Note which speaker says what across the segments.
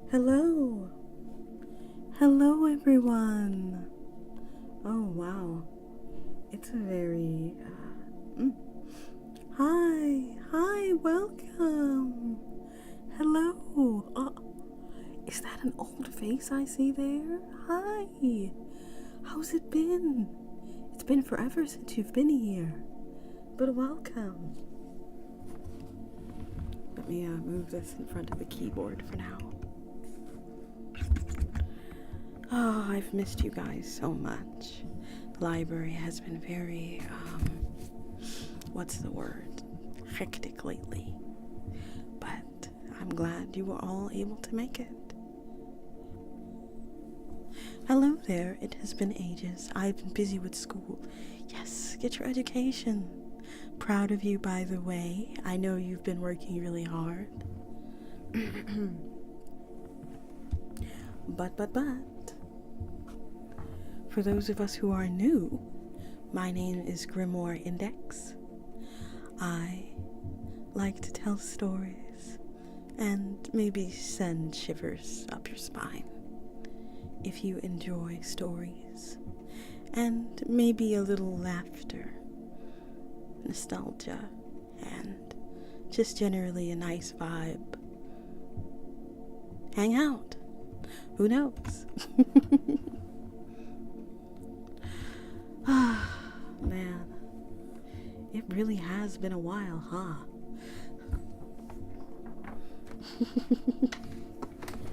Speaker 1: Hello. Hello, everyone. Oh, wow. It's a very, Hi, welcome. Hello. Is that an old face I see there? Hi. How's it been? It's been forever since you've been here. But welcome. Let me move this in front of the keyboard for now. Oh, I've missed you guys so much. The library has been very, what's the word? Hectic lately. But I'm glad you were all able to make it. Hello there, it has been ages. I've been busy with school. Yes, get your education. Proud of you, by the way. I know you've been working really hard. But. For those of us who are new, my name is Grimoire Index. I like to tell stories and maybe send shivers up your spine if you enjoy stories, and maybe a little laughter, nostalgia, and just generally a nice vibe. Hang out. Who knows? Man, it really has been a while, huh?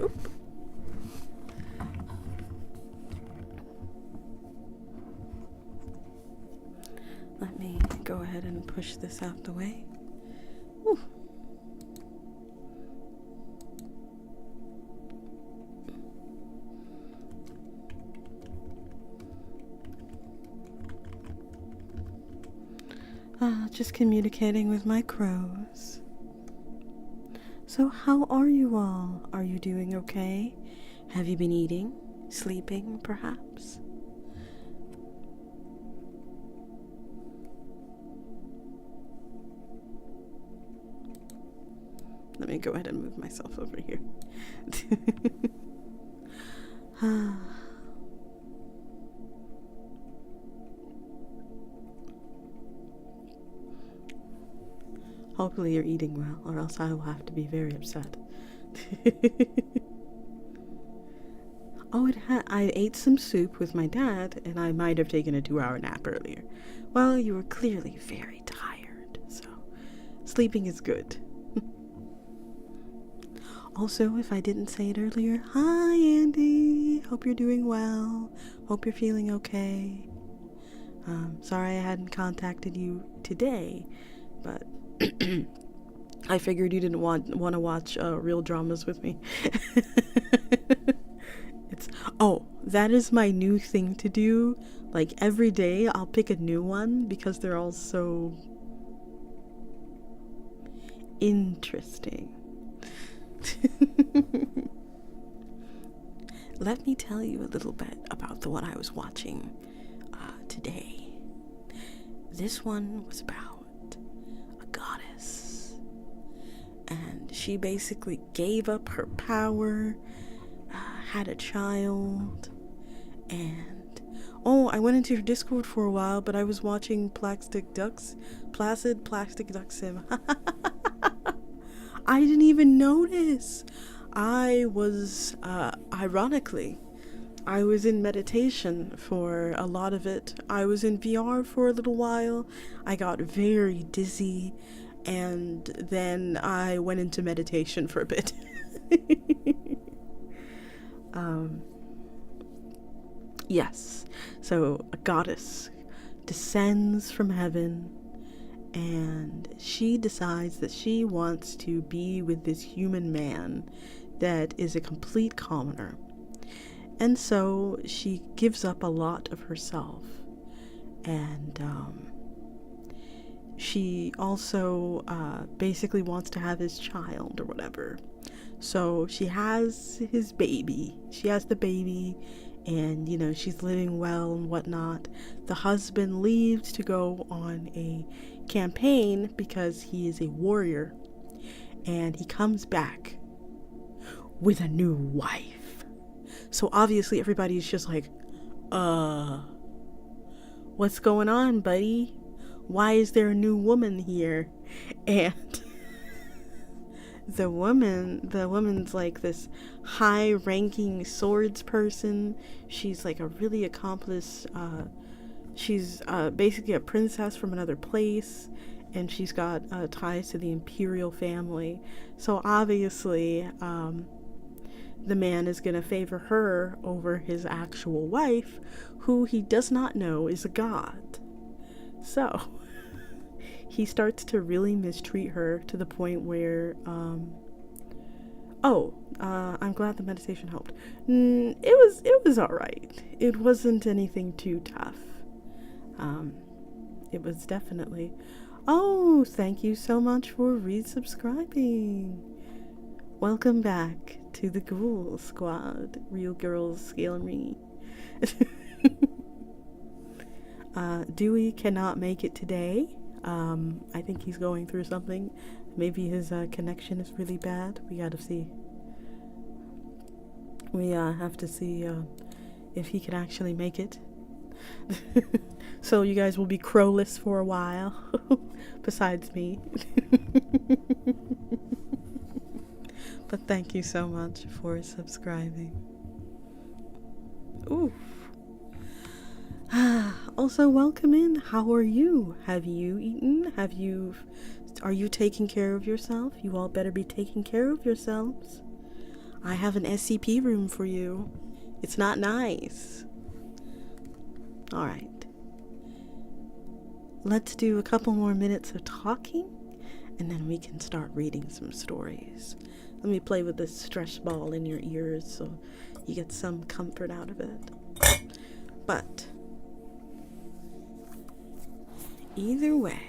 Speaker 1: Oop. Let me go ahead and push this out the way. Whew. Just communicating with my crows. So how are you all? Are you doing okay? Have you been eating? Sleeping, perhaps? Let me go ahead and move myself over here. Hopefully you're eating well, or else I will have to be very upset. I ate some soup with my dad, and I might have taken a 2-hour nap earlier. Well, you were clearly very tired, so sleeping is good. Also, if I didn't say it earlier, hi Andy! Hope you're doing well. Hope you're feeling okay. Sorry I hadn't contacted you today, but I figured you didn't want to watch real dramas with me. That is my new thing to do. Like every day I'll pick a new one because they're all so interesting. Let me tell you a little bit about the one I was watching today. This one was about a goddess, and she basically gave up her power, had a child, and I went into your Discord for a while, but I was watching Placid Plastic Duck Sim. I didn't even notice. I was, ironically, I was in meditation for a lot of it. I was in VR for a little while. I got very dizzy, and then I went into meditation for a bit. Yes, so a goddess descends from heaven, and she decides that she wants to be with this human man that is a complete commoner. And so she gives up a lot of herself, and she also basically wants to have his child or whatever. So she has his baby. She has the baby, and she's living well and whatnot. The husband leaves to go on a campaign because he is a warrior, and he comes back with a new wife. So obviously everybody's just like, what's going on, buddy? Why is there a new woman here? And the woman's like this high-ranking swords person. She's like a really accomplished, she's basically a princess from another place, and she's got ties to the imperial family. So obviously, the man is going to favor her over his actual wife, who he does not know is a god. So he starts to really mistreat her to the point where, I'm glad the meditation helped. It was all right. It wasn't anything too tough. It was definitely, oh, thank you so much for resubscribing. Welcome back to the Ghoul Squad. Real girls scale me. Dewey cannot make it today. I think he's going through something. Maybe his connection is really bad. We gotta see. We have to see if he can actually make it. So you guys will be crowless for a while, besides me. But thank you so much for subscribing. Oof. Also, welcome in. How are you? Have you eaten? Are you taking care of yourself? You all better be taking care of yourselves. I have an SCP room for you. It's not nice. Alright. Let's do a couple more minutes of talking, and then we can start reading some stories. Let me play with this stress ball in your ears so you get some comfort out of it. But either way,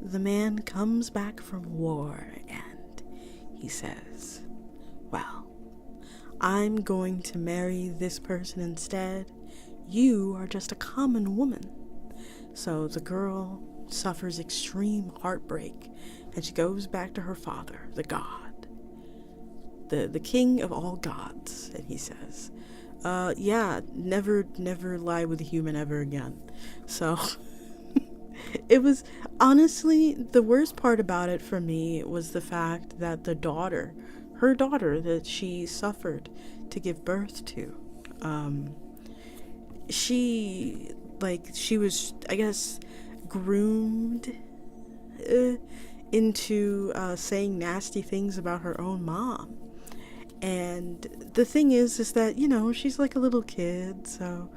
Speaker 1: the man comes back from war and he says, well, I'm going to marry this person instead. You are just a common woman. So the girl suffers extreme heartbreak and she goes back to her father, the god, the king of all gods, and he says, yeah, never lie with a human ever again. So it was, honestly, the worst part about it for me was the fact that her daughter that she suffered to give birth to, she was, I guess, groomed into saying nasty things about her own mom. And the thing is that, you know, she's like a little kid, so,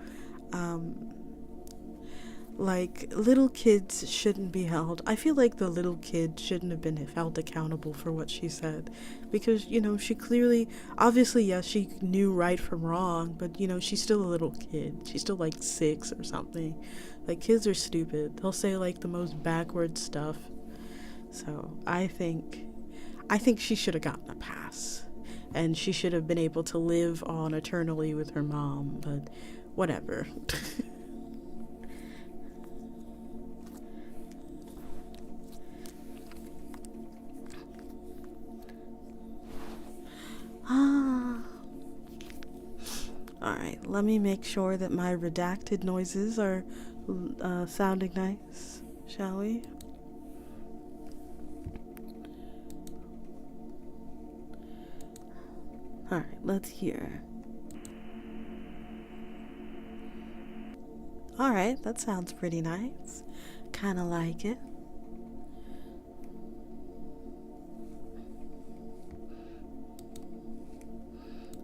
Speaker 1: like, little kids shouldn't be held. I feel like the little kid shouldn't have been held accountable for what she said. Because, you know, she clearly, obviously, yes, she knew right from wrong, but, you know, she's still a little kid. She's still, like, 6 or something. Like, kids are stupid. They'll say, like, the most backward stuff. So, I think she should have gotten a pass. And she should have been able to live on eternally with her mom, but whatever. Alright, let me make sure that my redacted noises are sounding nice, shall we? Alright, let's hear. Alright, that sounds pretty nice. Kinda like it.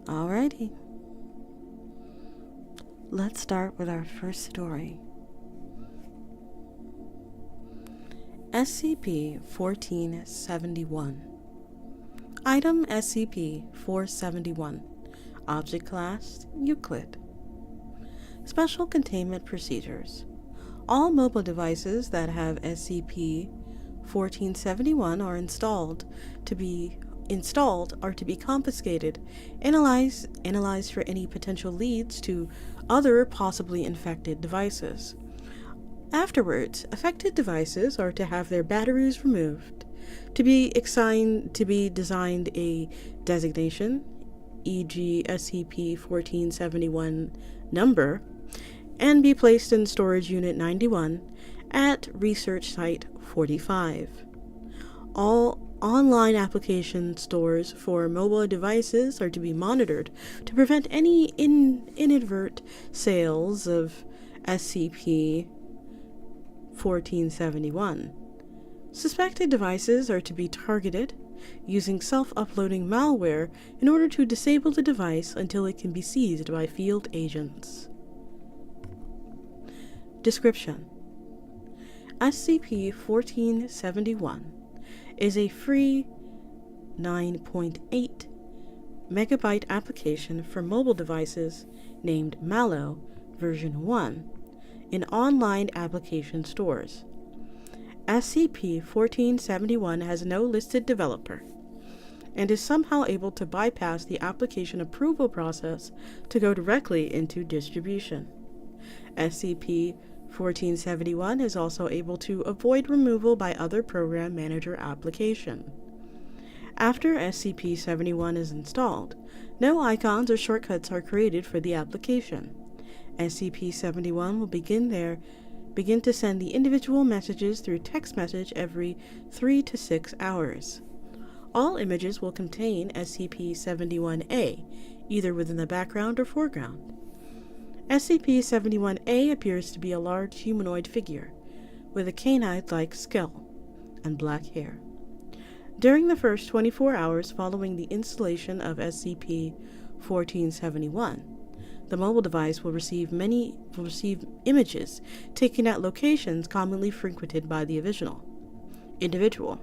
Speaker 1: Alrighty. Let's start with our first story. SCP-1471. Item SCP-471. Object Class Euclid. Special Containment Procedures. All mobile devices that have SCP-1471 are installed are to be confiscated, analyzed for any potential leads to other possibly infected devices. Afterwards, affected devices are to have their batteries removed. to be designed a designation, e.g. SCP-1471 number, and be placed in Storage Unit 91 at Research Site 45. All online application stores for mobile devices are to be monitored to prevent any inadvertent sales of SCP-1471. Suspected devices are to be targeted using self-uploading malware in order to disable the device until it can be seized by field agents. Description: SCP-1471 is a free 9.8 megabyte application for mobile devices named Mallow version 1 in online application stores. SCP-1471 has no listed developer and is somehow able to bypass the application approval process to go directly into distribution. SCP-1471 is also able to avoid removal by other program manager application. After SCP-71 is installed, no icons or shortcuts are created for the application. SCP-71 will begin to send the individual messages through text message every 3 to 6 hours. All images will contain SCP-71A, either within the background or foreground. SCP-71A appears to be a large humanoid figure, with a canine-like skull and black hair. During the first 24 hours following the installation of SCP-1471, the mobile device will receive images taken at locations commonly frequented by the individual.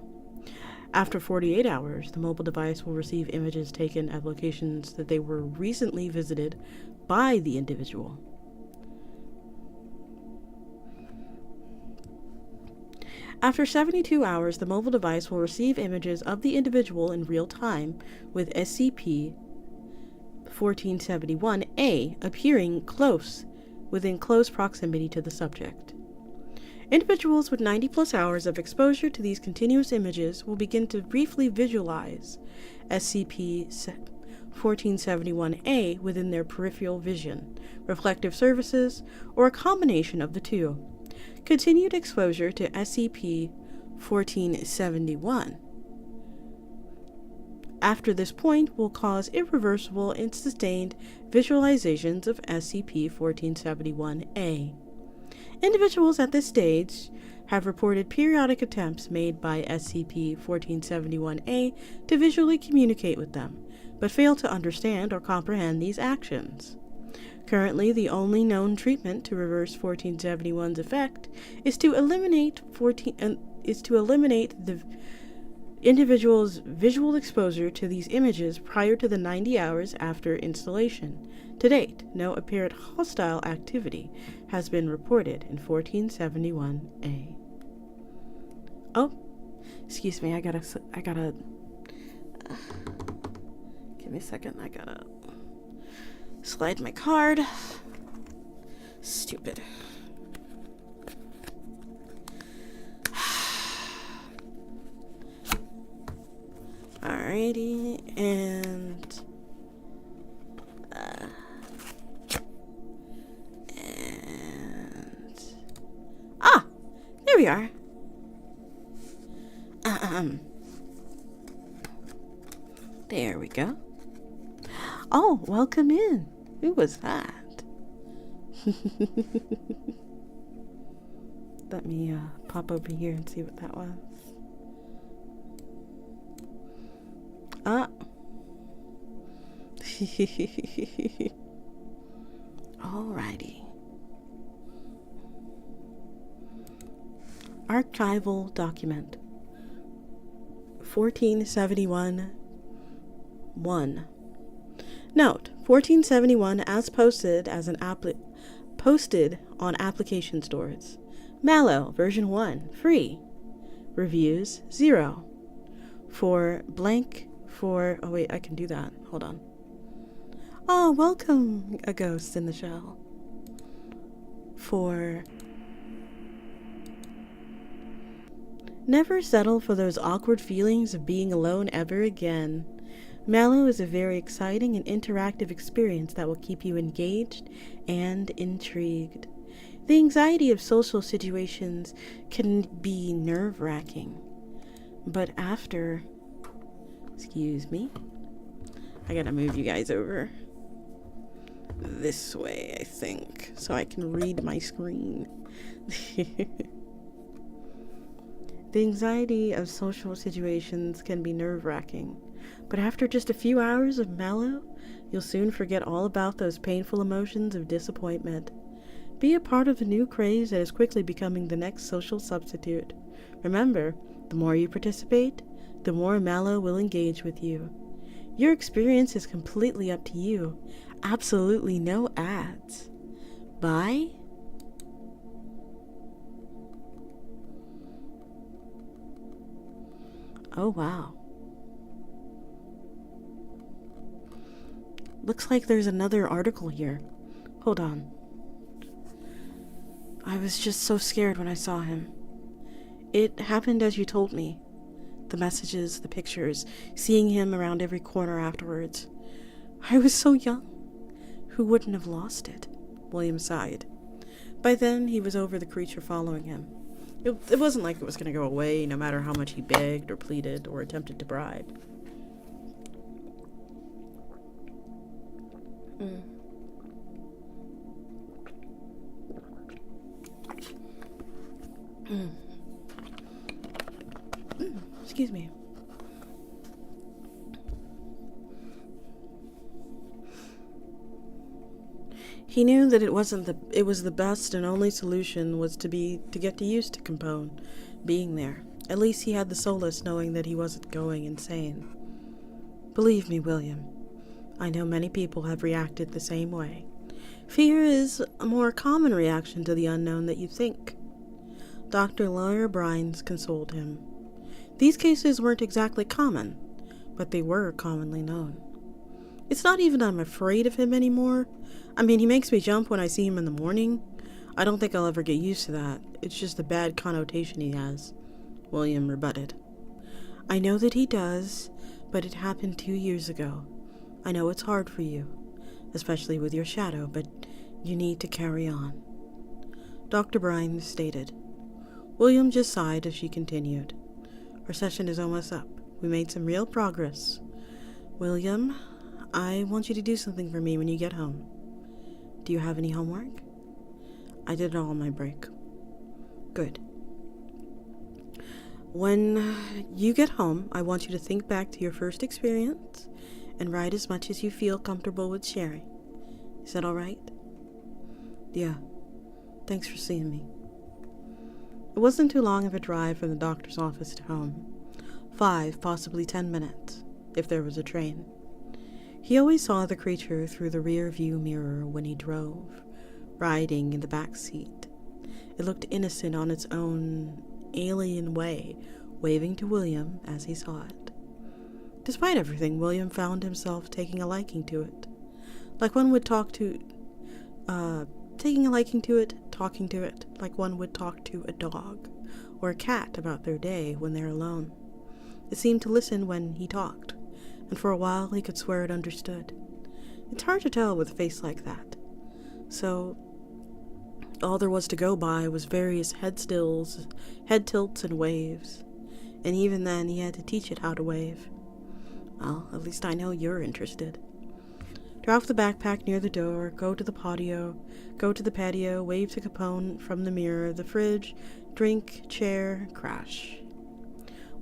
Speaker 1: After 48 hours, the mobile device will receive images taken at locations that they were recently visited by the individual. After 72 hours, the mobile device will receive images of the individual in real time, with SCP-1471-A appearing within close proximity to the subject. Individuals with 90+ hours of exposure to these continuous images will begin to briefly visualize SCP-1471-A within their peripheral vision, reflective surfaces, or a combination of the two. Continued exposure to SCP-1471 after this point will cause irreversible and sustained visualizations of SCP-1471-A. Individuals at this stage have reported periodic attempts made by SCP-1471-A to visually communicate with them, but fail to understand or comprehend these actions. Currently, the only known treatment to reverse 1471's effect is to eliminate the individual's visual exposure to these images prior to the 90 hours after installation. To date, no apparent hostile activity has been reported in 1471-A. Oh, excuse me, I gotta, give me a second, I gotta slide my card. Stupid. Alrighty, and there we are. There we go. Oh, welcome in. Who was that? Let me pop over here and see what that was. Alrighty. Archival document 1471-1. Note: 1471 as posted on application stores. Mallow version 1 free. Reviews 0. Oh wait, I can do that. Hold on. Oh, welcome, a ghost in the shell. Never settle for those awkward feelings of being alone ever again. Mallow is a very exciting and interactive experience that will keep you engaged and intrigued. The anxiety of social situations can be nerve-wracking, but after... Excuse me. I gotta move you guys over this way, I think, so I can read my screen. The anxiety of social situations can be nerve-wracking, but after just a few hours of Mallow, you'll soon forget all about those painful emotions of disappointment. Be a part of the new craze that is quickly becoming the next social substitute. Remember, the more you participate, the more Mallow will engage with you. Your experience is completely up to you. Absolutely no ads. Bye. Oh, wow. Looks like there's another article here. Hold on. I was just so scared when I saw him. It happened as you told me. The messages, the pictures, seeing him around every corner afterwards. I was so young. Who wouldn't have lost it? William sighed. By then, he was over the creature following him. It wasn't like it was going to go away, no matter how much he begged or pleaded or attempted to bribe. Excuse me. He knew that it was the best and only solution was to get used to Capone being there. At least he had the solace knowing that he wasn't going insane. Believe me, William, I know many people have reacted the same way. Fear is a more common reaction to the unknown than you think. Dr. Lawyer Brines consoled him. These cases weren't exactly common, but they were commonly known. It's not even I'm afraid of him anymore. I mean, he makes me jump when I see him in the morning. I don't think I'll ever get used to that. It's just the bad connotation he has, William rebutted. I know that he does, but it happened 2 years ago. I know it's hard for you, especially with your shadow, but you need to carry on. Dr. Brines stated. William just sighed as she continued. Our session is almost up. We made some real progress. William, I want you to do something for me when you get home. Do you have any homework? I did it all on my break. Good. When you get home, I want you to think back to your first experience and write as much as you feel comfortable with sharing. Is that all right? Yeah. Thanks for seeing me. It wasn't too long of a drive from the doctor's office to home. 5, possibly 10 minutes, if there was a train. He always saw the creature through the rear view mirror when he drove, riding in the back seat. It looked innocent on its own alien way, waving to William as he saw it. Despite everything, William found himself taking a liking to it. Like one would taking a liking to it, talking to it, like one would talk to a dog or a cat about their day when they're alone. It seemed to listen when he talked, and for a while he could swear it understood. It's hard to tell with a face like that. So, all there was to go by was various head tilts and waves. And even then, he had to teach it how to wave. Well, at least I know you're interested. Drop the backpack near the door, go to the patio, wave to Capone from the mirror, the fridge, drink, chair, crash.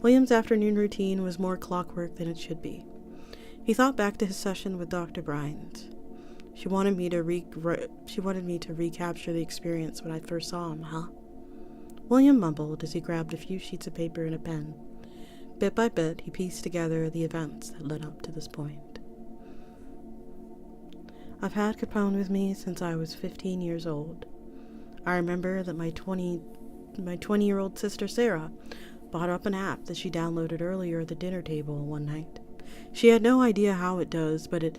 Speaker 1: William's afternoon routine was more clockwork than it should be. He thought back to his session with Dr. Brines. She wanted me to recapture the experience when I first saw him, huh? William mumbled as he grabbed a few sheets of paper and a pen. Bit by bit, he pieced together the events that led up to this point. I've had Capone with me since I was 15 years old. I remember that my 20-year-old sister Sarah bought up an app that she downloaded earlier at the dinner table one night. She had no idea how it does, but it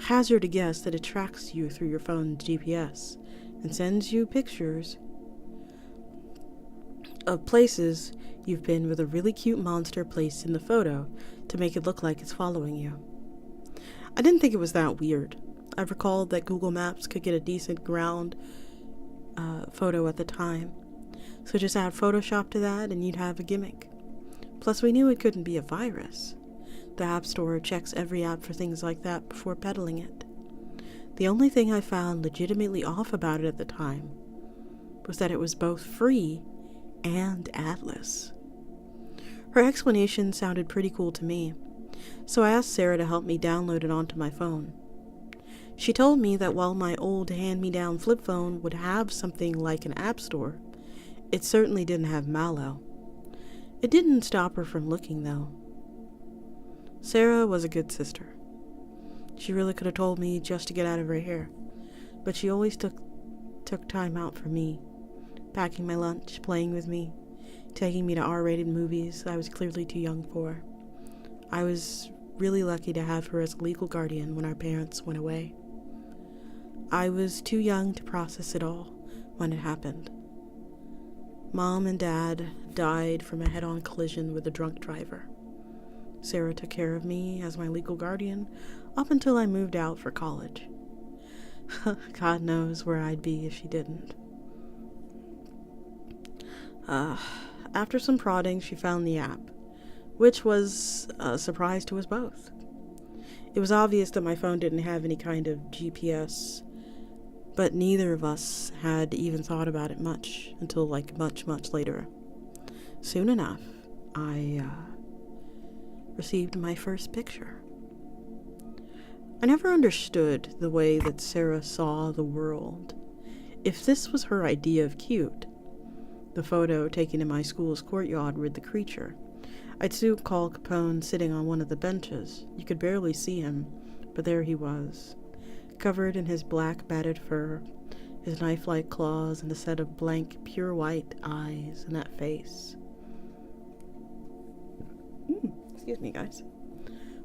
Speaker 1: hazard to guess that it tracks you through your phone's GPS and sends you pictures of places you've been with a really cute monster placed in the photo to make it look like it's following you. I didn't think it was that weird. I recalled that Google Maps could get a decent ground photo at the time, so just add Photoshop to that and you'd have a gimmick. Plus, we knew it couldn't be a virus. The App Store checks every app for things like that before peddling it. The only thing I found legitimately off about it at the time was that it was both free and adless. Her explanation sounded pretty cool to me, so I asked Sarah to help me download it onto my phone. She told me that while my old hand-me-down flip phone would have something like an app store, it certainly didn't have Mallow. It didn't stop her from looking, though. Sarah was a good sister. She really could have told me just to get out of her hair, but she always took time out for me, packing my lunch, playing with me, taking me to R-rated movies I was clearly too young for. I was really lucky to have her as legal guardian when our parents went away. I was too young to process it all when it happened. Mom and Dad died from a head-on collision with a drunk driver. Sarah took care of me as my legal guardian up until I moved out for college. God knows where I'd be if she didn't. After some prodding, she found the app, which was a surprise to us both. It was obvious that my phone didn't have any kind of GPS, but neither of us had even thought about it much until much later. Soon enough, I received my first picture. I never understood the way that Sarah saw the world. If this was her idea of cute, the photo taken in my school's courtyard with the creature, I'd soon call Capone sitting on one of the benches. You could barely see him, but there he was, covered in his black matted fur, his knife-like claws, and a set of blank, pure white eyes in that face. Excuse me, guys.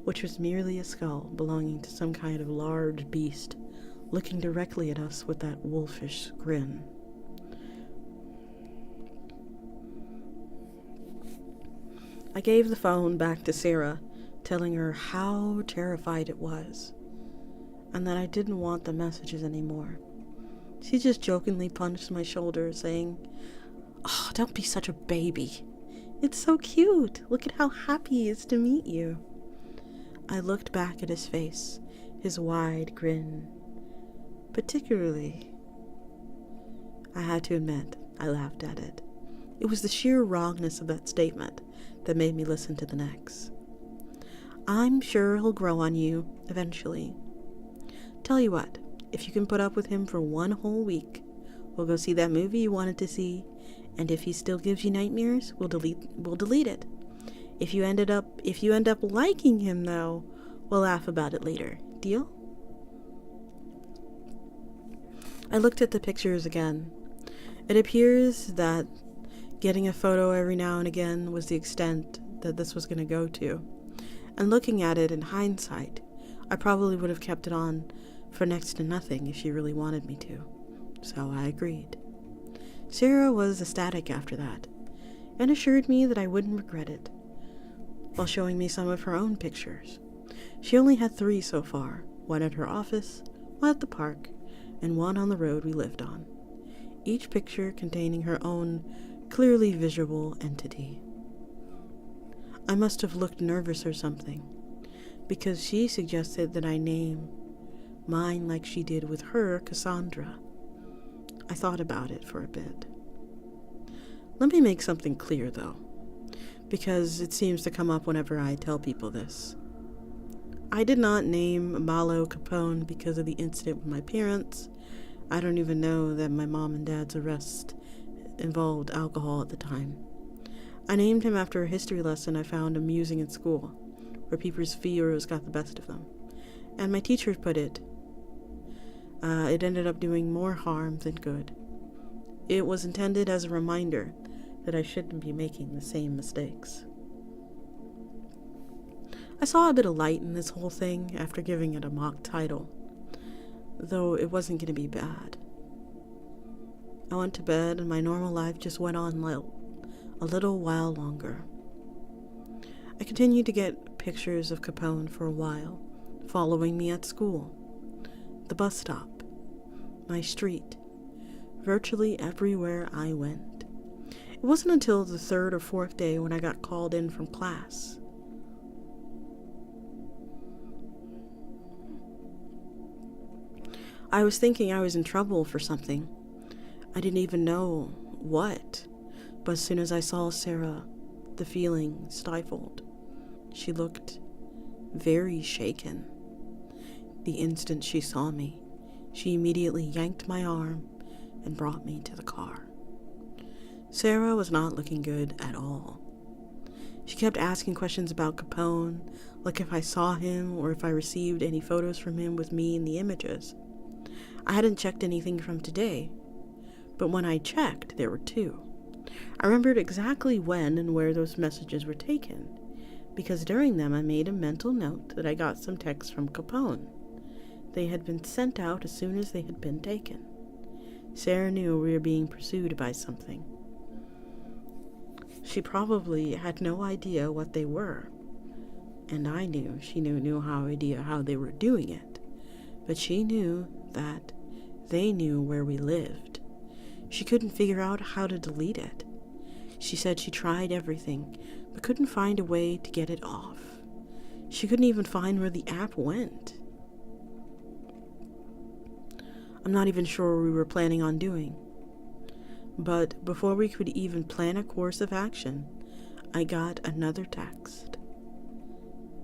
Speaker 1: Which was merely a skull belonging to some kind of large beast, looking directly at us with that wolfish grin. I gave the phone back to Sarah, telling her how terrified it was, and that I didn't want the messages anymore. She just jokingly punched my shoulder, saying, "Oh, don't be such a baby. It's so cute. Look at how happy he is to meet you." I looked back at his face, his wide grin. Particularly, I had to admit, I laughed at it. It was the sheer wrongness of that statement that made me listen to the next. "I'm sure he'll grow on you, eventually. Tell you what, if you can put up with him for one whole week, we'll go see that movie you wanted to see, and if he still gives you nightmares, we'll delete it. If you end up liking him, though, we'll laugh about it later. Deal?" I looked at the pictures again. It appears that getting a photo every now and again was the extent that this was going to go to. And looking at it in hindsight, I probably would have kept it on for next to nothing if she really wanted me to. So I agreed. Sarah was ecstatic after that, and assured me that I wouldn't regret it, while showing me some of her own pictures. She only had 3 so far, one at her office, one at the park, and one on the road we lived on, each picture containing her own clearly visual entity. I must have looked nervous or something, because she suggested that I name mine like she did with her, Cassandra. I thought about it for a bit. Let me make something clear, though, because it seems to come up whenever I tell people this. I did not name Malo Capone because of the incident with my parents. I don't even know that my mom and dad's arrest involved alcohol at the time. I named him after a history lesson I found amusing in school, where people's fears got the best of them. And my teacher put it ended up doing more harm than good. It was intended as a reminder that I shouldn't be making the same mistakes. I saw a bit of light in this whole thing after giving it a mock title, though it wasn't going to be bad. I went to bed and my normal life just went on a little while longer. I continued to get pictures of Capone for a while, following me at school, the bus stop, my street, virtually everywhere I went. It wasn't until the third or fourth day when I got called in from class. I was thinking I was in trouble for something. I didn't even know what, but as soon as I saw Sarah, the feeling stifled. She looked very shaken. The instant she saw me, she immediately yanked my arm and brought me to the car. Sarah was not looking good at all. She kept asking questions about Capone, like if I saw him or if I received any photos from him with me in the images. I hadn't checked anything from today, but when I checked, there were 2. I remembered exactly when and where those messages were taken, because during them I made a mental note that I got some texts from Capone. They had been sent out as soon as they had been taken. Sarah knew we were being pursued by something. She probably had no idea what they were, and I knew she knew no idea how they were doing it, but she knew that they knew where we lived. She couldn't figure out how to delete it. She said she tried everything, but couldn't find a way to get it off. She couldn't even find where the app went. I'm not even sure what we were planning on doing. But before we could even plan a course of action, I got another text.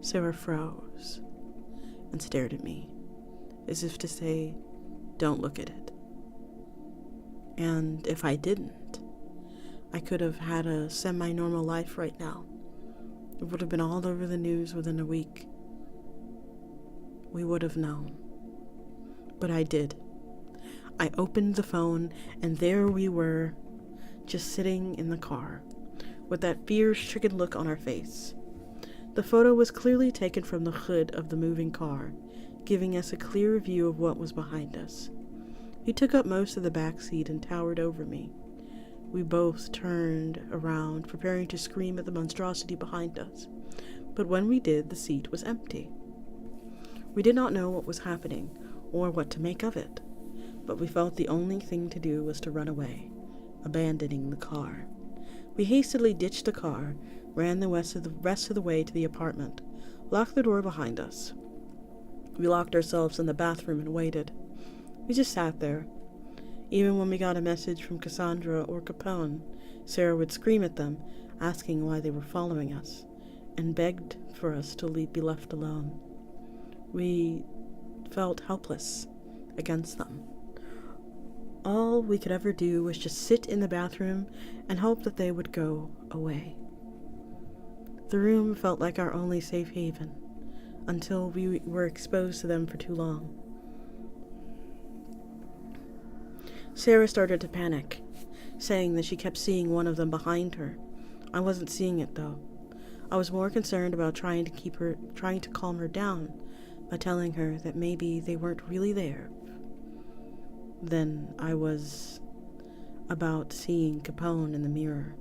Speaker 1: Sarah froze and stared at me, as if to say, "Don't look at it." And if I didn't, I could have had a semi-normal life right now. It would have been all over the news within a week. We would have known. But I did. I opened the phone, and there we were, just sitting in the car, with that fear-stricken look on our face. The photo was clearly taken from the hood of the moving car, giving us a clear view of what was behind us. He took up most of the back seat and towered over me. We both turned around, preparing to scream at the monstrosity behind us, but when we did, the seat was empty. We did not know what was happening, or what to make of it, but we felt the only thing to do was to run away, abandoning the car. We hastily ditched the car, ran the rest of the way to the apartment, locked the door behind us. We locked ourselves in the bathroom and waited. We just sat there. Even when we got a message from Cassandra or Capone, Sarah would scream at them, asking why they were following us, and begged for us to be left alone. We felt helpless against them. All we could ever do was just sit in the bathroom and hope that they would go away. The room felt like our only safe haven, until we were exposed to them for too long. Sarah started to panic, saying that she kept seeing one of them behind her. I wasn't seeing it, though. I was more concerned about trying to calm her down by telling her that maybe they weren't really there than I was about seeing Capone in the mirror.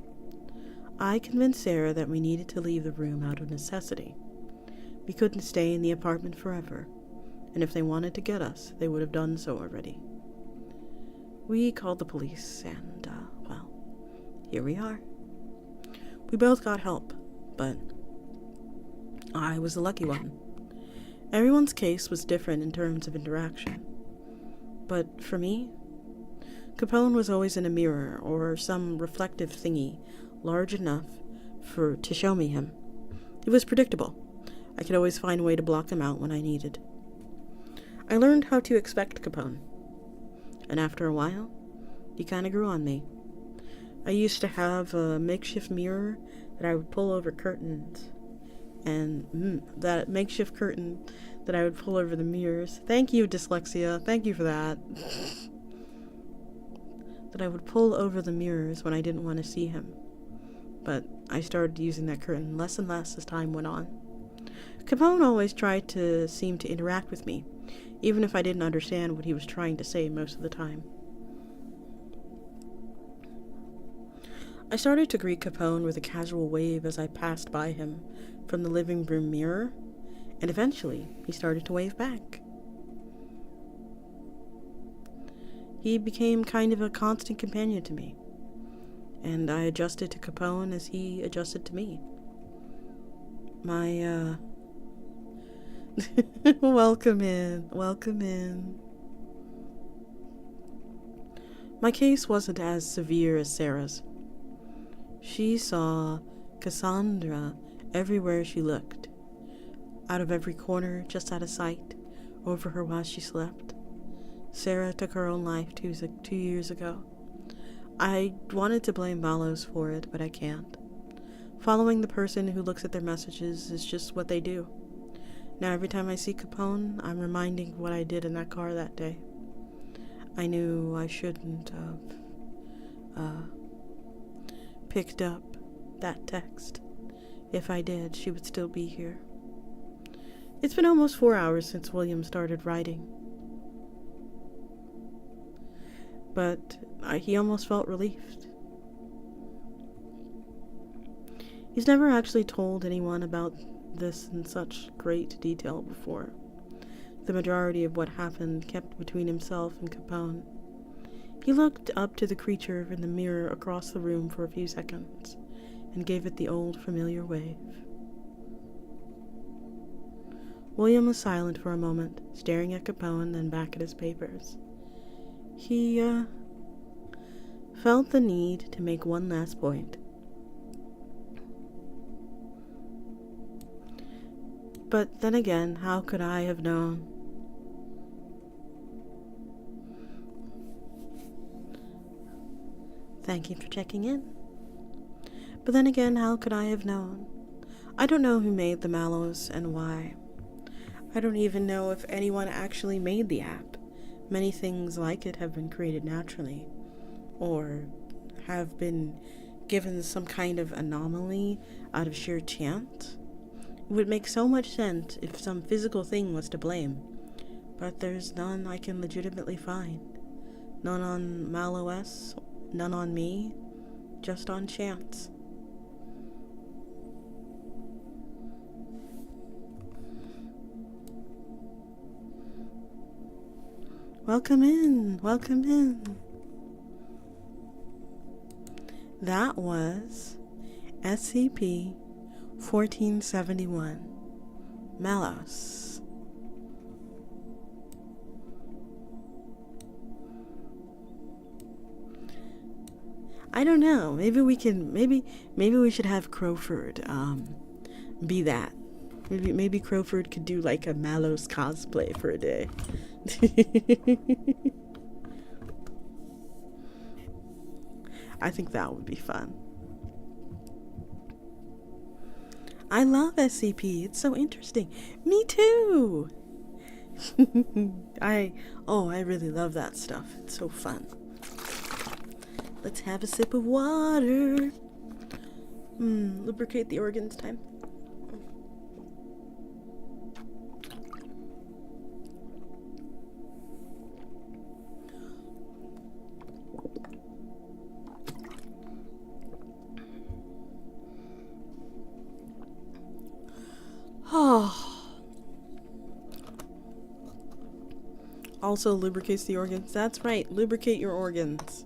Speaker 1: I convinced Sarah that we needed to leave the room out of necessity. We couldn't stay in the apartment forever, and if they wanted to get us, they would have done so already. We called the police, and, well, here we are. We both got help, but I was the lucky one. Everyone's case was different in terms of interaction. But for me, Capone was always in a mirror or some reflective thingy large enough to show me him. It was predictable. I could always find a way to block him out when I needed. I learned how to expect Capone, and after a while, he kind of grew on me. I used to have a makeshift mirror that I would pull over curtains, and that makeshift curtain that I would pull over the mirrors. Thank you, dyslexia. Thank you for that. That I would pull over the mirrors when I didn't want to see him. But I started using that curtain less and less as time went on. Capone always tried to seem to interact with me, even if I didn't understand what he was trying to say most of the time. I started to greet Capone with a casual wave as I passed by him from the living room mirror, and eventually he started to wave back. He became kind of a constant companion to me, and I adjusted to Capone as he adjusted to me. My, welcome in. My case wasn't as severe as Sarah's. She saw Cassandra everywhere she looked, out of every corner, just out of sight, over her while she slept. Sarah took her own life 2 years ago. I wanted to blame Malos for it, but I can't. Following the person who looks at their messages is just what they do. Now every time I see Capone, I'm reminding of what I did in that car that day. I knew I shouldn't have picked up that text. If I did, she would still be here. It's been almost 4 hours since William started writing. But he almost felt relieved. He's never actually told anyone about this in such great detail before. The majority of what happened kept between himself and Capone. He looked up to the creature in the mirror across the room for a few seconds and gave it the old familiar wave. William was silent for a moment, staring at Capone, then back at his papers. He, felt the need to make one last point. But then again, how could I have known? Thank you for checking in. But then again, how could I have known? I don't know who made the Mallows and why. I don't even know if anyone actually made the app. Many things like it have been created naturally, or have been given some kind of anomaly out of sheer chance. It would make so much sense if some physical thing was to blame, but there's none I can legitimately find. None on MalOS, none on me, just on chance. Welcome in. That was SCP-1471, Malos. I don't know. Maybe we should have Crowford be that. Maybe Crowford could do like a Malos cosplay for a day. I think that would be fun. I love SCP. It's so interesting. Me too. I really love that stuff. It's so fun. Let's have a sip of water. Lubricate the organs time. Also lubricates the organs. That's right, lubricate your organs.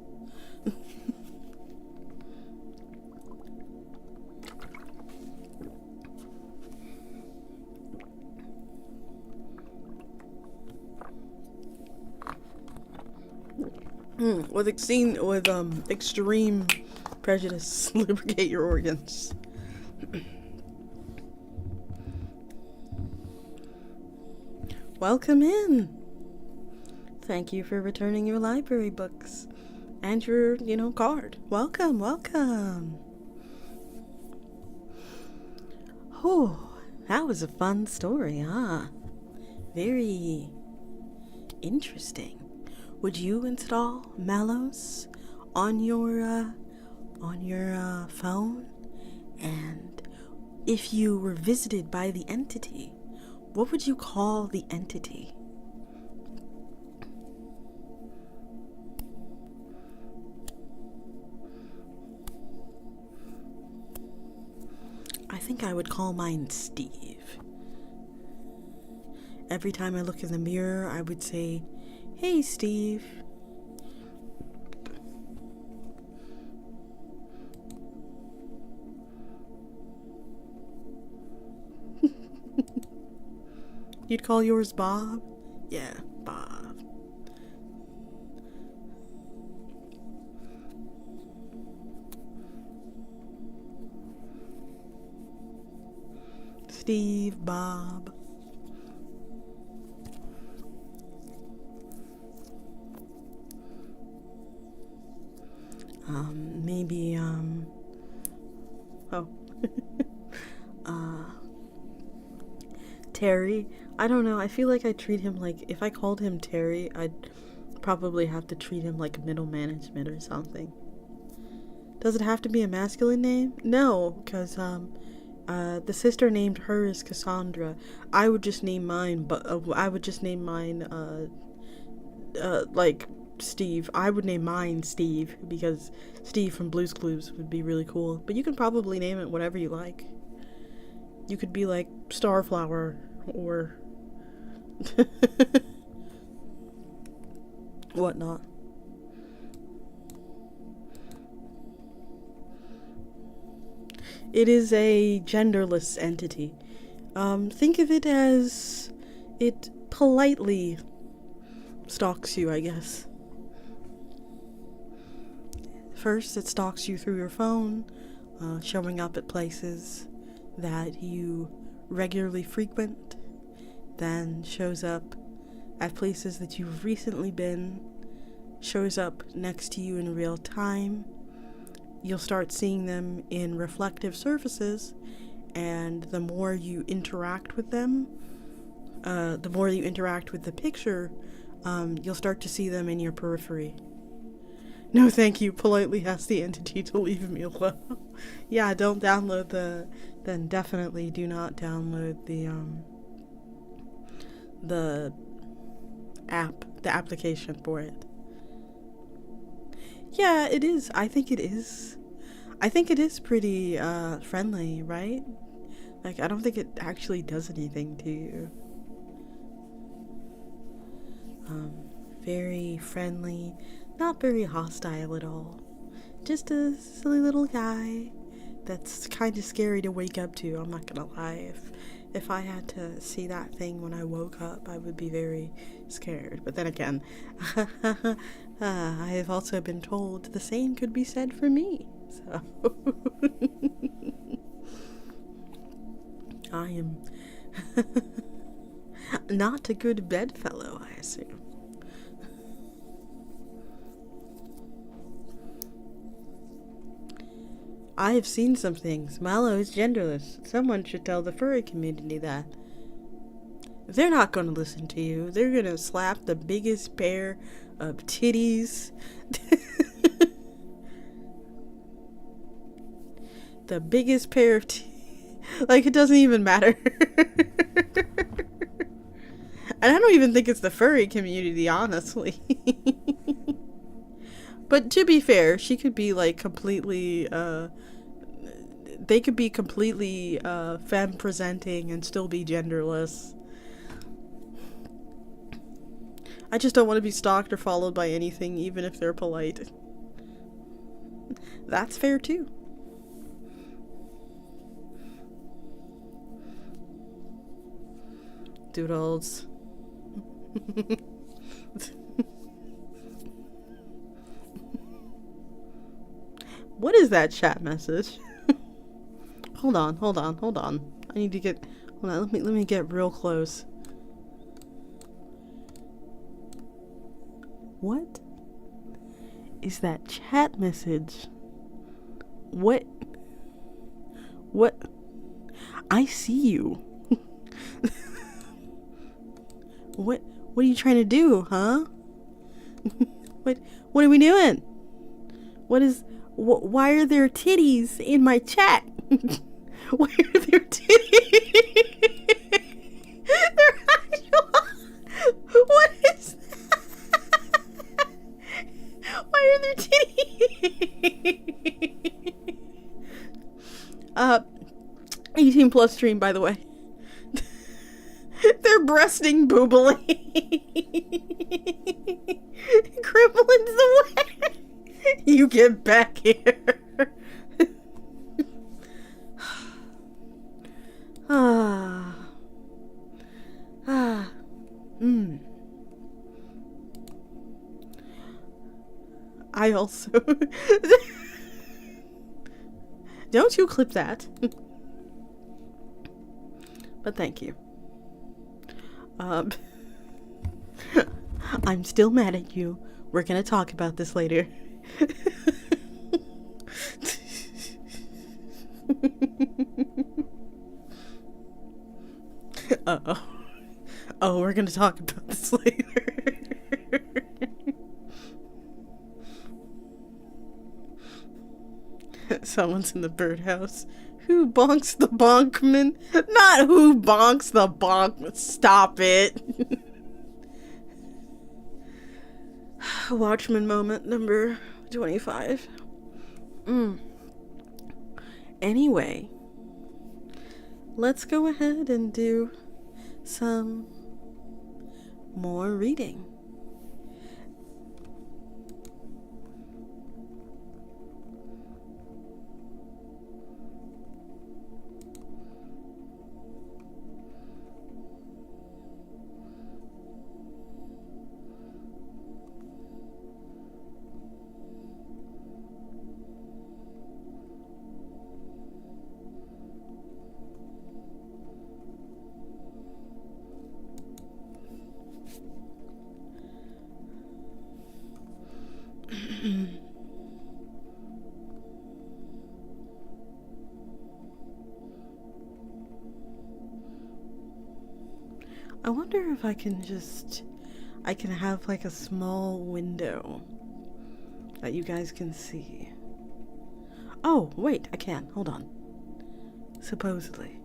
Speaker 1: With extreme prejudice, lubricate your organs. Welcome in. Thank you for returning your library books and your, card. Welcome. Oh, that was a fun story, huh? Very interesting. Would you install Malos on your phone? And if you were visited by the entity, what would you call the entity? think I would call mine Steve. Every time I look in the mirror, I would say, "Hey, Steve." You'd call yours Bob? Yeah, Bob. Steve, Bob. Maybe, oh. Terry. I don't know. I feel like I treat him like, if I called him Terry, I'd probably have to treat him like middle management or something. Does it have to be a masculine name? No, because, the sister named hers Cassandra. I would just name mine, but, like, Steve. I would name mine Steve, because Steve from Blue's Clues would be really cool. But you can probably name it whatever you like. You could be like Starflower, or whatnot. It is a genderless entity. Think of it as it politely stalks you, I guess. First, it stalks you through your phone, showing up at places that you regularly frequent, then shows up at places that you've recently been, shows up next to you in real time. You'll start seeing them in reflective surfaces, and the more you interact with them, the more you interact with the picture, you'll start to see them in your periphery. No, thank you, politely asks the entity to leave me alone. Yeah, don't download then definitely do not download the application for it. Yeah, it is. I think it is. I think it is pretty, friendly, right? Like, I don't think it actually does anything to you. Very friendly, not very hostile at all. Just a silly little guy that's kind of scary to wake up to, I'm not gonna lie. If I had to see that thing when I woke up, I would be very scared. But then again, I have also been told the same could be said for me. So I am not a good bedfellow, I assume. I have seen some things. Mallow is genderless. Someone should tell the furry community that. They're not going to listen to you. They're going to slap the biggest pair of titties. The biggest pair of titties. Like, it doesn't even matter. And I don't even think it's the furry community, honestly. But to be fair, she could be like completely, they could be completely femme presenting and still be genderless. I just don't want to be stalked or followed by anything, even if they're polite. That's fair too. Doodles. What is that chat message? Hold on. I need to get, hold on, let me get real close. What is that chat message? What? I see you. What are you trying to do, huh? What are we doing? Why are there titties in my chat? Why are there titties? They're actual. What is that? Why are there titties? 18 plus stream, by the way. They're breasting boobily. Gremlin's away. You get back here. I also... Don't you clip that. But thank you. I'm still mad at you. We're gonna talk about this later. Uh-oh. Oh, we're gonna talk about this later. Someone's in the birdhouse. Who bonks the bonkman? Not who bonks the bonk. Stop it. Watchman moment number 25. Anyway, let's go ahead and do some more reading. I wonder if I can have like a small window that you guys can see. Oh, wait, I can. Hold on. Supposedly.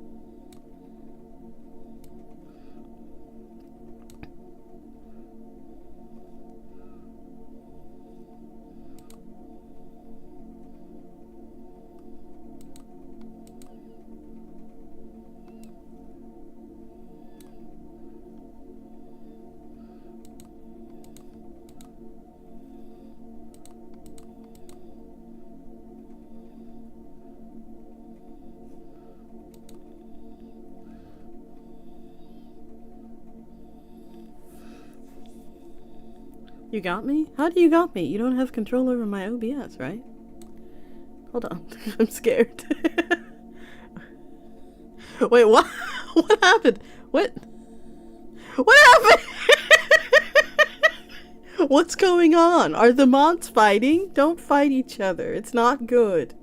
Speaker 1: You got me? How do you got me? You don't have control over my OBS, right? Hold on. I'm scared. Wait, what? What happened? What happened? What's going on? Are the mods fighting? Don't fight each other. It's not good.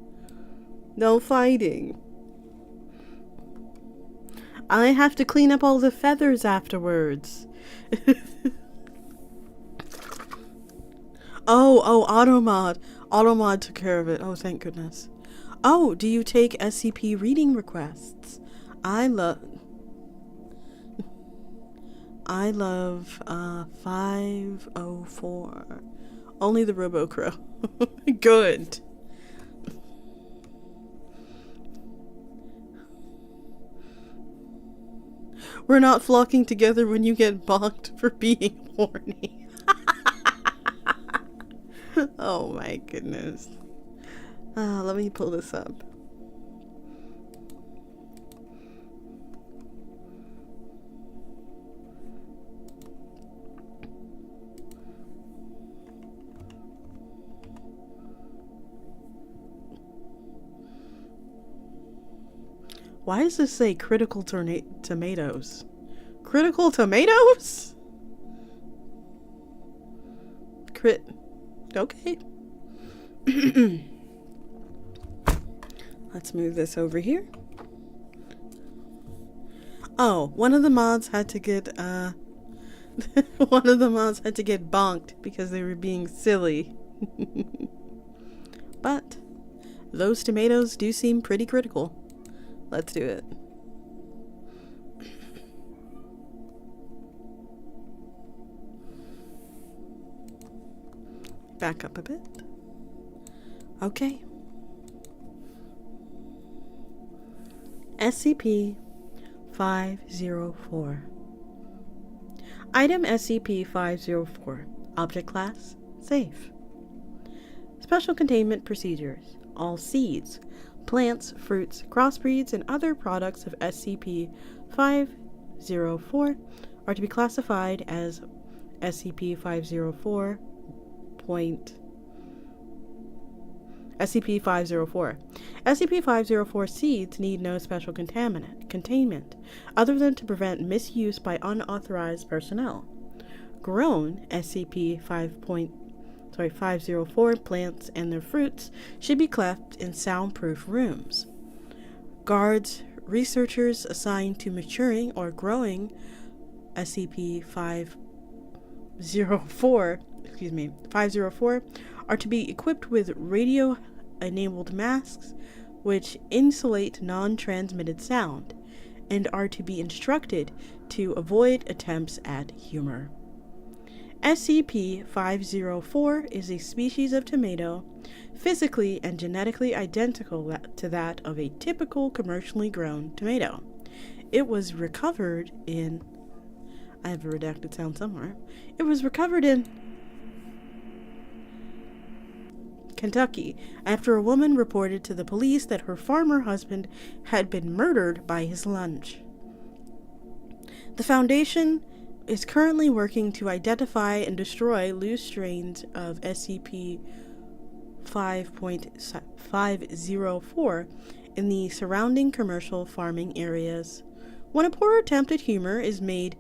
Speaker 1: No fighting. I have to clean up all the feathers afterwards. Oh, AutoMod. AutoMod took care of it. Oh, thank goodness. Oh, do you take SCP reading requests? I love 504. Only the RoboCrow. Good. We're not flocking together when you get bonked for being horny. Oh my goodness. Let me pull this up. Why does this say critical tomatoes? Critical tomatoes? Crit. Okay. Let's move this over here. Oh, one of the mods had to get one of the mods had to get bonked because they were being silly. But those tomatoes do seem pretty critical. Let's do it. Back up a bit. Okay. SCP-504. Item SCP-504. Object Class: Safe. Special Containment Procedures. All seeds, plants, fruits, crossbreeds, and other products of SCP-504 are to be classified as SCP-504. SCP-504. SCP-504 seeds need no special containment other than to prevent misuse by unauthorized personnel. Grown SCP-504 plants and their fruits should be kept in soundproof rooms. Guards, researchers assigned to maturing or growing SCP-504 are to be equipped with radio-enabled masks which insulate non-transmitted sound and are to be instructed to avoid attempts at humor. SCP-504 is a species of tomato physically and genetically identical to that of a typical commercially grown tomato. It was recovered in... I have a redacted sound somewhere. It was recovered in Kentucky after a woman reported to the police that her farmer husband had been murdered by his lunch. The Foundation is currently working to identify and destroy loose strains of SCP-504 in the surrounding commercial farming areas. When a poor attempt at humor is made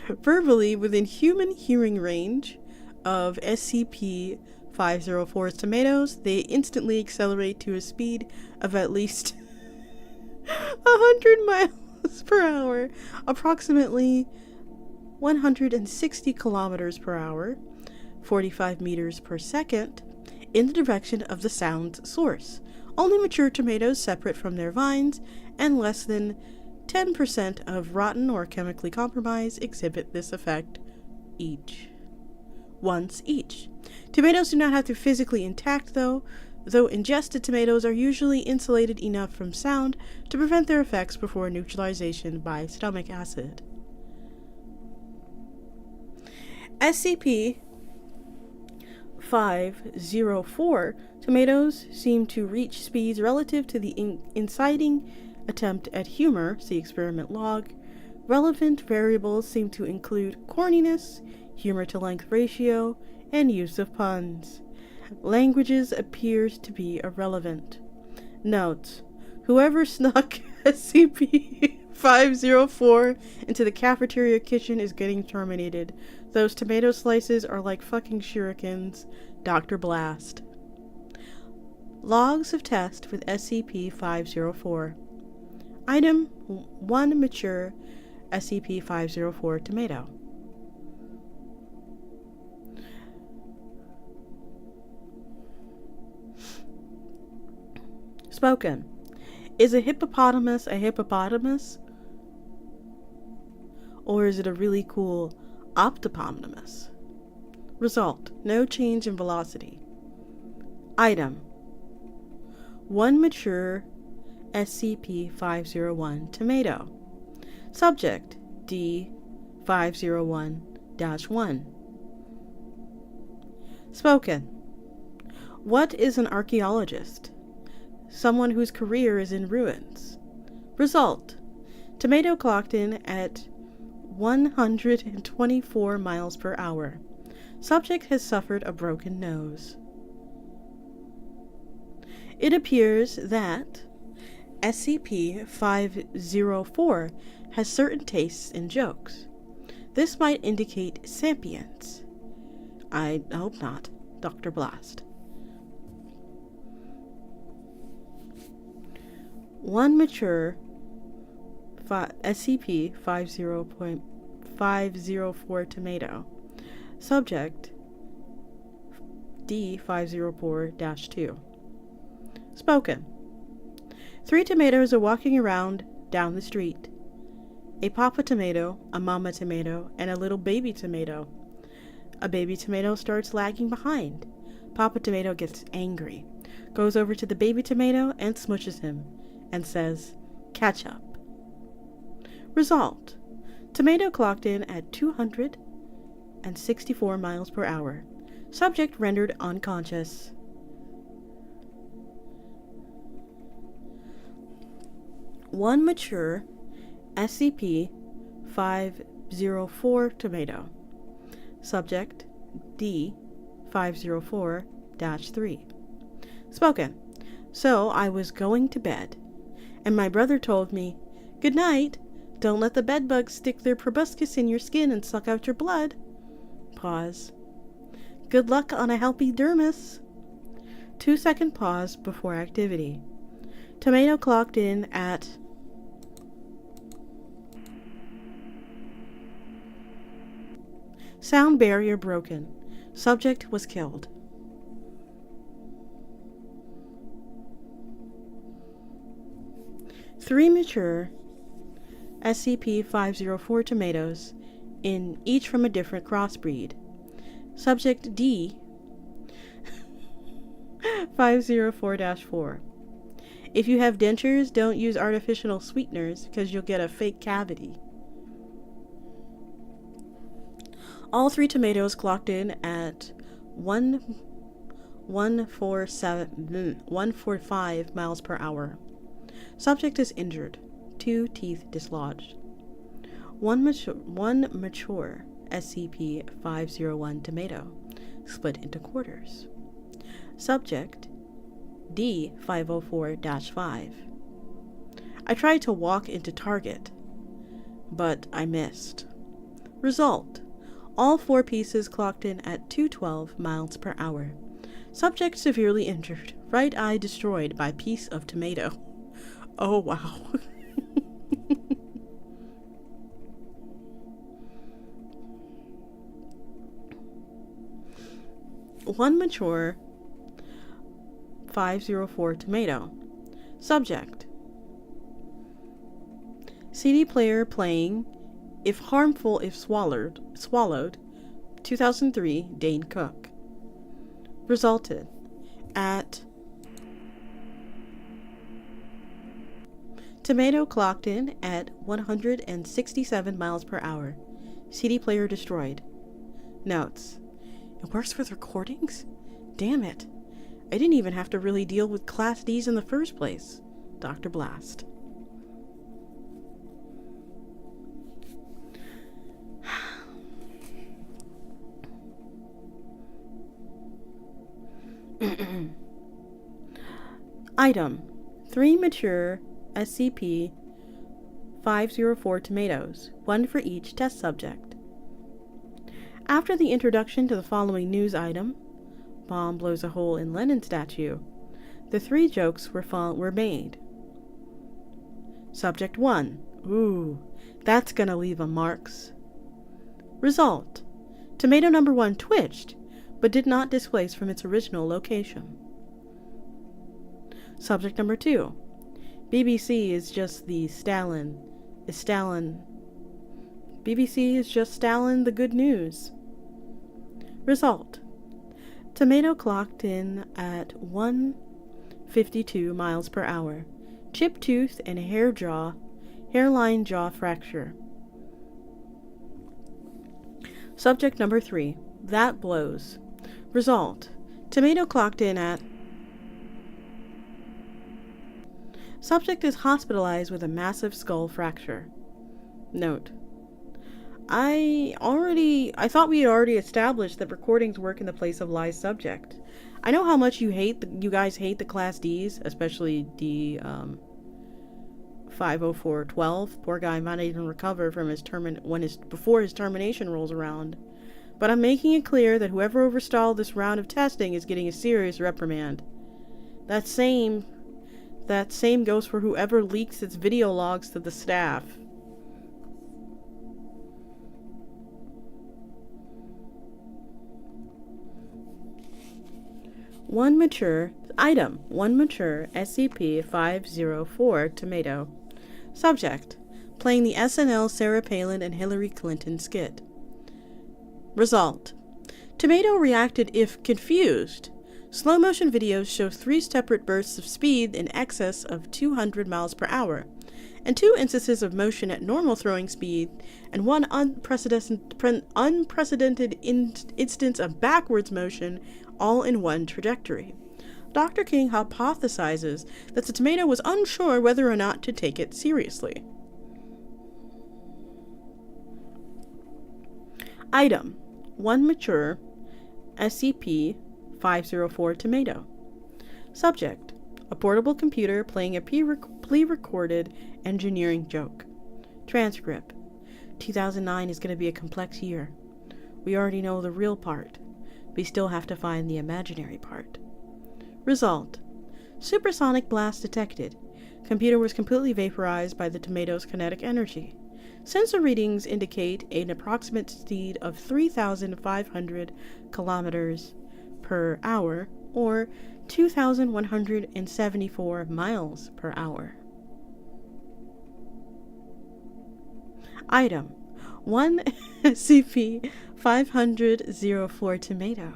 Speaker 1: verbally within human hearing range of SCP-504's tomatoes, they instantly accelerate to a speed of at least 100 miles per hour, approximately 160 kilometers per hour, 45 meters per second, in the direction of the sound's source. Only mature tomatoes separate from their vines, and less than 10% of rotten or chemically compromised exhibit this effect once each. Tomatoes do not have to be physically intact, though ingested tomatoes are usually insulated enough from sound to prevent their effects before neutralization by stomach acid. SCP-504 tomatoes seem to reach speeds relative to the inciting attempt at humor, see experiment log. Relevant variables seem to include corniness, humor to length ratio, and use of puns. Languages appears to be irrelevant. Notes: whoever snuck SCP-504 into the cafeteria kitchen is getting terminated. Those tomato slices are like fucking shurikens. Dr. Blast. Logs of test with SCP-504. Item 1 mature SCP-504 tomato. Spoken. Is a hippopotamus a hippopotamus? Or is it a really cool optopotamus? Result: no change in velocity. Item 1 mature SCP-501 tomato. Subject D-501-1. Spoken. What is an archaeologist? Someone whose career is in ruins. Result: tomato clocked in at 124 miles per hour. Subject has suffered a broken nose. It appears that SCP-504 has certain tastes in jokes. This might indicate sapience. I hope not. Dr. Blast. 1 mature SCP-504 tomato. Subject D-504-2. Spoken. 3 tomatoes are walking around down the street. A papa tomato, a mama tomato, and a little baby tomato. A baby tomato starts lagging behind. Papa tomato gets angry, goes over to the baby tomato and smushes him. and says, ketchup. Result: tomato clocked in at 264 miles per hour. Subject rendered unconscious. One mature SCP-504 tomato. Subject D-504-3. Spoken. So I was going to bed, and my brother told me, "Good night. Don't let the bedbugs stick their proboscis in your skin and suck out your blood." Pause. "Good luck on a healthy dermis." 2-second pause before activity. Tomato clocked in at sound barrier broken. Subject was killed. Three mature SCP-504 tomatoes, in each from a different crossbreed. Subject D 504-4. If you have dentures, don't use artificial sweeteners because you'll get a fake cavity. All three tomatoes clocked in at 145 miles per hour. Subject is injured. 2 teeth dislodged. One mature SCP-501 tomato, split into quarters. Subject D-504-5. I tried to walk into target, but I missed. Result: all 4 pieces clocked in at 212 miles per hour. Subject severely injured. Right eye destroyed by piece of tomato. Oh wow. One mature 504 tomato. Subject: CD player playing If Harmful If Swallowed, 2003, Dane Cook. Resulted at tomato clocked in at 167 miles per hour. CD player destroyed. Notes: it works with recordings? Damn it. I didn't even have to really deal with Class Ds in the first place. Dr. Blast. Item: 3 mature SCP-504 tomatoes, 1 for each test subject. After the introduction to the following news item, bomb blows a hole in Lenin statue, the 3 jokes were made. Subject 1. Ooh, that's gonna leave a marks. Result: tomato number 1 twitched, but did not displace from its original location. Subject number 2. BBC is just the Stalin. BBC is just Stalin the good news. Result: tomato clocked in at 152 miles per hour. Chipped tooth and hairline jaw fracture. Subject number 3. That blows. Result: tomato clocked in at. Subject is hospitalized with a massive skull fracture. Note: I thought we had already established that recordings work in the place of live subject. I know how much you guys hate the Class Ds, especially D 504-12. Poor guy might not even recover from before his termination rolls around. But I'm making it clear that whoever overstalled this round of testing is getting a serious reprimand. That same goes for whoever leaks its video logs to the staff. One mature SCP-504 tomato. Subject: playing the SNL Sarah Palin and Hillary Clinton skit. Result: tomato reacted if confused. Slow motion videos show 3 separate bursts of speed in excess of 200 miles per hour, and 2 instances of motion at normal throwing speed, and 1 unprecedented instance of backwards motion, all in one trajectory. Dr. King hypothesizes that the tomato was unsure whether or not to take it seriously. Item: 1 mature SCP-504 tomato. Subject: a portable computer playing a pre-recorded engineering joke. Transcript: 2009 is going to be a complex year. We already know the real part. We still have to find the imaginary part. Result: supersonic blast detected. Computer was completely vaporized by the tomato's kinetic energy. Sensor readings indicate an approximate speed of 3,500 kilometers per hour, or 2,174 miles per hour. Item: 1 SCP-504 tomato.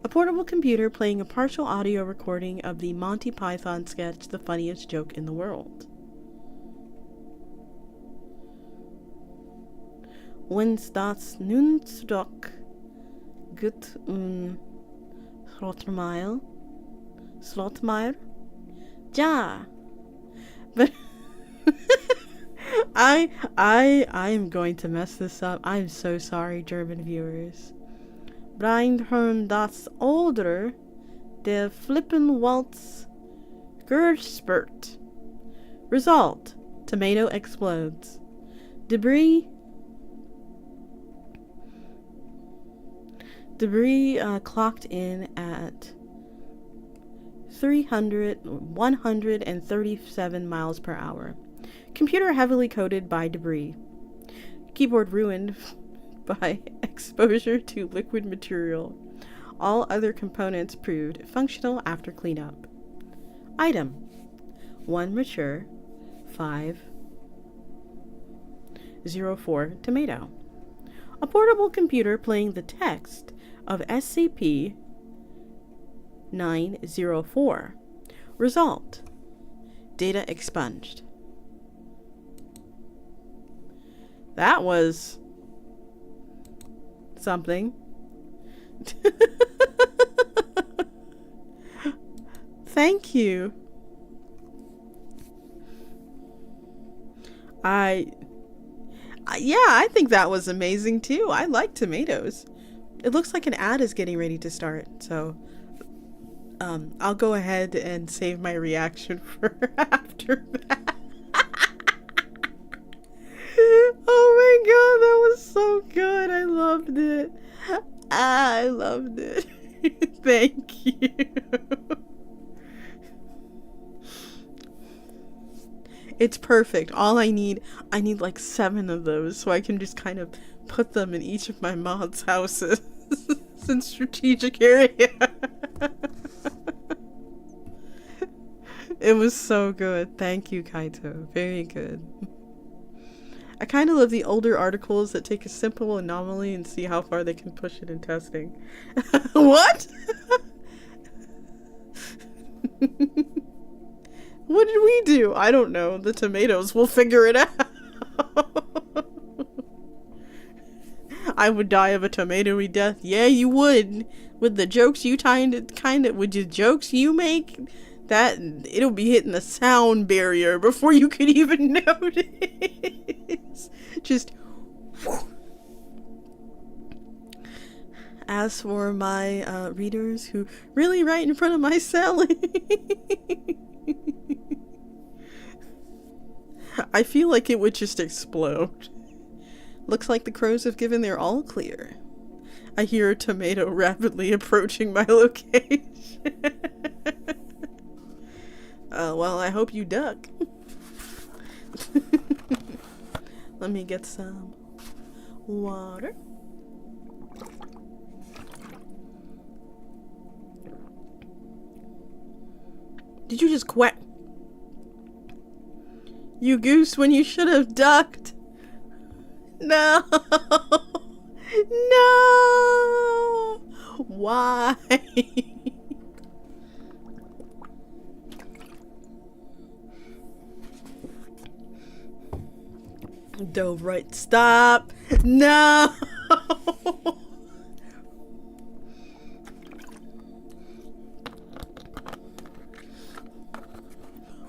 Speaker 1: A portable computer playing a partial audio recording of the Monty Python sketch The Funniest Joke in the World. Wenn's das nun stock gut Slotmeyer? Ja. But I am going to mess this up. I'm so sorry, German viewers. Breinhorn das Older, der Flippenwaltz Gerspurt. Result: tomato explodes. Debris clocked in at 137 miles per hour. Computer heavily coated by debris. Keyboard ruined by exposure to liquid material. All other components proved functional after cleanup. Item: 1 mature 504 tomato. A portable computer playing the text of SCP-904. Result: data expunged. That was something. Thank you. I think that was amazing too. I like tomatoes. It looks like an ad is getting ready to start, so I'll go ahead and save my reaction for after that. Oh my god, that was so good. I loved it. I loved it. Thank you. It's perfect. I need like 7 of those so I can just kind of put them in each of my mods' houses in strategic area. It was so good. Thank you, Kaito. Very good. I kind of love the older articles that take a simple anomaly and see how far they can push it in testing. What? What did we do? I don't know. The tomatoes. We'll figure it out. I would die of a tomatoey death. Yeah, you would. With the jokes you with the jokes you make, that it'll be hitting the sound barrier before you could even notice. Just whew. As for my readers who really right in front of my cell, I feel like it would just explode. Looks like the crows have given their all clear. I hear a tomato rapidly approaching my location. Well, I hope you duck. Let me get some water. Did you just quack? You goose when you should have ducked. No. No. Why? stove, right? Stop. No.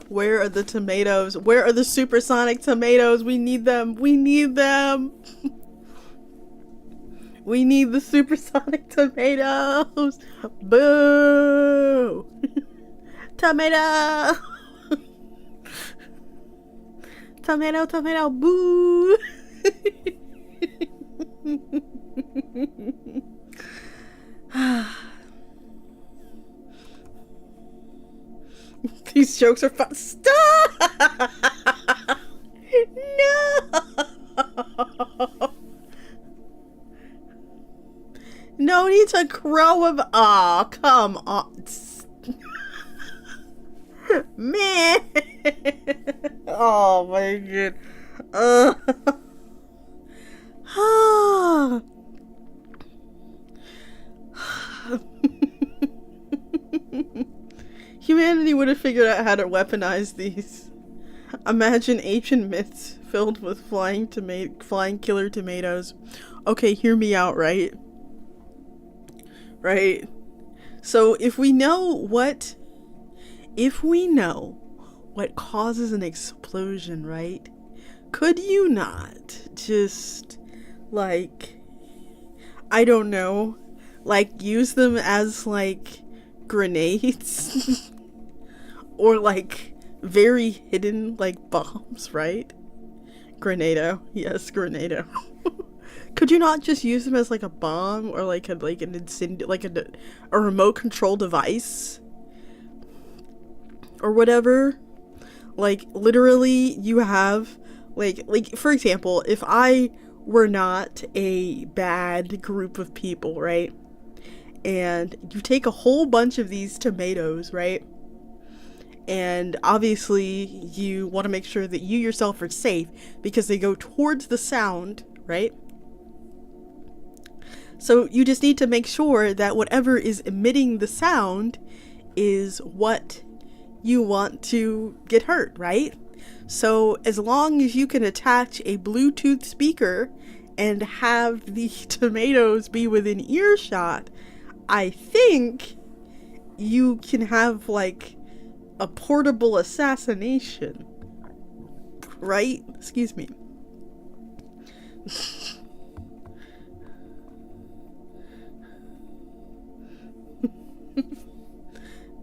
Speaker 1: Where are the tomatoes? Where are the supersonic tomatoes? We need them. We need them. We need the supersonic tomatoes. Boo. Tomato. Tomato, tomato, boo. These jokes are fun. Stop! No! No need to crow of. Aw, come on. Man! Oh my god. Humanity would have figured out how to weaponize these. Imagine ancient myths filled with flying killer tomatoes. Okay, hear me out, right? Right? So if we know what causes an explosion, right? Could you not just, like, I don't know, like, use them as, like, grenades? Or, like, very hidden, like, bombs, right? Grenado. Yes, Grenado. Could you not just use them as, like, a bomb? Or, like, a remote control device? Or whatever? Like, literally, you have, like, for example, if I were not a bad group of people, right? And you take a whole bunch of these tomatoes, right? And obviously, you want to make sure that you yourself are safe because they go towards the sound, right? So you just need to make sure that whatever is emitting the sound is what you want to get hurt, right? So as long as you can attach a Bluetooth speaker and have the tomatoes be within earshot, I think you can have, like, a portable assassination, right? Excuse me.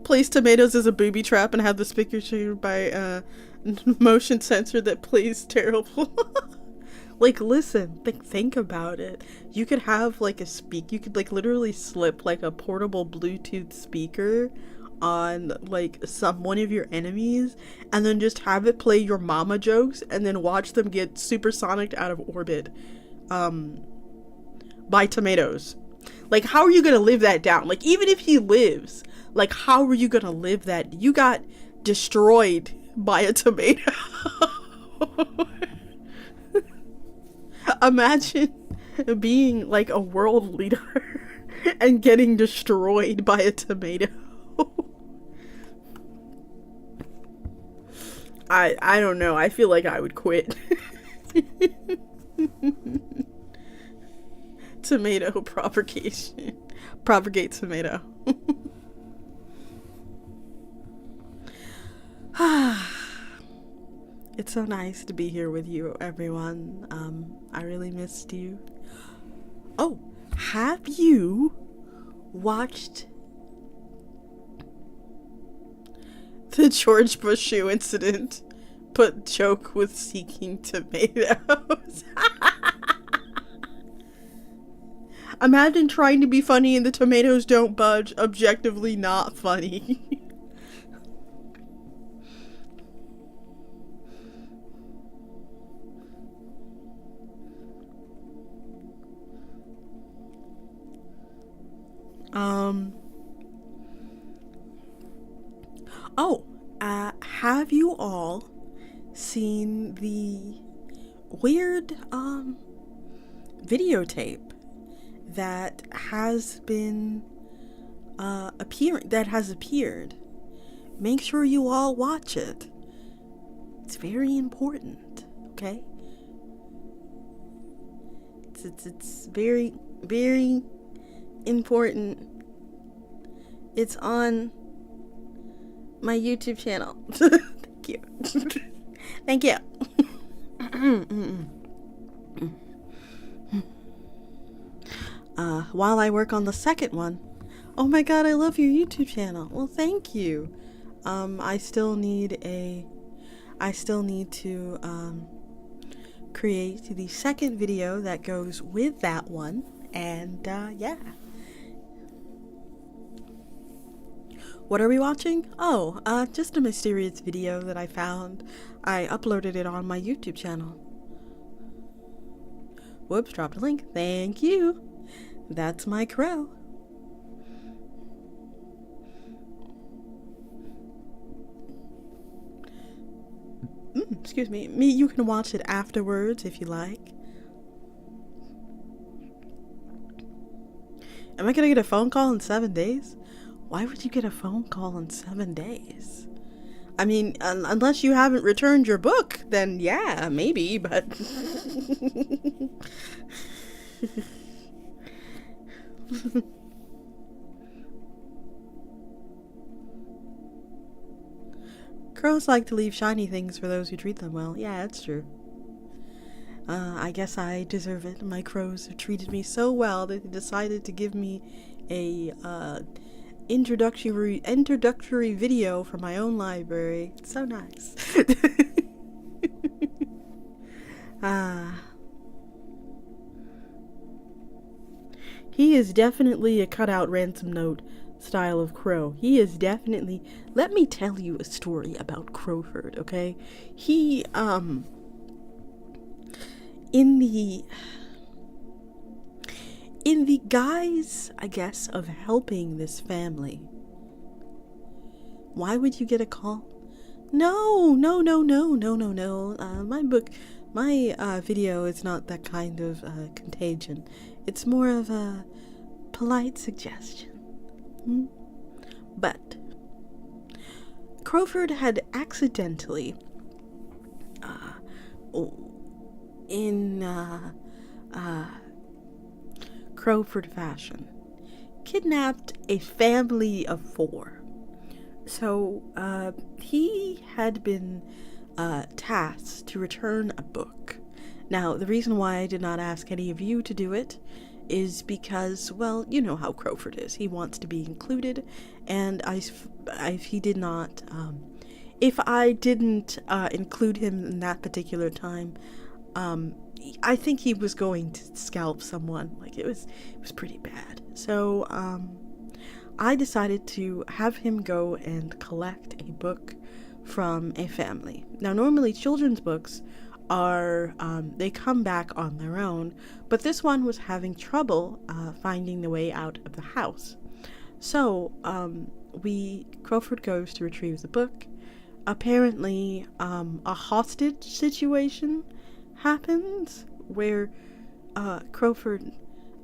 Speaker 1: Place tomatoes as a booby trap and have the speaker triggered by a motion sensor that plays terrible. Like, listen, think about it. You could have, like, you could, like, literally slip, like, a portable Bluetooth speaker on, like, one of your enemies, and then just have it play your mama jokes, and then watch them get supersonicked out of orbit, by tomatoes. Like, how are you gonna live that down? Like, even if he lives, like, how are you gonna live that? You got destroyed by a tomato. Imagine being, like, a world leader and getting destroyed by a tomato. I don't know. I feel like I would quit. Tomato propagation. Propagate tomato. It's so nice to be here with you, everyone. I really missed you. Oh, have you watched the George Bush shoe incident? But joke with seeking tomatoes. Imagine trying to be funny and the tomatoes don't budge. Objectively not funny. Have you all seen the weird, videotape that has been, appeared? Make sure you all watch it. It's very important, okay? It's very, very important. It's on my YouTube channel. Thank you. Thank you. While I work on the second one, oh my god, I love your YouTube channel. Well, thank you. I still need to create the second video that goes with that one, and yeah. What are we watching? Oh, just a mysterious video that I found. I uploaded it on my YouTube channel. Whoops, dropped a link. Thank you. That's my crow. Excuse me. You can watch it afterwards if you like. Am I gonna get a phone call in 7 days? Why would you get a phone call in 7 days? I mean, unless you haven't returned your book, then yeah, maybe, but... Crows like to leave shiny things for those who treat them well. Yeah, that's true. I guess I deserve it. My crows have treated me so well that they decided to give me a introductory video for my own library. It's so nice. He is definitely a cutout ransom note style of crow. He is definitely... Let me tell you a story about Crowford, okay? He, in the guise, I guess, of helping this family. Why would you get a call? No. My video is not that kind of contagion. It's more of a polite suggestion. But Crowford had accidentally, in Crowford fashion, kidnapped a family of 4. So he had been tasked to return a book. Now, the reason why I did not ask any of you to do it is because, well, you know how Crowford is. He wants to be included, and he did not, if I didn't include him in that particular time, I think he was going to scalp someone. Like, it was pretty bad. So, I decided to have him go and collect a book from a family. Now, normally children's books are, they come back on their own, but this one was having trouble finding the way out of the house. So, Crowford goes to retrieve the book. Apparently, a hostage situation happens where Crowford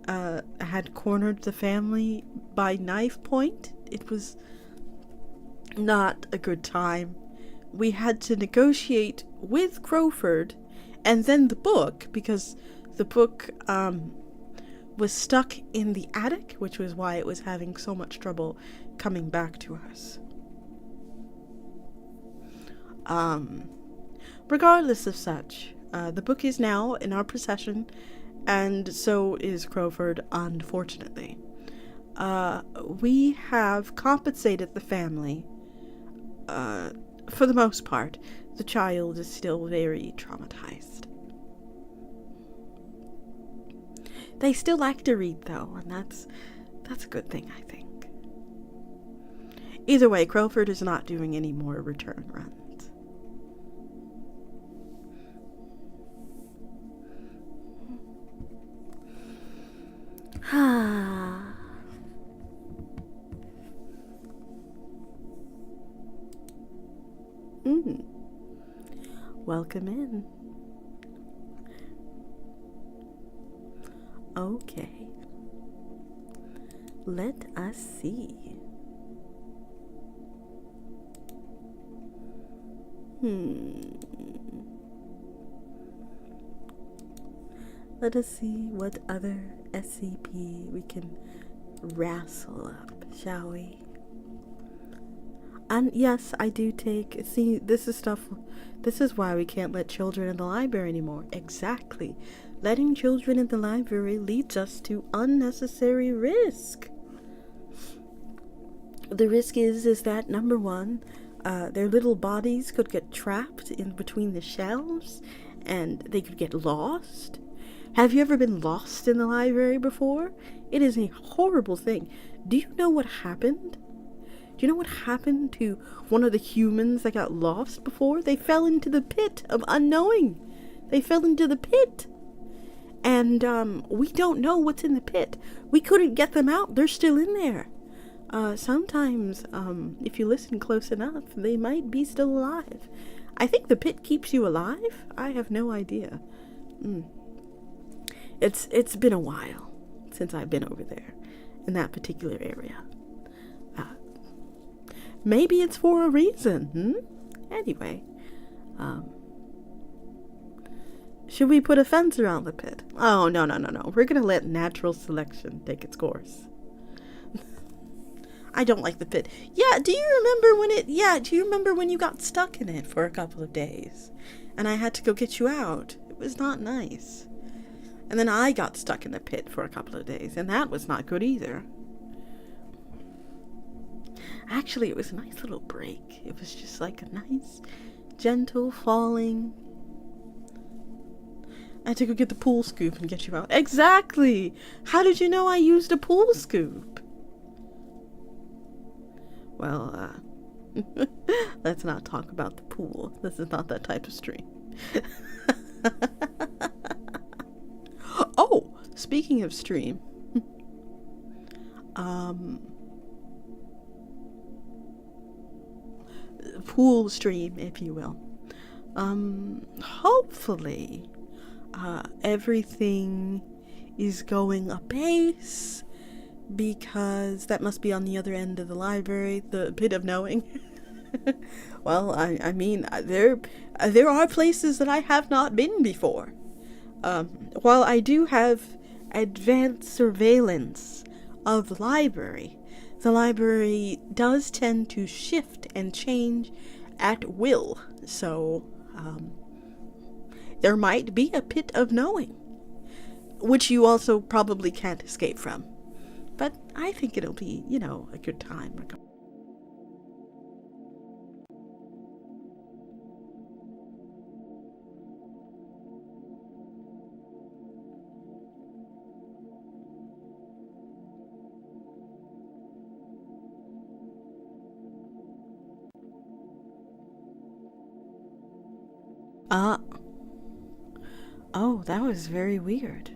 Speaker 1: had cornered the family by knife point. It was not a good time. We had to negotiate with Crowford and then the book, because the book was stuck in the attic, which was why it was having so much trouble coming back to us. Regardless of such, the book is now in our possession, and so is Crowford, unfortunately. We have compensated the family. For the most part, the child is still very traumatized. They still like to read, though, and that's a good thing, I think. Either way, Crowford is not doing any more return runs. Welcome in. Okay. Let us see. Let us see what other SCP we can wrestle up, shall we? And yes, I do take... See, this is why we can't let children in the library anymore. Exactly. Letting children in the library leads us to unnecessary risk. The risk is that, number one, their little bodies could get trapped in between the shelves, and they could get lost. Have you ever been lost in the library before? It is a horrible thing. Do you know what happened? Do you know what happened to one of the humans that got lost before? They fell into the pit of unknowing. They fell into the pit. And we don't know what's in the pit. We couldn't get them out. They're still in there. Sometimes, if you listen close enough, they might be still alive. I think the pit keeps you alive. I have no idea. It's been a while since I've been over there in that particular area. Maybe it's for a reason. Anyway, should we put a fence around the pit? Oh, no. We're gonna let natural selection take its course. I don't like the pit. Yeah, do you remember when you got stuck in it for a couple of days? And I had to go get you out. It was not nice. And then I got stuck in the pit for a couple of days, and that was not good either. Actually, it was a nice little break. It was just like a nice, gentle falling. I had to go get the pool scoop and get you out. Exactly! How did you know I used a pool scoop? Well, let's not talk about the pool. This is not that type of stream. Oh, speaking of stream, pool stream, if you will. Hopefully, everything is going apace, because that must be on the other end of the library, the pit of knowing. Well, I mean, there are places that I have not been before. While I do have advanced surveillance of the library does tend to shift and change at will. So, there might be a pit of knowing, which you also probably can't escape from. But I think it'll be, a good time. Oh, that was very weird.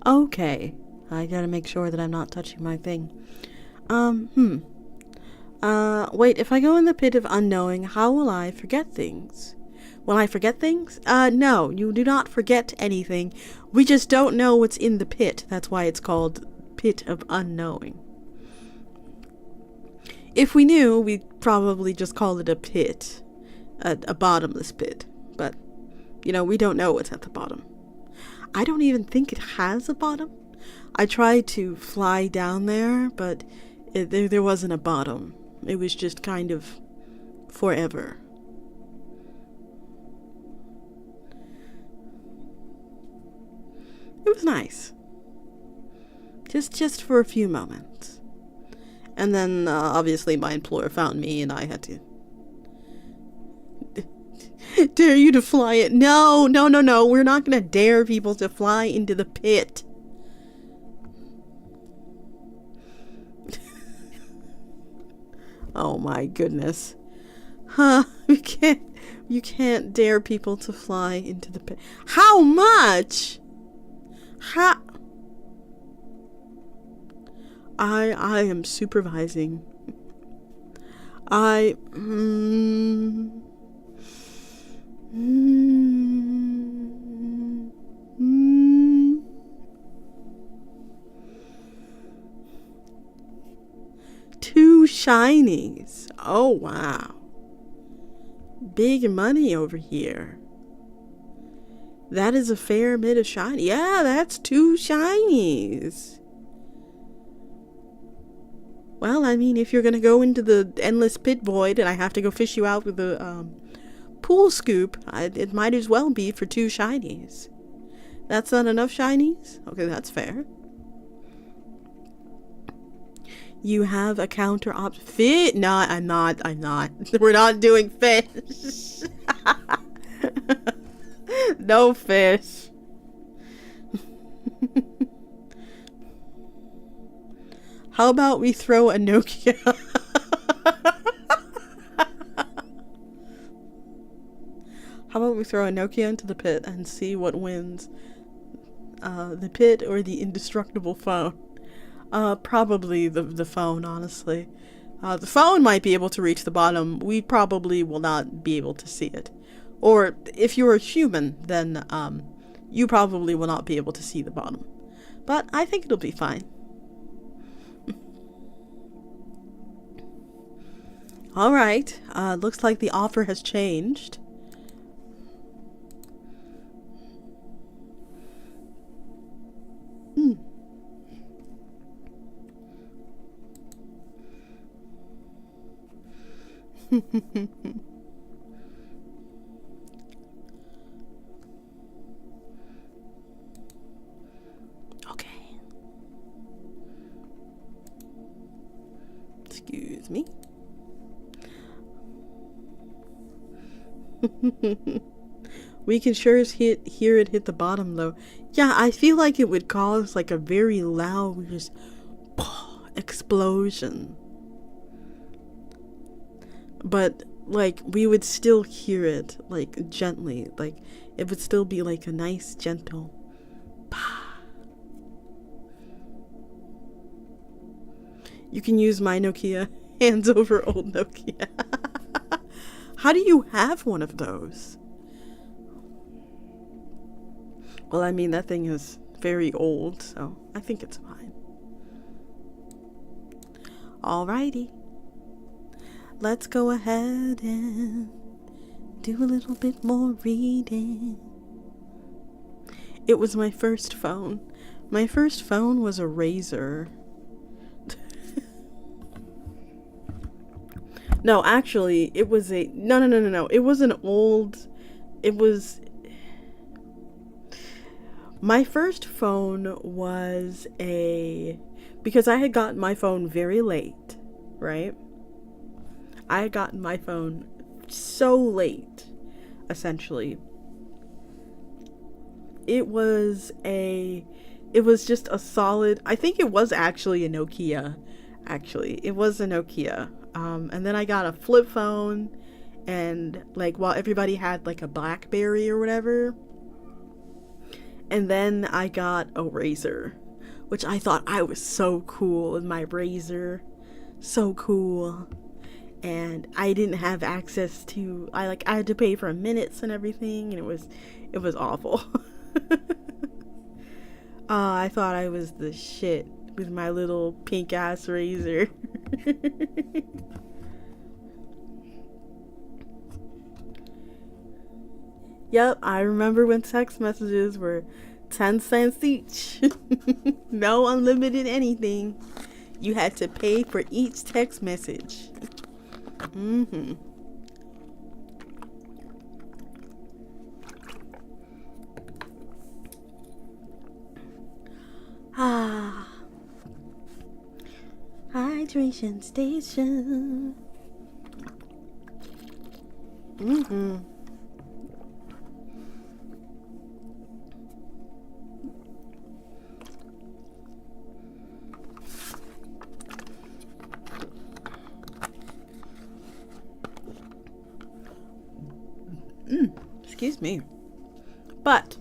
Speaker 1: Okay, I gotta make sure that I'm not touching my thing. Wait, if I go in the pit of unknowing, how will I forget things? Will I forget things? No, you do not forget anything. We just don't know what's in the pit. That's why it's called pit of unknowing. If we knew, we'd probably just call it a pit. A bottomless pit. But, we don't know what's at the bottom. I don't even think it has a bottom. I tried to fly down there, but there wasn't a bottom. It was just kind of forever. It was nice. Just for a few moments. And then, obviously, my employer found me, and I had to... Dare you to fly it? No. We're not gonna dare people to fly into the pit. Oh my goodness. You can't dare people to fly into the pit. How much? I am supervising. I 2 shinies. Oh wow. Big money over here. That is a fair bit of shiny. Yeah, that's 2 shinies. Well, I mean, if you're gonna go into the endless pit void and I have to go fish you out with a pool scoop, it might as well be for 2 shinies. That's not enough shinies? Okay, that's fair. You have a counter fit. No, I'm not. We're not doing fish. No fish. How about we throw a Nokia? How about we throw a Nokia into the pit and see what wins? The pit or the indestructible phone? Probably the phone, honestly. The phone might be able to reach the bottom. We probably will not be able to see it. Or if you're a human, then you probably will not be able to see the bottom. But I think it'll be fine. Alright, looks like the offer has changed. Okay. Excuse me. We can sure as hear it hit the bottom though. Yeah, I feel like it would cause like a very loud just explosion. But like we would still hear it like gently. Like it would still be like a nice gentle You can use my Nokia. Hands over old Nokia. How do you have one of those? Well, I mean, that thing is very old, so I think it's fine. Alrighty. Let's go ahead and do a little bit more reading. It was my first phone. My first phone was a Razor. No, actually, it was a... No. It was an old... It was... My first phone was a... Because I had gotten my phone very late, right? I had gotten my phone so late, essentially. It was just a solid... I think it was actually a Nokia. Actually, it was a Nokia. And then I got a flip phone, and like while everybody had like a BlackBerry or whatever, and then I got a Razor, which I thought I was so cool with my Razor, so cool. And I didn't have access to, I had to pay for minutes and everything, and it was awful. I thought I was the shit with my little pink ass Razor. Yep, I remember when text messages were 10 cents each. No unlimited anything. You had to pay for each text message. Hydration station. Excuse me. But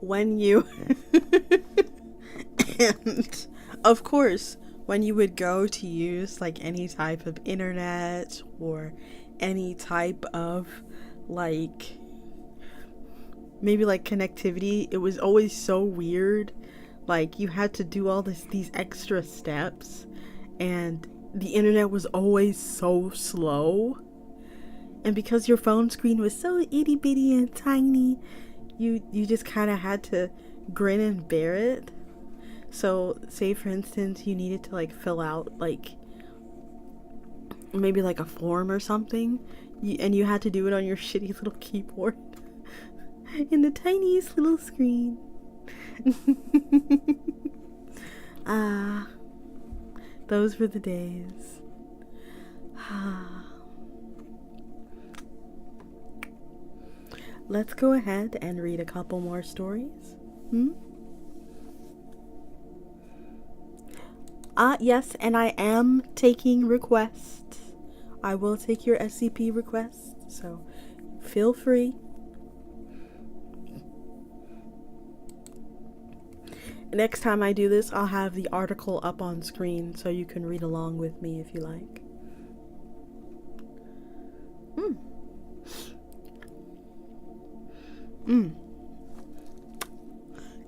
Speaker 1: when you And of course, when you would go to use like any type of internet or any type of like maybe like connectivity, it was always so weird. Like you had to do all these extra steps, and the internet was always so slow. And because your phone screen was so itty bitty and tiny, you just kind of had to grin and bear it. So say for instance you needed to like fill out like maybe like a form or something, and you had to do it on your shitty little keyboard in the tiniest little screen. Ah, those were the days. Let's go ahead and read a couple more stories. Yes, and I am taking requests. I will take your SCP requests, so feel free. Next time I do this, I'll have the article up on screen so you can read along with me if you like.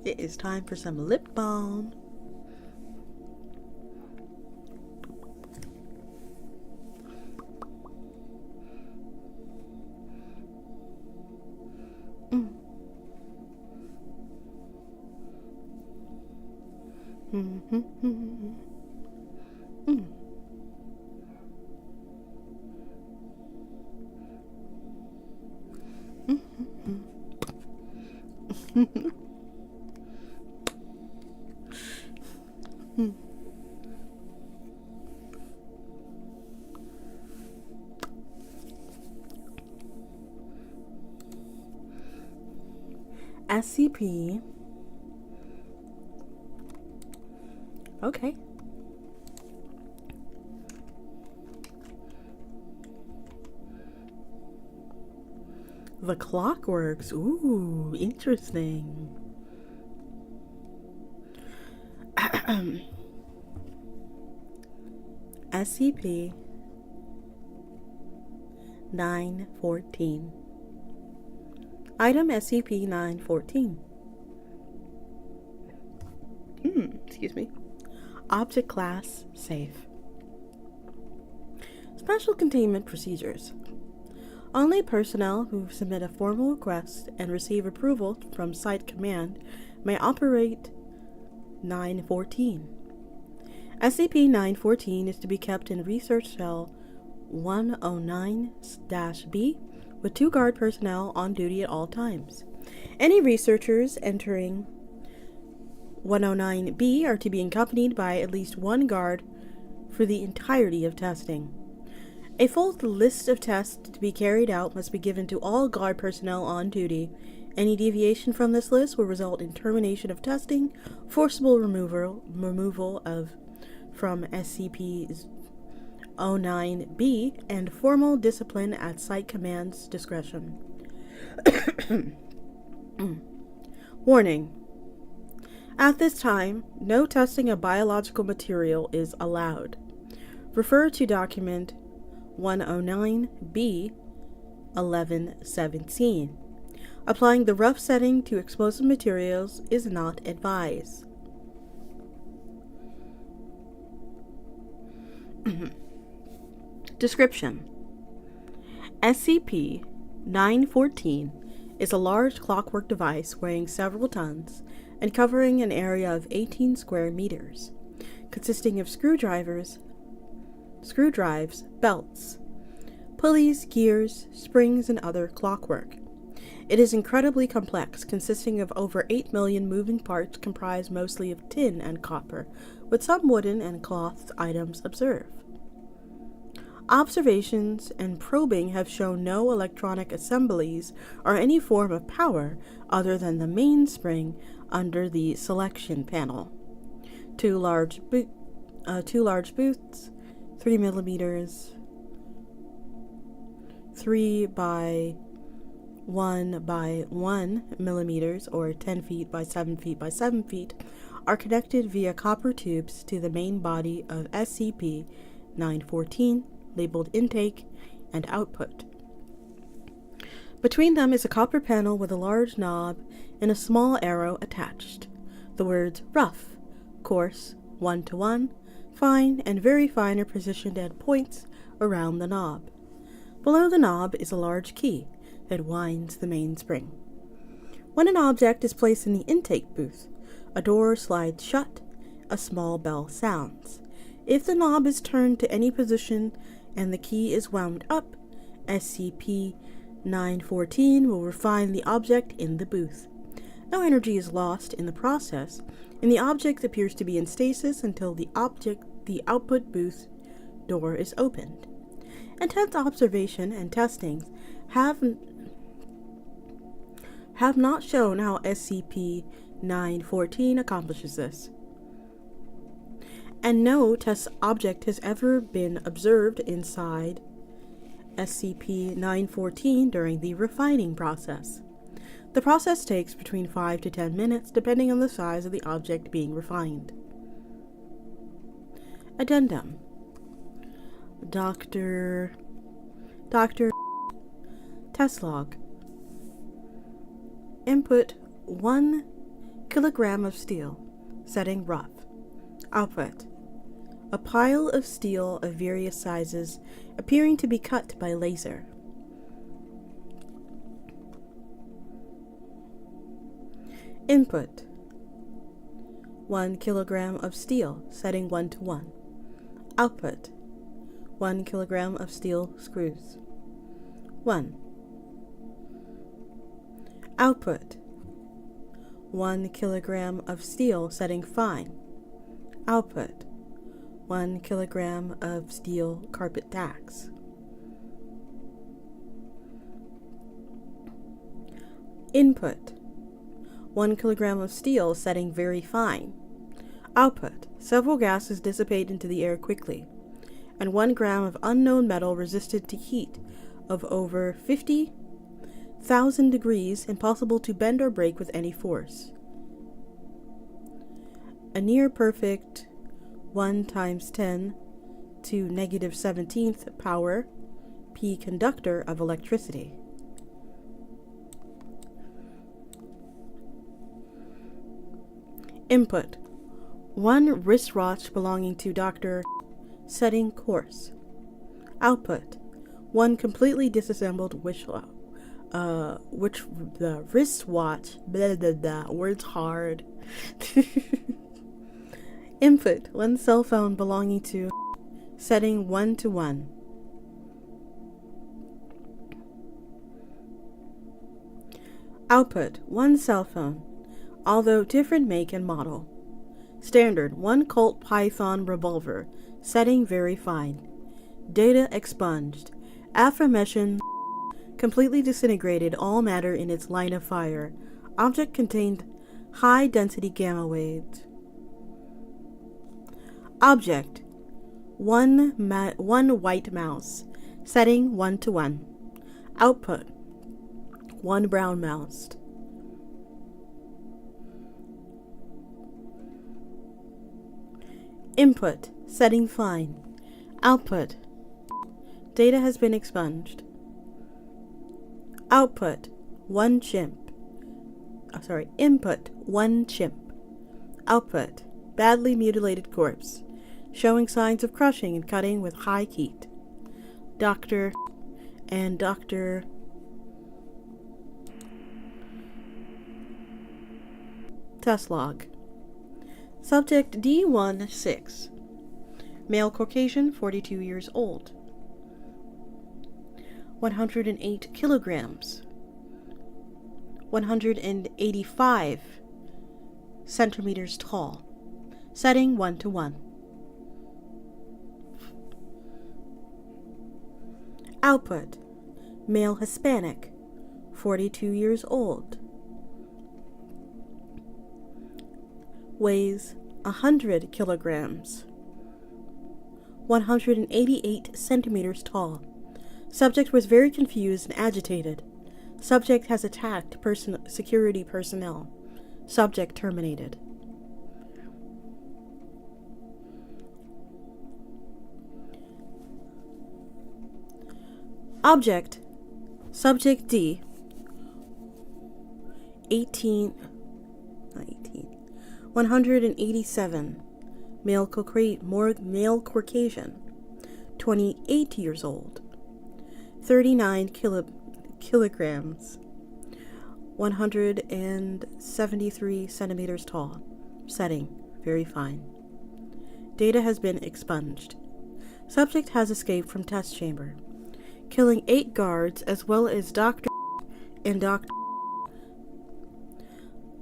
Speaker 1: It is time for some lip balm. SCP. Okay. The Clockworks. Ooh, interesting. SCP 914. Item SCP-914. Excuse me. Object Class Safe. Special Containment Procedures. Only personnel who submit a formal request and receive approval from Site Command may operate 914. SCP-914 is to be kept in Research Cell 109-B with 2 guard personnel on duty at all times. Any researchers entering 109-B are to be accompanied by at least 1 guard for the entirety of testing. A full list of tests to be carried out must be given to all guard personnel on duty. Any deviation from this list will result in termination of testing, forcible removal from SCP-09-B, and formal discipline at Site Command's discretion. Warning. At this time, no testing of biological material is allowed. Refer to document 109-B 1117. Applying the rough setting to explosive materials is not advised. Description: SCP-914 is a large clockwork device weighing several tons and covering an area of 18 square meters, consisting of screwdrives, belts, pulleys, gears, springs, and other clockwork. It is incredibly complex, consisting of over 8 million moving parts comprised mostly of tin and copper, with some wooden and cloth items observed. Observations and probing have shown no electronic assemblies or any form of power other than the mainspring under the selection panel. Two large booths, 3 millimeters, 3 by 1 by 1 millimeters, or 10 feet by 7 feet by 7 feet, are connected via copper tubes to the main body of SCP-914, labeled intake and output. Between them is a copper panel with a large knob and a small arrow attached. The words rough, coarse, 1-to-1, fine, and very fine are positioned at points around the knob. Below the knob is a large key that winds the main spring. When an object is placed in the intake booth, a door slides shut, a small bell sounds. If the knob is turned to any position and the key is wound up, SCP-914 will refine the object in the booth. No energy is lost in the process, and the object appears to be in stasis until the output booth door is opened. Intense observation and testings have not shown how SCP-914 accomplishes this, and no test object has ever been observed inside SCP-914 during the refining process. The process takes between 5 to 10 minutes, depending on the size of the object being refined. Addendum. Dr. Test log. Input 1 kilogram of steel, setting rough. Output: a pile of steel of various sizes appearing to be cut by laser. Input: 1 kilogram of steel, setting 1-to-1. Output: 1 kilogram of steel screws. 1. Output: 1 kilogram of steel, setting fine. Output: 1 kilogram of steel carpet tacks. Input: 1 kilogram of steel, setting very fine. Output: several gases dissipate into the air quickly, and 1 gram of unknown metal resisted to heat of over 50,000 degrees, impossible to bend or break with any force. A near-perfect 1 times 10 to negative 17th power P conductor of electricity. Input: 1 wristwatch belonging to Dr. setting course. Output: 1 completely disassembled wristwatch. Words hard. Input: 1 cell phone belonging to setting 1-to-1. Output: 1 cell phone, although different make and model. Standard: 1 Colt Python revolver, setting very fine. Data expunged. Aforementioned completely disintegrated all matter in its line of fire. Object contained high density gamma waves. Object: 1 white mouse, setting 1-to-1. Output: 1 brown mouse. Input: setting fine. Output: data has been expunged. Output: 1 chimp. Input: 1 chimp. Output: badly mutilated corpse, showing signs of crushing and cutting with high heat. Dr. Test log. Subject D16. Male Caucasian, 42 years old. 108 kilograms. 185 centimeters tall. Setting 1-to-1. Output: male Hispanic, 42 years old. Weighs 100 kilograms. 188 centimeters tall. Subject was very confused and agitated. Subject has attacked security personnel. Subject terminated. Object. Subject D. 187. Male Caucasian. 28 years old. 39 kilograms. 173 centimeters tall. Setting. Very fine. Data has been expunged. Subject has escaped from test chamber, killing 8 guards as well as Dr. and Dr.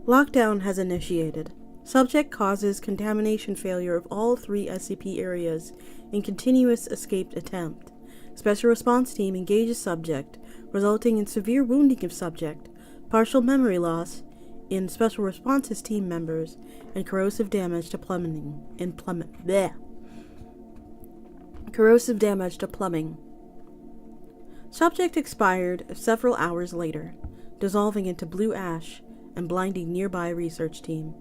Speaker 1: Lockdown has initiated. Subject causes contamination failure of all 3 SCP areas in continuous escape attempt. Special response team engages subject, resulting in severe wounding of subject, partial memory loss in special responses team members, and corrosive damage to plumbing. Corrosive damage to plumbing. Subject expired several hours later, dissolving into blue ash and blinding nearby research team.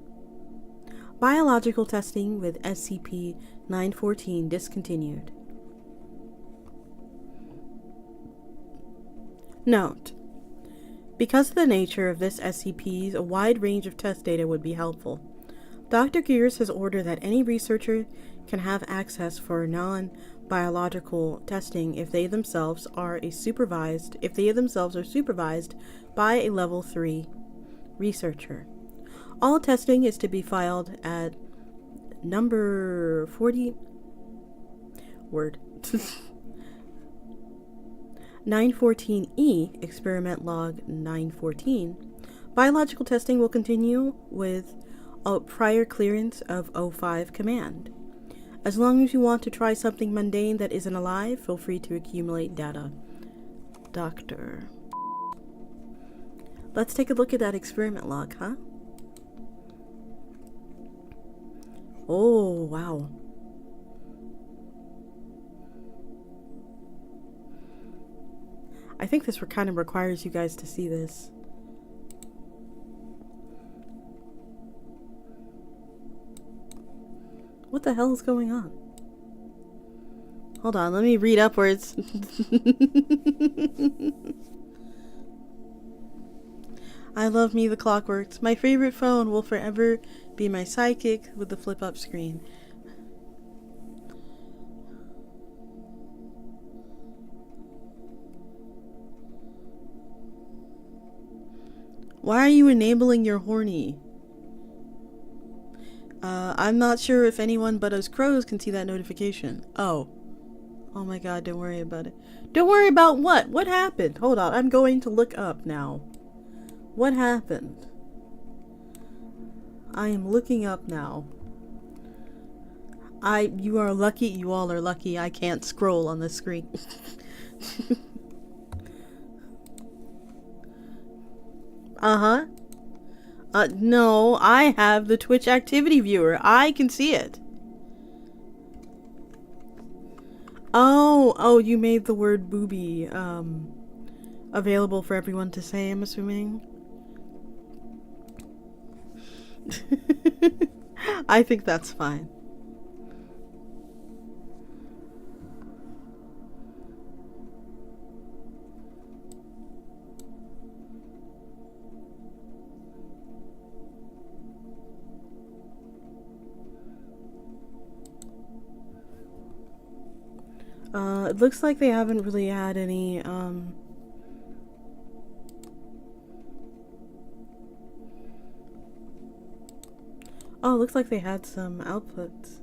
Speaker 1: Biological testing with SCP-914 discontinued. Note: because of the nature of this SCP, a wide range of test data would be helpful. Dr. Gears has ordered that any researcher can have access for non-biological testing if they themselves are supervised by a level 3 researcher. All testing is to be filed at number 40 914E, experiment log 914. Biological testing will continue with prior clearance of O5 command. As long as you want to try something mundane that isn't alive, feel free to accumulate data. Doctor. Let's take a look at that experiment log, huh? Oh, wow. I think this kind of requires you guys to see this. What the hell is going on? Hold on, let me read upwards. I love me the Clockworks. My favorite phone will forever be my sidekick with the flip-up screen. Why are you enabling your horny? I'm not sure if anyone but us crows can see that notification. Oh. Oh my god, don't worry about it. Don't worry about what? What happened? Hold on, I'm going to look up now. What happened? I am looking up now. You are lucky, you all are lucky I can't scroll on the screen. Uh-huh. No, I have the Twitch activity viewer. I can see it. Oh, you made the word booby, available for everyone to say, I'm assuming. I think that's fine. It looks like they haven't really had any, oh, it looks like they had some outputs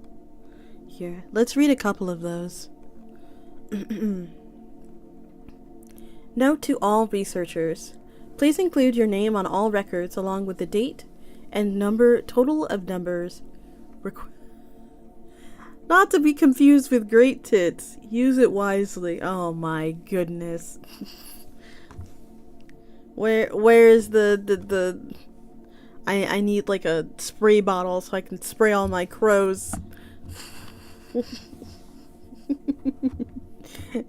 Speaker 1: here. Let's read a couple of those. Note to all researchers. Please include your name on all records along with the date and total of numbers not to be confused with great tits. Use it wisely. Oh my goodness. Where is the I need like a spray bottle so I can spray all my crows.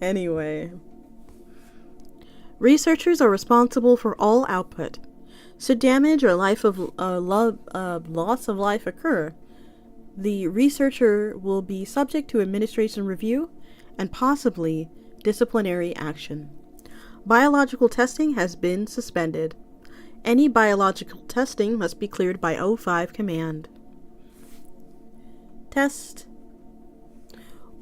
Speaker 1: Anyway. Researchers are responsible for all output. Should damage or loss of life occur, the researcher will be subject to administration review and possibly Disciplinary action. Biological testing has been suspended. Any biological testing must be cleared by O5 command. Test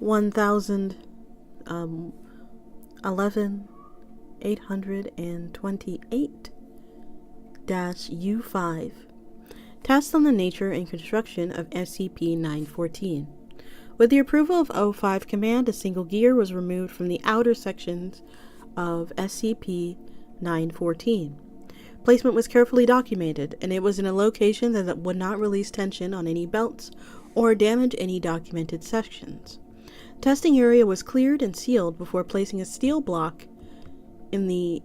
Speaker 1: 1011-828-U5. Test on the nature and construction of SCP-914. With the approval of O5 command, a single gear was removed from the outer sections of SCP-914. Placement was carefully documented, and it was in a location that would not release tension on any belts or damage any documented sections. Testing area was cleared and sealed before placing a steel block in the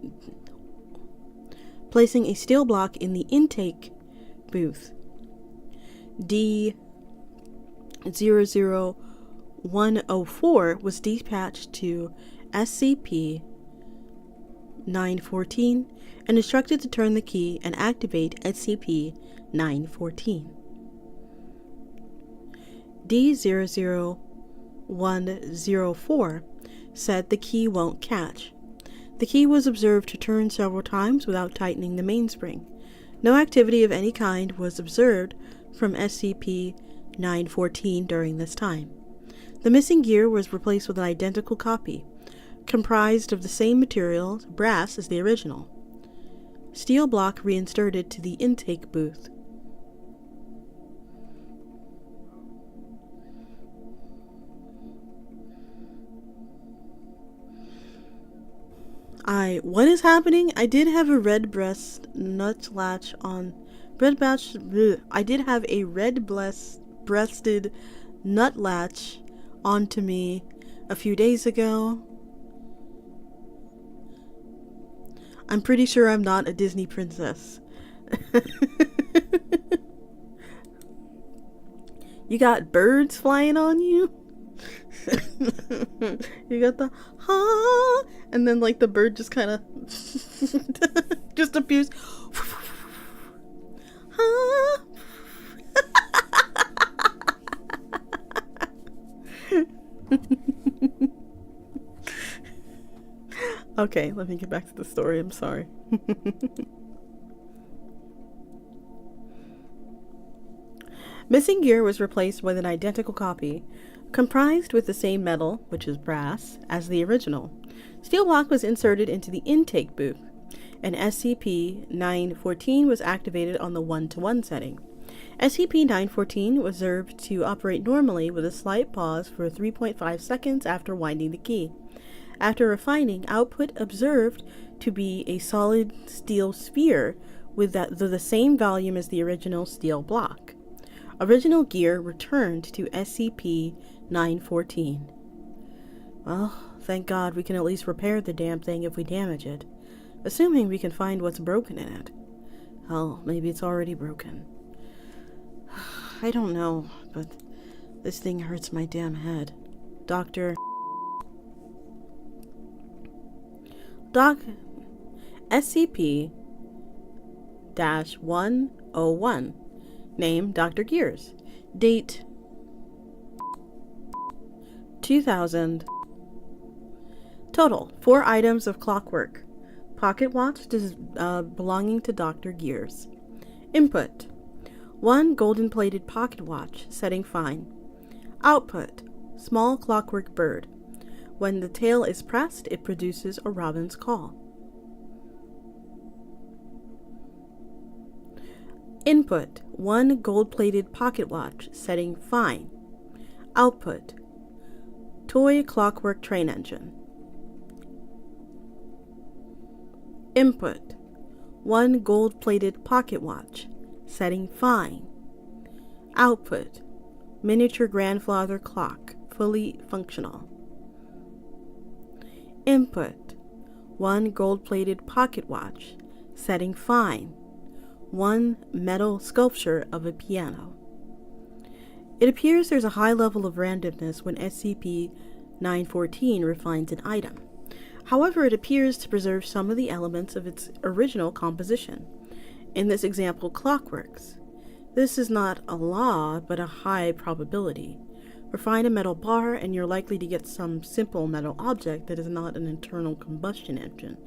Speaker 1: intake booth. D-00104 was dispatched to SCP-914 and instructed to turn the key and activate SCP-914. D-00104 said the key won't catch. The key was observed to turn several times without tightening the mainspring. No activity of any kind was observed from SCP-914 during this time. The missing gear was replaced with an identical copy, comprised of the same materials, brass, as the original. Steel block reinserted to the intake booth. What is happening? I did have a red breasted nut latch on onto me a few days ago. I'm pretty sure I'm not a Disney princess. You got birds flying on you? You got the and then like the bird just kind of just appears. Okay, let me get back to the story. I'm sorry. Missing gear was replaced with an identical copy, comprised with the same metal, which is brass, as the original. Steel block was inserted into the intake booth, and SCP-914 was activated on the 1-to-1 setting. SCP-914 was observed to operate normally with a slight pause for 3.5 seconds after winding the key. After refining, output observed to be a solid steel sphere with the same volume as the original steel block. Original gear returned to SCP-914. Well, thank God we can at least repair the damn thing if we damage it, assuming we can find what's broken in it. Hell, maybe it's already broken. I don't know, but this thing hurts my damn head. SCP-101. Name, Dr. Gears. Date, 2000. Total, 4 items of clockwork. Pocket watch belonging to Dr. Gears. Input, 1 golden-plated pocket watch, setting fine. Output, small clockwork bird. When the tail is pressed, it produces a robin's call. Input, 1 gold-plated pocket watch, setting fine. Output, toy clockwork train engine. Input, 1 gold-plated pocket watch, setting fine. Output, miniature grandfather clock, fully functional. Input, 1 gold-plated pocket watch, setting fine. 1 metal sculpture of a piano. It appears there's a high level of randomness when SCP-914 refines an item. However, it appears to preserve some of the elements of its original composition. In this example, clockworks. This is not a law, but a high probability. Refine a metal bar and you're likely to get some simple metal object that is not an internal combustion engine.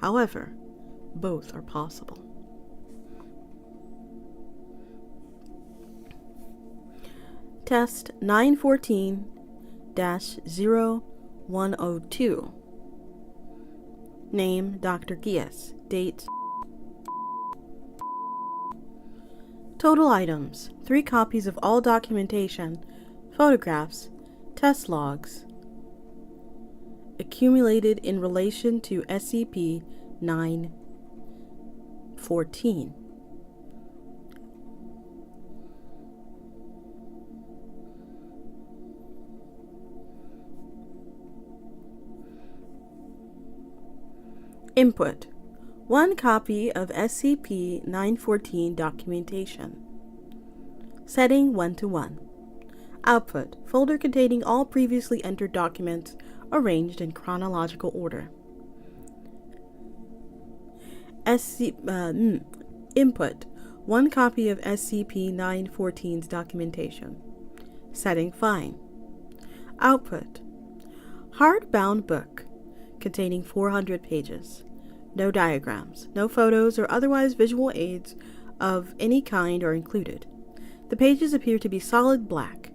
Speaker 1: However, both are possible. Test 914-0102. Name Dr. Gies. Date. Total items: 3 copies of all documentation, photographs, test logs, accumulated in relation to SCP-914. Input: 1 copy of SCP-914 documentation. Setting 1:1. Output: folder containing all previously entered documents arranged in chronological order. Input: 1 copy of SCP-914's documentation. Setting fine. Output: hardbound book containing 400 pages. No diagrams, no photos or otherwise visual aids of any kind are included. The pages appear to be solid black,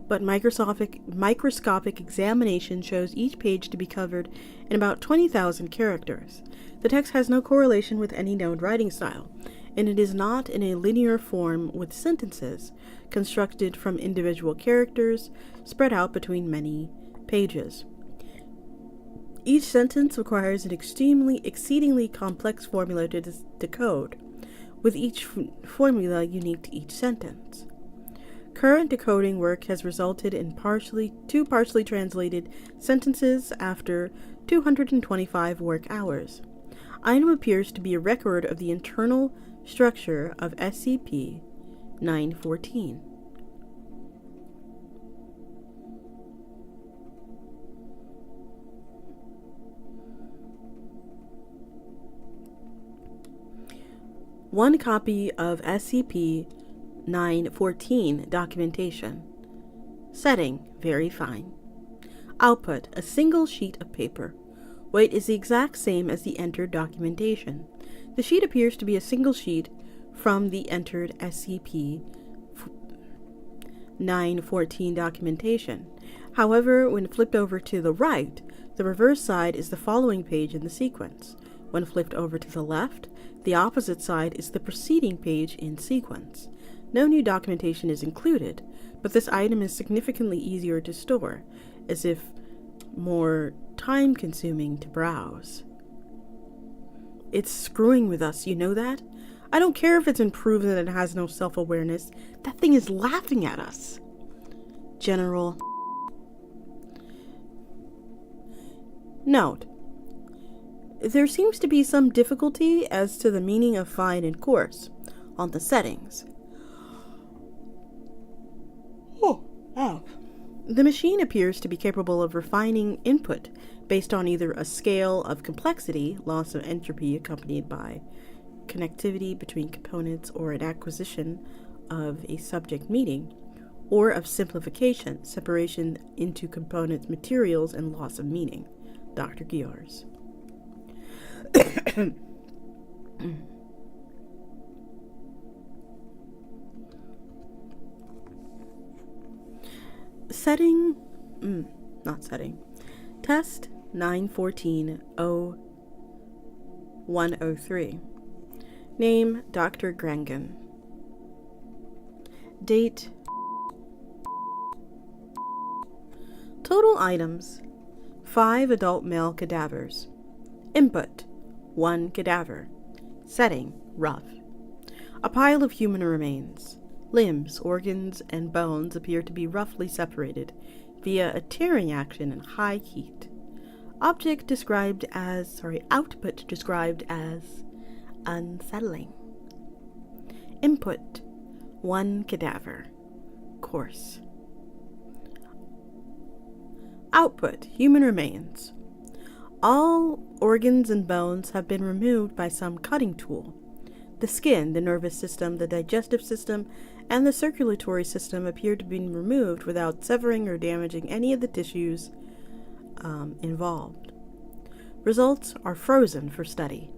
Speaker 1: but microscopic examination shows each page to be covered in about 20,000 characters. The text has no correlation with any known writing style, and it is not in a linear form with sentences constructed from individual characters spread out between many pages. Each sentence requires an exceedingly complex formula to decode, with each formula unique to each sentence. Current decoding work has resulted in two partially translated sentences after 225 work hours. Item appears to be a record of the internal structure of SCP-914. One copy of SCP-914 documentation. Setting: very fine. Output: a single sheet of paper. Weight is the exact same as the entered documentation. The sheet appears to be a single sheet from the entered SCP-914 documentation. However, when flipped over to the right, the reverse side is the following page in the sequence. When flipped over to the left, the opposite side is the preceding page in sequence. No new documentation is included, but this item is significantly easier to store, as if more time-consuming to browse. It's screwing with us, you know that? I don't care if it's been proven that it has no self-awareness. That thing is laughing at us. General. Note: there seems to be some difficulty as to the meaning of fine and coarse on the settings. The machine appears to be capable of refining input based on either a scale of complexity, loss of entropy accompanied by connectivity between components, or an acquisition of a subject meaning, or of simplification, separation into components, materials, and loss of meaning. Dr. Giers. Test 914-0103. Name Dr. Grangen. Date. Total items: 5 adult male cadavers. Input: 1 cadaver. Setting: rough. A pile of human remains. Limbs, organs, and bones appear to be roughly separated via a tearing action in high heat. Output described as unsettling. Input: 1 cadaver. Coarse. Output: human remains. All organs and bones have been removed by some cutting tool. The skin, the nervous system, the digestive system, and the circulatory system appeared to be removed without severing or damaging any of the tissues involved. Results are frozen for study.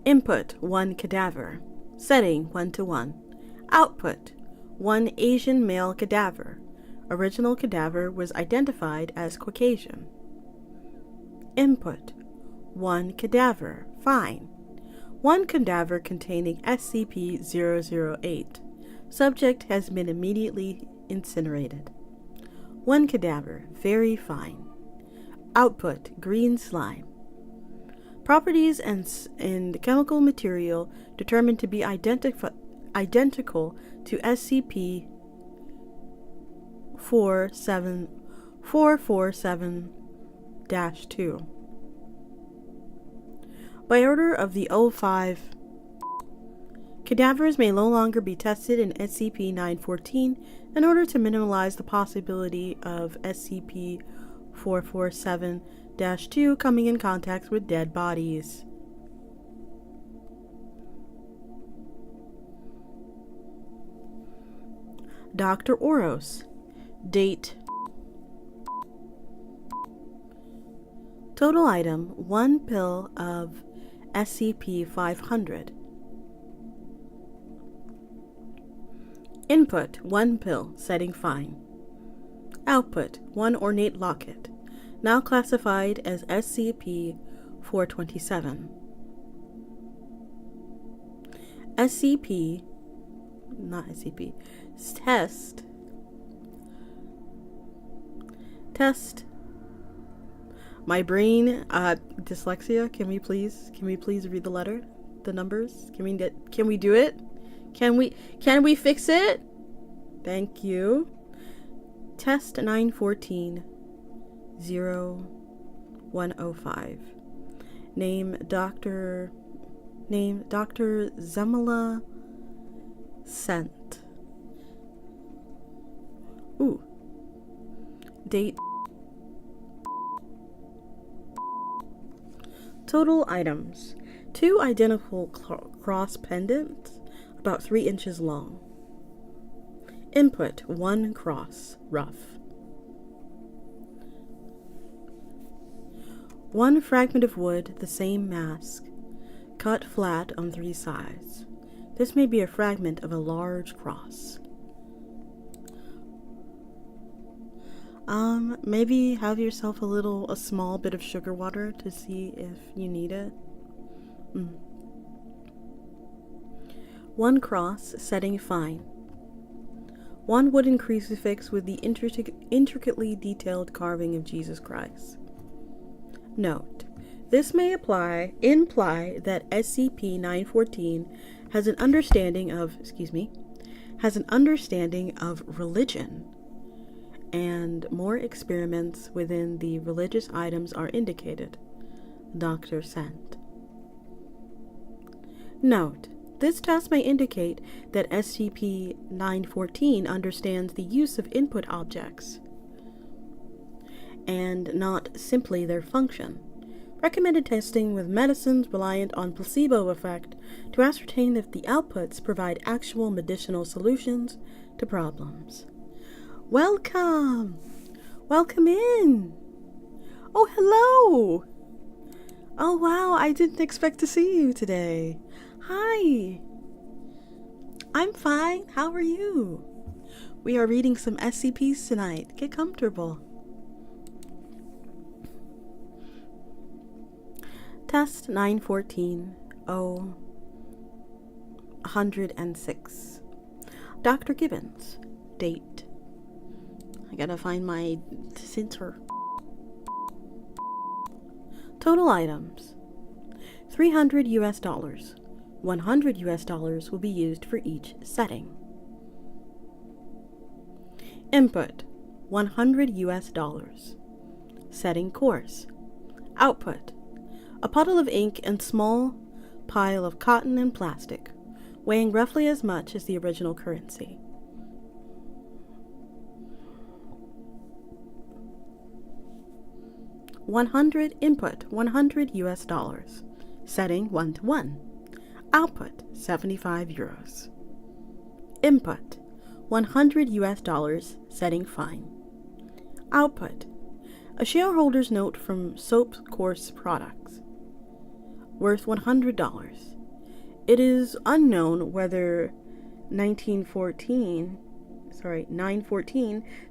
Speaker 1: Input 1 cadaver. Setting 1:1. Output 1 Asian male cadaver. Original cadaver was identified as Caucasian. Input 1 cadaver. Fine. 1 cadaver containing SCP-008. Subject has been immediately incinerated. 1 cadaver. Very fine. Output green slime. Properties and chemical material determined to be identical to SCP-447-2. By order of the O5, cadavers may no longer be tested in SCP-914 in order to minimize the possibility of SCP-447-2 coming in contact with dead bodies. Dr. Oros. Date. Total item 1 pill of SCP-500. Input 1 pill, setting fine. Output 1 ornate locket, now classified as SCP-427. Test. My brain, dyslexia, can we please read the letter? The numbers? Can we do it? Can we fix it? Thank you. Test 914-0105. Name Dr. Zemala Sent. Ooh. Date. Total items. 2 identical cross pendants, about 3 inches long. Input 1 cross, rough. 1 fragment of wood, the same mask, cut flat on 3 sides. This may be a fragment of a large cross. Maybe have yourself a small bit of sugar water to see if you need it. 1 cross, setting fine. 1 wooden crucifix with the intricately detailed carving of Jesus Christ. Note: this may imply that SCP-914 has an understanding of religion, and more experiments within the religious items are indicated. Dr. Sent. Note: this test may indicate that SCP-914 understands the use of input objects, and not simply their function. Recommended testing with medicines reliant on placebo effect to ascertain if the outputs provide actual medicinal solutions to problems. Welcome! Welcome in! Oh, hello! Oh, wow, I didn't expect to see you today. Hi! I'm fine. How are you? We are reading some SCPs tonight. Get comfortable. Test 914-0-106. Dr. Gibbons. Date. I gotta find my center. Total items. $300 US. $100 US will be used for each setting. Input. $100 US. Setting course. Output. A puddle of ink and small pile of cotton and plastic, weighing roughly as much as the original currency. 100 input, 100 US dollars. Setting 1 to 1. Output 75 euros. Input 100 US dollars, setting fine. Output a shareholder's note from Soap Course Products, worth $100. It is unknown whether 914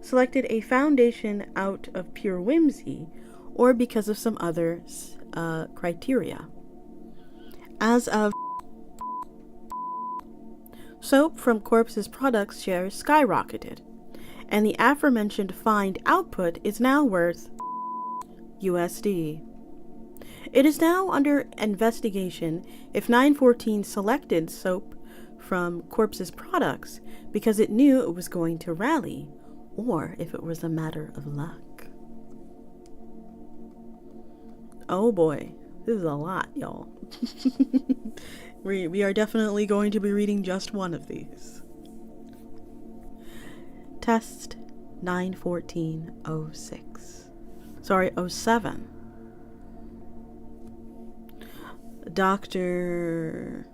Speaker 1: selected a foundation out of pure whimsy or because of some other criteria. As of soap from Corpse's products shares skyrocketed, and the aforementioned find output is now worth USD. It is now under investigation if 914 selected soap from Corpse's products because it knew it was going to rally, or if it was a matter of luck. Oh boy, this is a lot, y'all. We are definitely going to be reading just one of these. Test 914-07. Dr.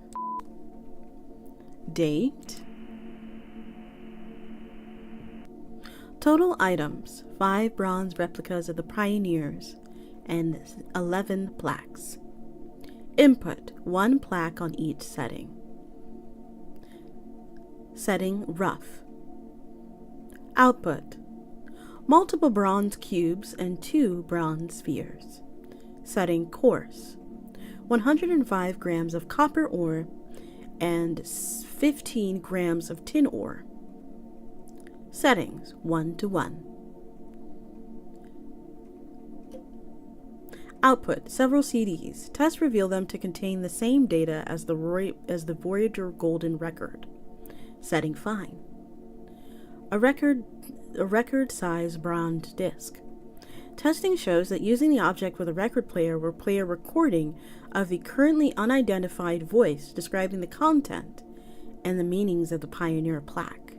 Speaker 1: Date. Total items: 5 bronze replicas of the pioneers and 11 plaques. Input: 1 plaque on each setting. Setting: rough. Output: multiple bronze cubes and 2 bronze spheres. Setting: coarse. 105 grams of copper ore and 15 grams of tin ore. Settings: 1 to 1. Output: several CDs. Tests reveal them to contain the same data as the Voyager Golden Record. Setting: fine. A record-size bronze disc. Testing shows that using the object with a record player will play a recording of the currently unidentified voice describing the content and the meanings of the Pioneer plaque.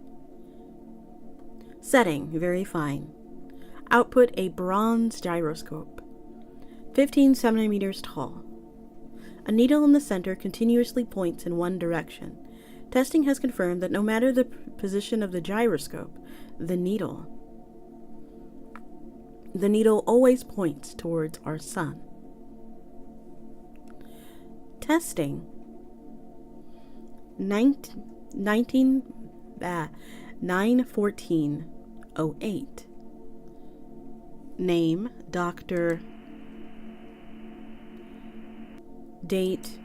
Speaker 1: Setting: very fine. Output: a bronze gyroscope, 15 centimeters tall. A needle in the center continuously points in one direction. Testing has confirmed that no matter the position of the gyroscope, the needle always points towards our sun. Testing 914-08. Name: Dr. Date.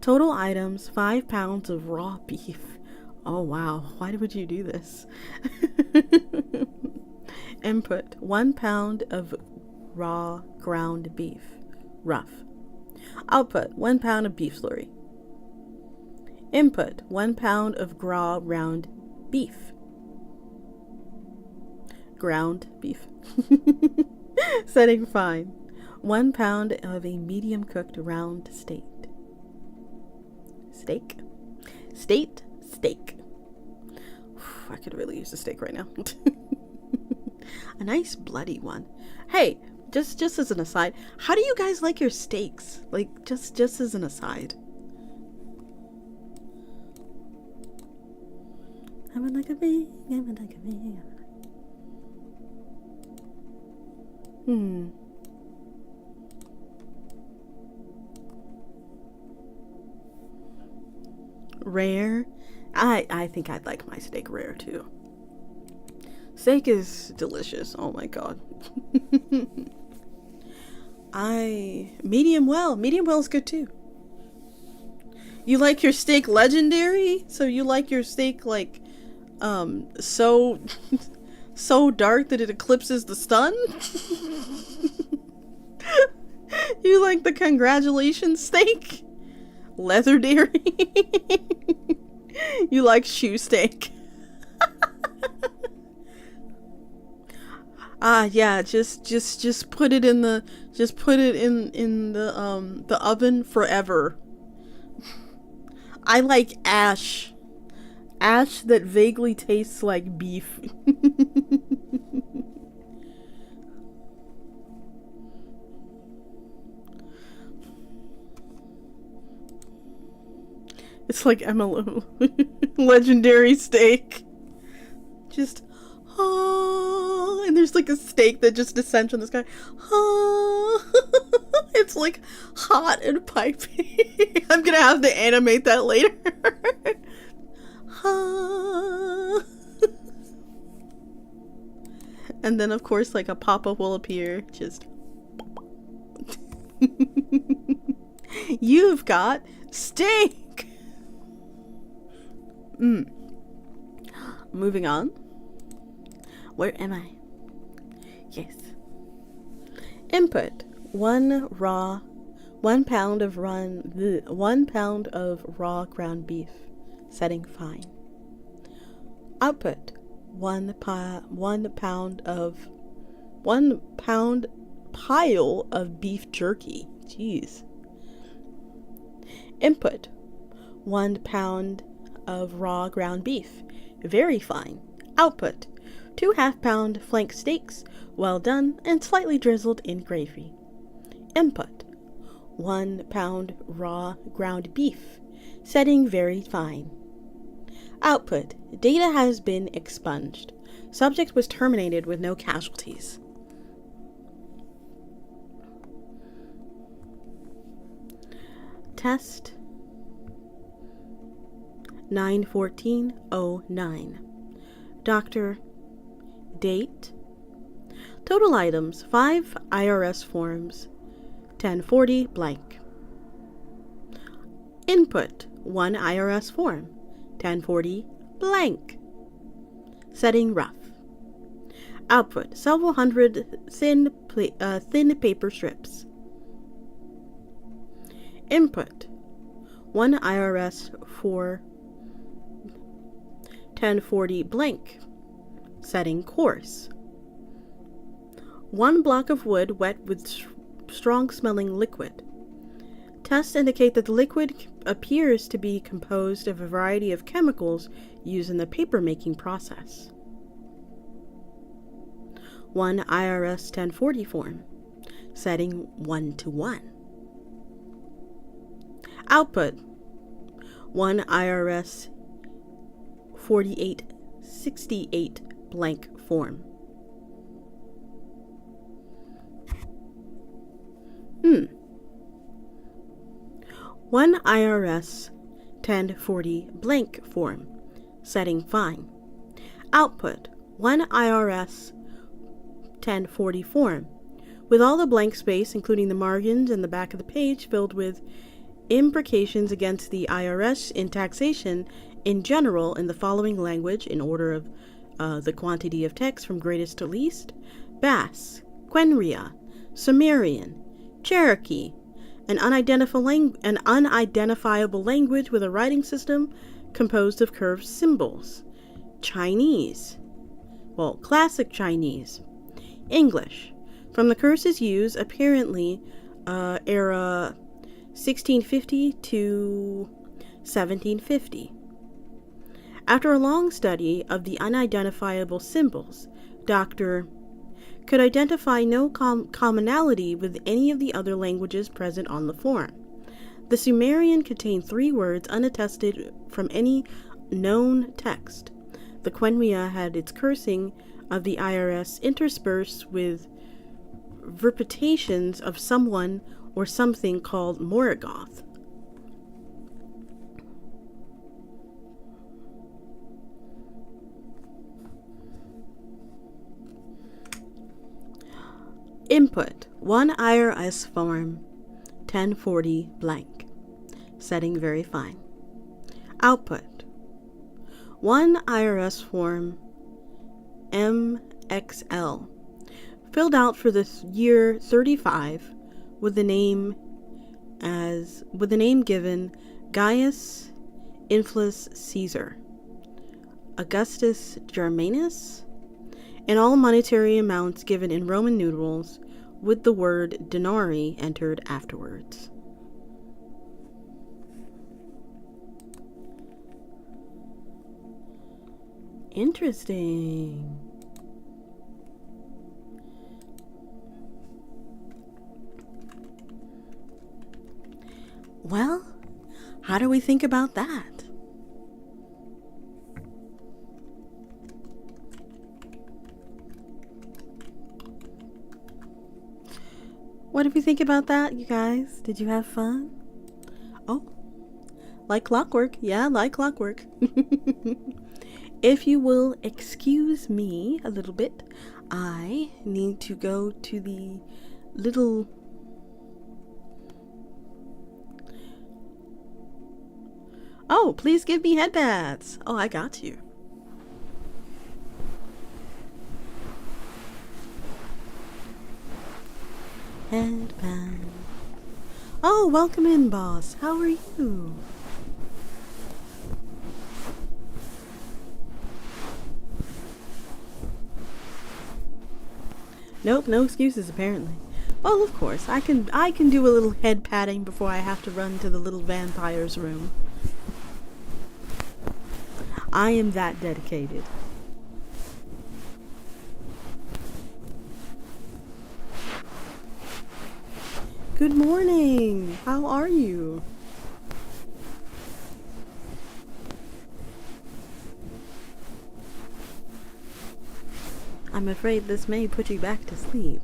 Speaker 1: Total items: 5 pounds of raw beef. Oh wow, why would you do this? Input: 1 pound of raw ground beef, rough. Output: 1 pound of beef slurry. Input: 1 pound of raw round beef. Ground beef. Setting: fine. 1 pound of a medium cooked round steak. Steak. I could really use a steak right now. A nice bloody one. Hey, just as an aside, how do you guys like your steaks? Like, just as an aside. I would like a big. Rare. I think I'd like my steak rare too. Steak is delicious. Oh my god. Medium well. Medium well is good too. You like your steak legendary? So you like your steak like so dark that it eclipses the sun? You like the congratulations steak? Leather dairy? You like shoe steak? Yeah, just put it in the the oven forever. I like ash that vaguely tastes like beef. It's like MLM. Legendary steak. Just, and there's like a steak that just descends from the sky. It's like hot and piping. I'm gonna have to animate that later. And then of course like a pop-up will appear. Just you've got steak. Moving on. Where am I? Yes. Input: 1 pound of raw ground beef. Setting fine. Output: 1 pound pile of beef jerky. Jeez. Input: 1 pound of raw ground beef. Very fine. Output: 2 half-pound flank steaks, well done and slightly drizzled in gravy. Input: 1 pound raw ground beef. Setting very fine. Output: data has been expunged. Subject was terminated with no casualties. Test 9/14/09. Doctor. Date. Total items 5 IRS forms 1040 blank. Input: 1 IRS form 1040 blank. Setting rough. Output: several hundred thin paper strips. Input: 1 IRS for 1040 blank. Setting coarse. 1 block of wood wet with strong smelling liquid. Tests indicate that the liquid appears to be composed of a variety of chemicals used in the paper making process. 1 IRS 1040 form. Setting 1:1. Output: 1 IRS 4868 blank form. 1 IRS 1040 blank form. Setting fine. Output: 1 IRS 1040 form, with all the blank space, including the margins and the back of the page, filled with imprecations against the IRS in taxation in general in the following language in order of the quantity of text from greatest to least: Basque, Quenya, Sumerian, Cherokee, an unidentifiable language with a writing system composed of curved symbols, Chinese, classic Chinese, English, from the curses used apparently era 1650 to 1750. After a long study of the unidentifiable symbols, Dr. could identify no commonality with any of the other languages present on the form. The Sumerian contained 3 words unattested from any known text. The Quenya had its cursing of the IRS interspersed with reputations of someone or something called Morgoth. Input: 1 IRS form 1040 blank. Setting very fine. Output: 1 IRS form MXL, filled out for the year 35 with the name given Gaius Influs Caesar, Augustus Germanus, and all monetary amounts given in Roman numerals with the word denarii entered afterwards. Interesting. Well, How do we think about that? What do we think about that, you guys? Did you have fun? Oh, like clockwork. Yeah, like clockwork. If you will excuse me a little bit, I need to go to the little... Oh, please give me headbands. Oh, I got you. Headband. Oh, welcome in, boss. How are you? Nope, no excuses apparently. Well, of course, I can do a little head patting before I have to run to the little vampire's room. I am that dedicated. Good morning. How are you? I'm afraid this may put you back to sleep.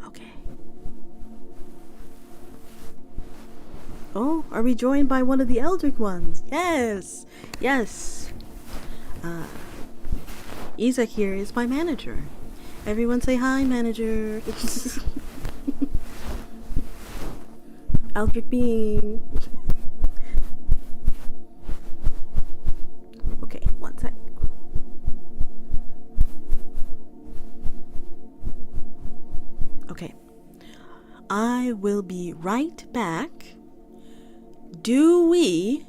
Speaker 1: Okay. Oh, are we joined by one of the Eldritch ones? Yes! Yes! Isaac here is my manager. Everyone say hi, manager. Eldritch being. Okay, one sec. Okay. I will be right back. Do we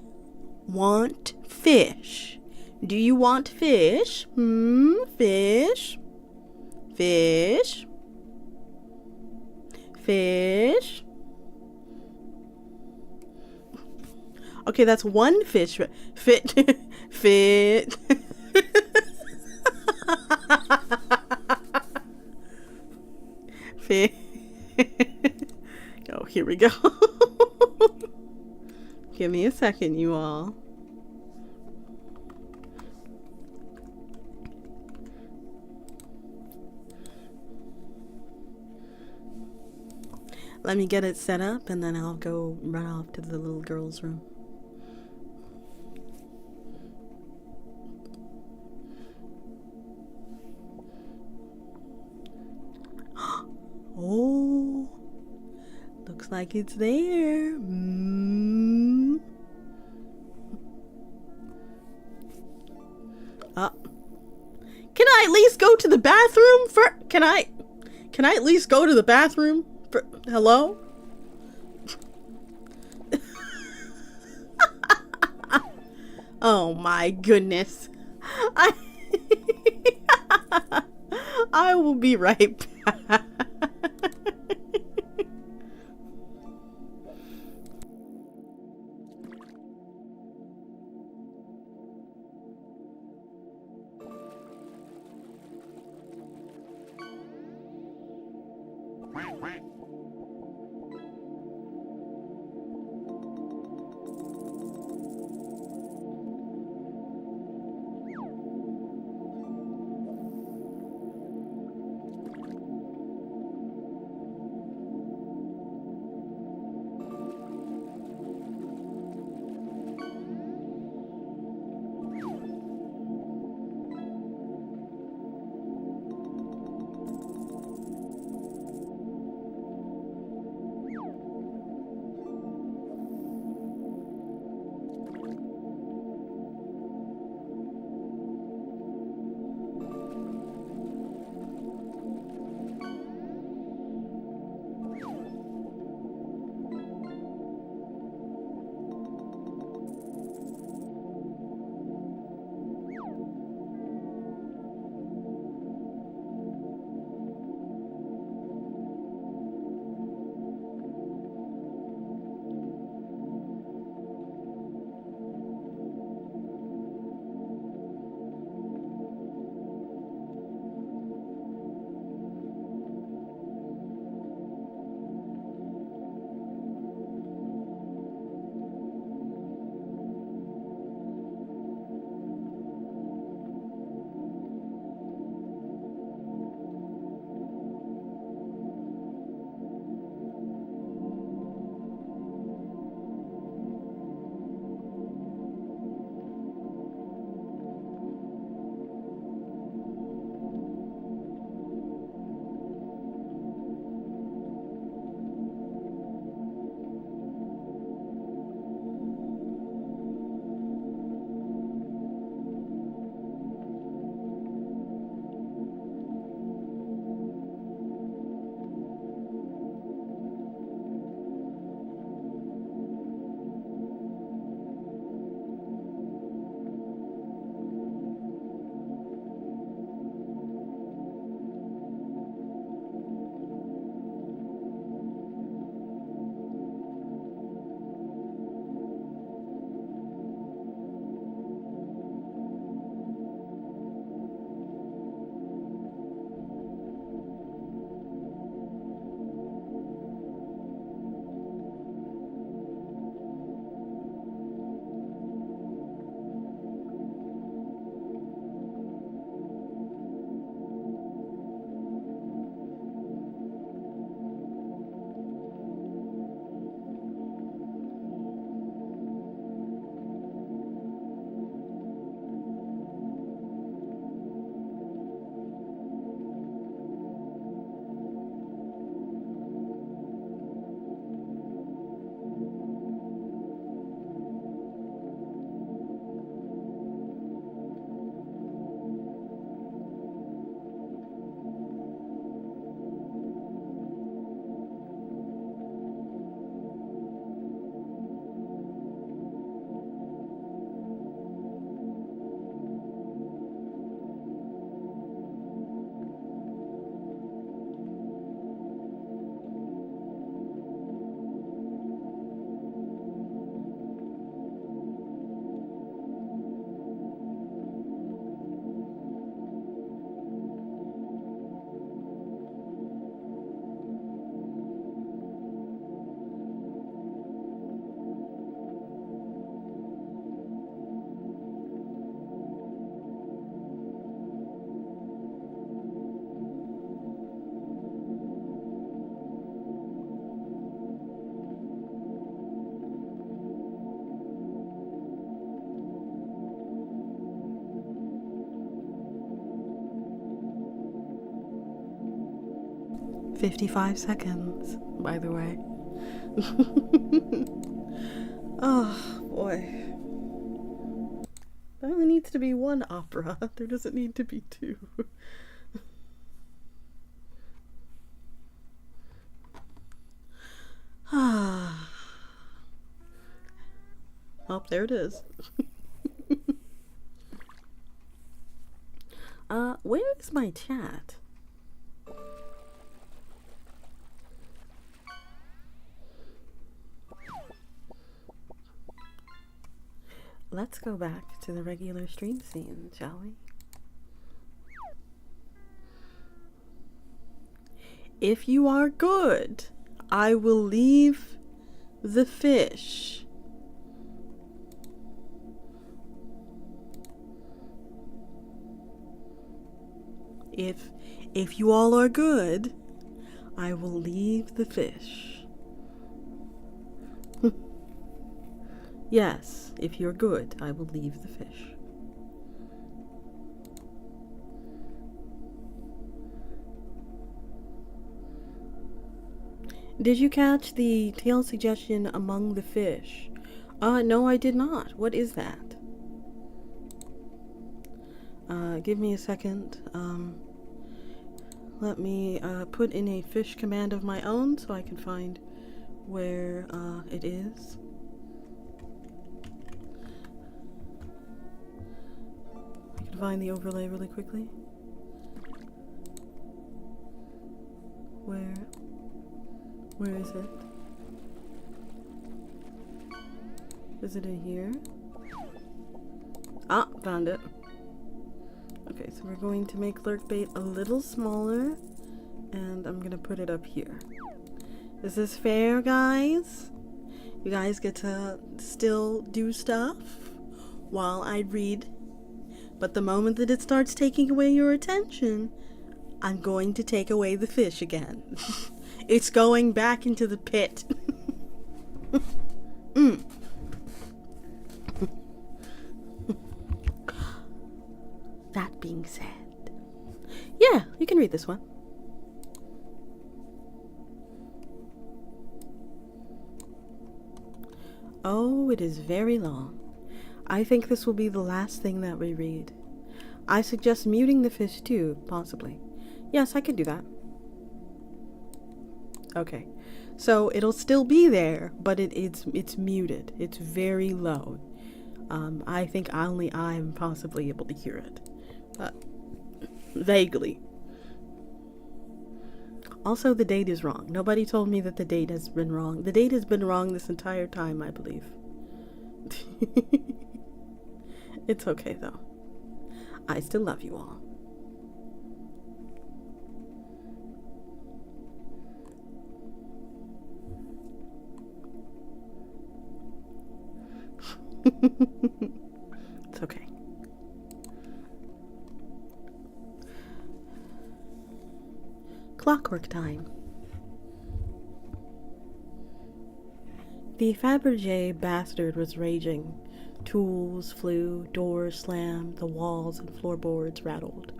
Speaker 1: want fish? Do you want fish? Fish? Fish? Fish? Okay, that's one fish. Fit. Fit. Fit. Oh, here we go. Give me a second, you all. Let me get it set up and then I'll go run off to the little girl's room. Oh, looks like it's there. Can I at least go to the bathroom for? Can I at least go to the bathroom? Hello? Oh my goodness. I will be right back. 55 seconds, by the way. Oh, boy. There only needs to be one opera. There doesn't need to be two. Ah. Oh, there it is. Where is my chat? Let's go back to the regular stream scene, shall we? If you are good, I will leave the fish. If you all are good, I will leave the fish. Yes, if you're good, I will leave the fish. Did you catch the tail suggestion among the fish? No, I did not. What is that? Give me a second. Let me put in a fish command of my own so I can find where it is. I can find the overlay really quickly. Where is it? Is it in here? Ah, found it. Okay, so we're going to make lurk bait a little smaller, and I'm gonna put it up here. Is this fair, guys? You guys get to still do stuff while I read, but the moment that it starts taking away your attention, I'm going to take away the fish again. It's going back into the pit. That being said, yeah, you can read this one. Oh, it is very long. I think this will be the last thing that we read. I suggest muting the fish too, possibly. Yes, I could do that. Okay, so it'll still be there, but it's muted. It's very low. I think only I'm possibly able to hear it. Vaguely. Also, the date is wrong. Nobody told me that the date has been wrong. The date has been wrong this entire time, I believe. It's okay, though. I still love you all. It's okay. Clockwork time. The Fabergé bastard was raging. Tools flew, doors slammed, the walls and floorboards rattled.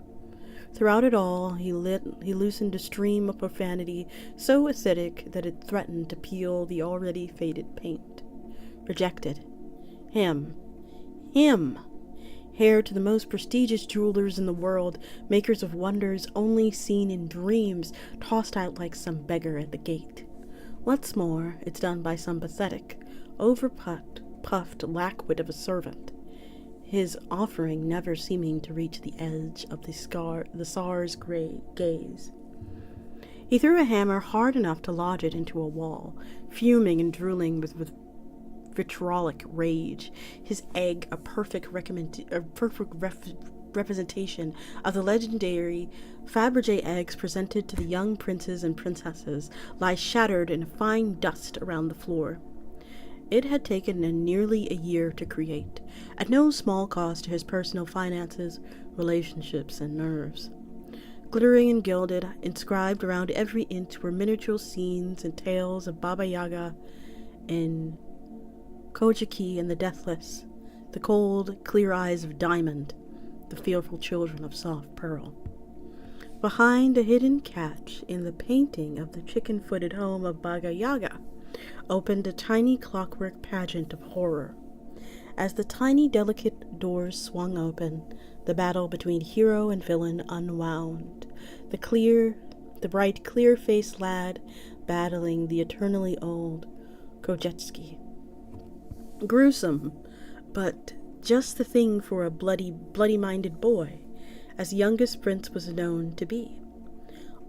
Speaker 1: Throughout it all, he loosened a stream of profanity so acidic that it threatened to peel the already faded paint. Rejected. Him. Heir to the most prestigious jewelers in the world, makers of wonders only seen in dreams, tossed out like some beggar at the gate. What's more, it's done by some pathetic, puffed lackwit of a servant, his offering never seeming to reach the edge of the Tsar's grey gaze. He threw a hammer hard enough to lodge it into a wall, fuming and drooling with vitriolic rage, his egg a perfect representation of the legendary Fabergé eggs presented to the young princes and princesses, lie shattered in fine dust around the floor. It had taken nearly a year to create, at no small cost to his personal finances, relationships, and nerves. Glittering and gilded, inscribed around every inch were miniature scenes and tales of Baba Yaga and Kojiki and the Deathless, the cold, clear eyes of Diamond, the fearful children of soft pearl. Behind a hidden catch in the painting of the chicken-footed home of Baba Yaga opened a tiny clockwork pageant of horror. As the tiny, delicate doors swung open, the battle between hero and villain unwound. The bright, clear-faced lad battling the eternally old Kojetsky. Gruesome, but just the thing for a bloody-minded boy, as youngest prince was known to be.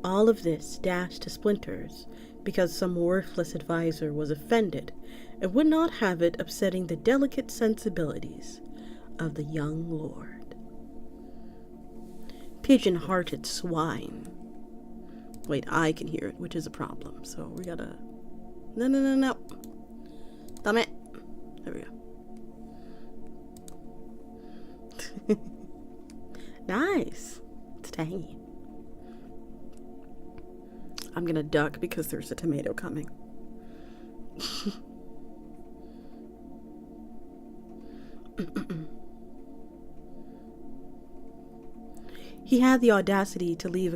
Speaker 1: All of this dashed to splinters because some worthless advisor was offended and would not have it upsetting the delicate sensibilities of the young lord. Pigeon-hearted swine. Wait, I can hear it, which is a problem, so we gotta... No. Damn it. There we go. Nice. It's tangy. I'm gonna duck because there's a tomato coming. He had the audacity to have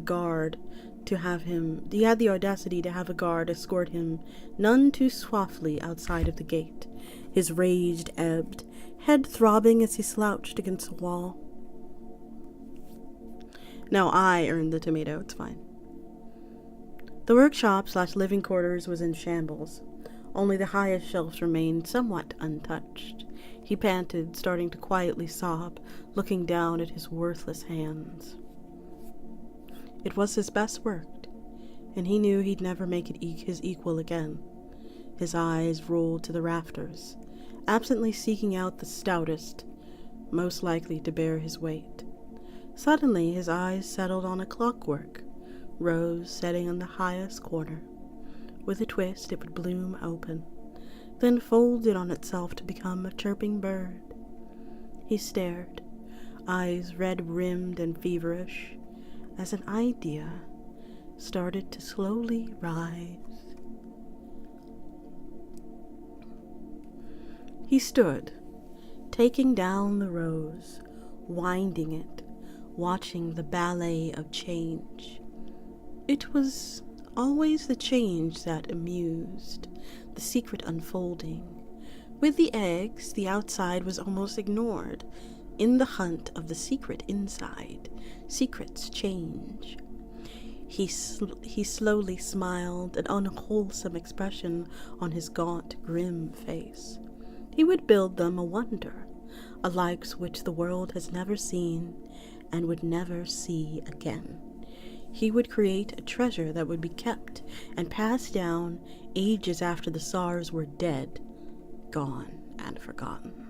Speaker 1: a guard escort him none too softly outside of the gate. His rage ebbed, head throbbing as he slouched against the wall. No, I earned the tomato, it's fine. The workshop/living quarters was in shambles. Only the highest shelves remained somewhat untouched. He panted, starting to quietly sob, looking down at his worthless hands. It was his best work, and he knew he'd never make it his equal again. His eyes rolled to the rafters, absently seeking out the stoutest, most likely to bear his weight. Suddenly his eyes settled on a clockwork rose setting in the highest corner. With a twist it would bloom open, then folded on itself to become a chirping bird. He stared, eyes red-rimmed and feverish, as an idea started to slowly rise. He stood, taking down the rose, winding it, watching the ballet of change. It was always the change that amused, the secret unfolding. With the eggs, the outside was almost ignored. In the hunt of the secret inside, secrets change. He slowly smiled, an unwholesome expression on his gaunt, grim face. He would build them a wonder, a likes which the world has never seen and would never see again. He would create a treasure that would be kept and passed down ages after the Tsars were dead, gone, and forgotten.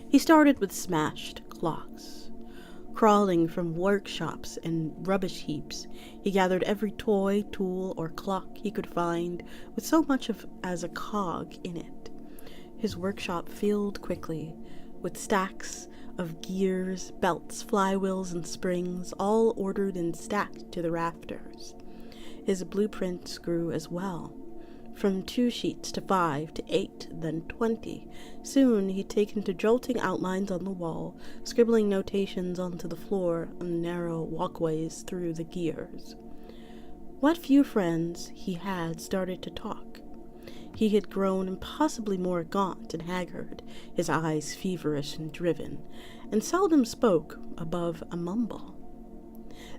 Speaker 1: He started with smashed clocks. Crawling from workshops and rubbish heaps, he gathered every toy, tool, or clock he could find with so much as a cog in it. His workshop filled quickly, with stacks of gears, belts, flywheels, and springs, all ordered and stacked to the rafters. His blueprints grew as well, from 2 sheets to 5 to 8, then 20. Soon he'd taken to jolting outlines on the wall, scribbling notations onto the floor on narrow walkways through the gears. What few friends he had started to talk. He had grown impossibly more gaunt and haggard, his eyes feverish and driven, and seldom spoke above a mumble.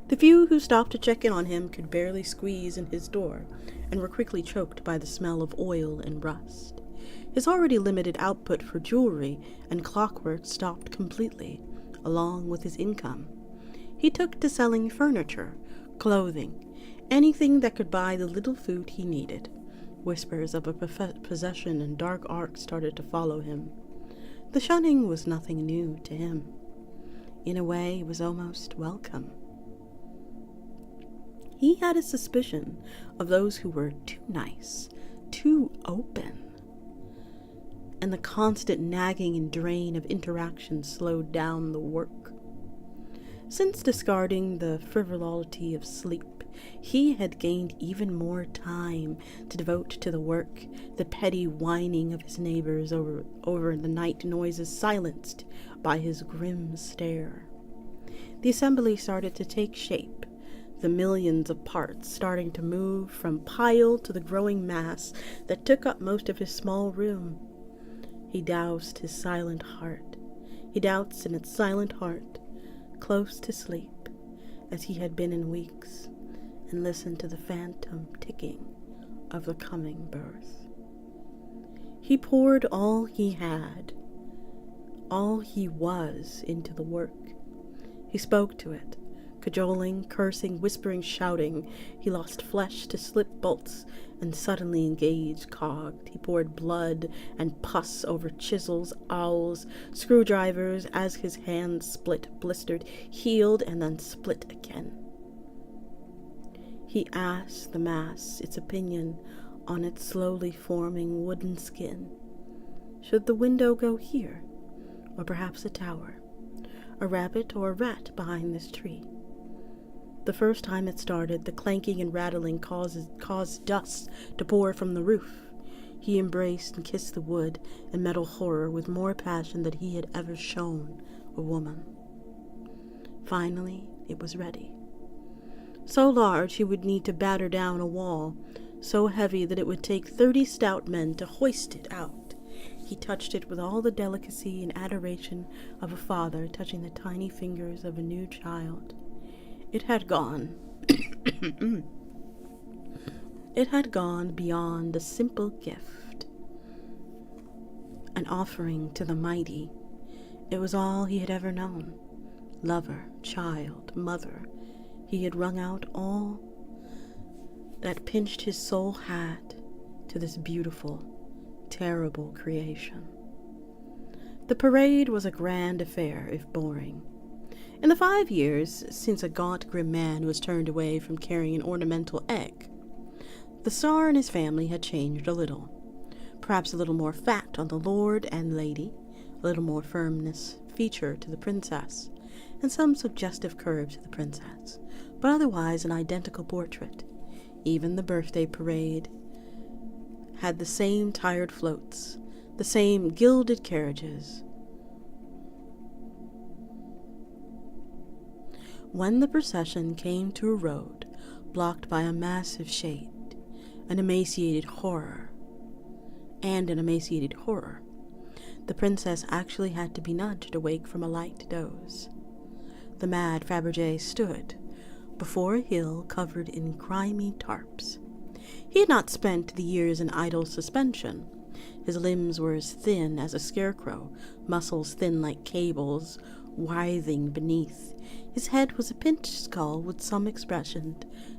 Speaker 1: The few who stopped to check in on him could barely squeeze in his door, and were quickly choked by the smell of oil and rust. His already limited output for jewelry and clockwork stopped completely, along with his income. He took to selling furniture, clothing, anything that could buy the little food he needed. Whispers of a possession and dark arts started to follow him. The shunning was nothing new to him. In a way, it was almost welcome. He had a suspicion of those who were too nice, too open, and the constant nagging and drain of interaction slowed down the work. Since discarding the frivolity of sleep, he had gained even more time to devote to the work, the petty whining of his neighbors over the night noises silenced by his grim stare. The assembly started to take shape, the millions of parts starting to move from pile to the growing mass that took up most of his small room. He doused his silent heart. He doused in its silent heart, close to sleep, as he had been in weeks, and listened to the phantom ticking of the coming birth. He poured all he had, all he was, into the work. He spoke to it, cajoling, cursing, whispering, shouting. He lost flesh to slip bolts and suddenly engaged cogged. He poured blood and pus over chisels, owls, screwdrivers as his hands split, blistered, healed, and then split again. He asked the mass its opinion on its slowly forming wooden skin. Should the window go here, or perhaps a tower, a rabbit or a rat behind this tree? The first time it started, the clanking and rattling caused dust to pour from the roof. He embraced and kissed the wood and metal horror with more passion than he had ever shown a woman. Finally, it was ready. So large he would need to batter down a wall, so heavy that it would take 30 stout men to hoist it out. He touched it with all the delicacy and adoration of a father touching the tiny fingers of a new child. It had gone. It had gone beyond a simple gift, an offering to the mighty. It was all he had ever known. Lover, child, mother. He had wrung out all that pinched his soul had to this beautiful, terrible creation. The parade was a grand affair, if boring. In the 5 years since a gaunt, grim man was turned away from carrying an ornamental egg, the Tsar and his family had changed a little. Perhaps a little more fat on the lord and lady, a little more firmness, feature to the princess, and some suggestive curve to the princess, but otherwise an identical portrait. Even the birthday parade had the same tired floats, the same gilded carriages. When the procession came to a road blocked by a massive shade, an emaciated horror, the princess actually had to be nudged awake from a light doze. The mad Fabergé stood before a hill covered in grimy tarps. He had not spent the years in idle suspension. His limbs were as thin as a scarecrow, muscles thin like cables, writhing beneath. His head was a pinched skull with some expression,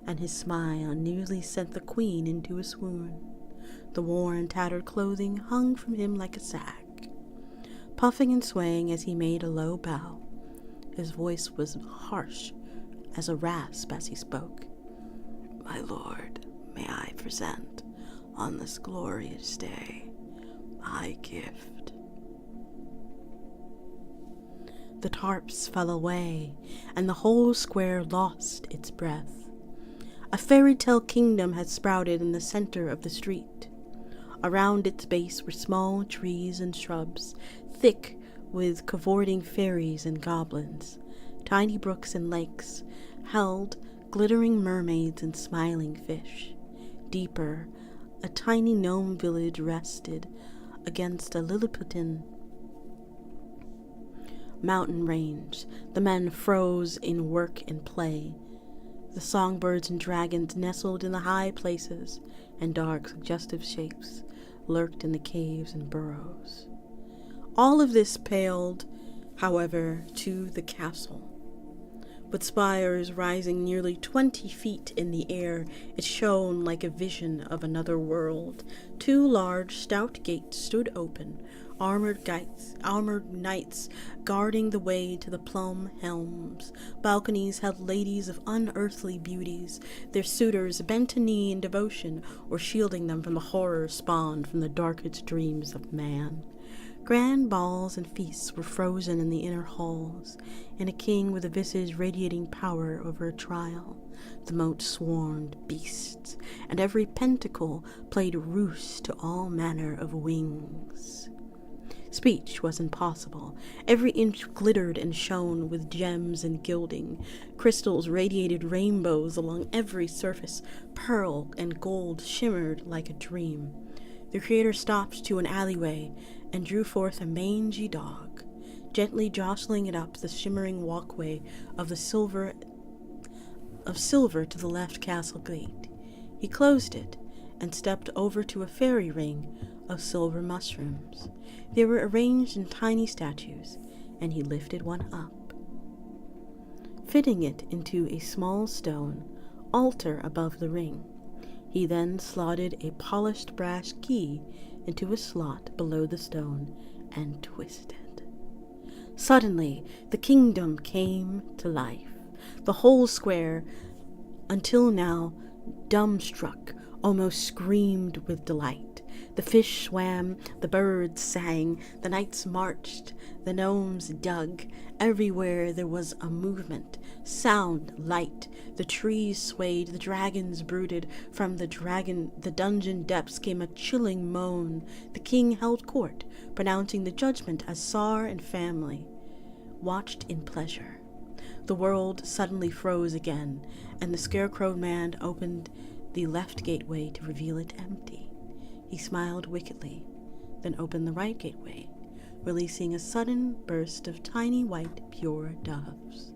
Speaker 1: and his smile nearly sent the queen into a swoon. The worn, tattered clothing hung from him like a sack. Puffing and swaying as he made a low bow, his voice was harsh as a rasp as he spoke. "My lord, may I present, on this glorious day, my gift." The tarps fell away, and the whole square lost its breath. A fairy tale kingdom had sprouted in the center of the street. Around its base were small trees and shrubs, thick with cavorting fairies and goblins. Tiny brooks and lakes held glittering mermaids and smiling fish. Deeper, a tiny gnome village rested against a Lilliputian mountain range. The men froze in work and play. The songbirds and dragons nestled in the high places, and dark, suggestive shapes lurked in the caves and burrows. All of this paled, however, to the castle. With spires rising nearly 20 feet in the air, it shone like a vision of another world. 2 large, stout gates stood open, armored knights guarding the way to the plum helms. Balconies held ladies of unearthly beauties, their suitors bent a knee in devotion or shielding them from the horror spawned from the darkest dreams of man. Grand balls and feasts were frozen in the inner halls, and a king with a visage radiating power over a trial. The moat swarmed beasts, and every pentacle played roost to all manner of wings. Speech was impossible. Every inch glittered and shone with gems and gilding. Crystals radiated rainbows along every surface. Pearl and gold shimmered like a dream. The creator stopped to an alleyway and drew forth a mangy dog, gently jostling it up the shimmering walkway of silver to the left castle gate. He closed it and stepped over to a fairy ring of silver mushrooms. They were arranged in tiny statues, and he lifted one up, fitting it into a small stone altar above the ring. He then slotted a polished brass key into a slot below the stone and twisted. Suddenly, the kingdom came to life. The whole square, until now dumbstruck, almost screamed with delight. The fish swam, the birds sang, the knights marched, the gnomes dug. Everywhere there was a movement, sound, light. The trees swayed, the dragons brooded. From the dungeon depths came a chilling moan. The king held court, pronouncing the judgment as Tsar and family watched in pleasure. The world suddenly froze again, and the scarecrow man opened the left gateway to reveal it empty. He smiled wickedly, then opened the right gateway, releasing a sudden burst of tiny white pure doves.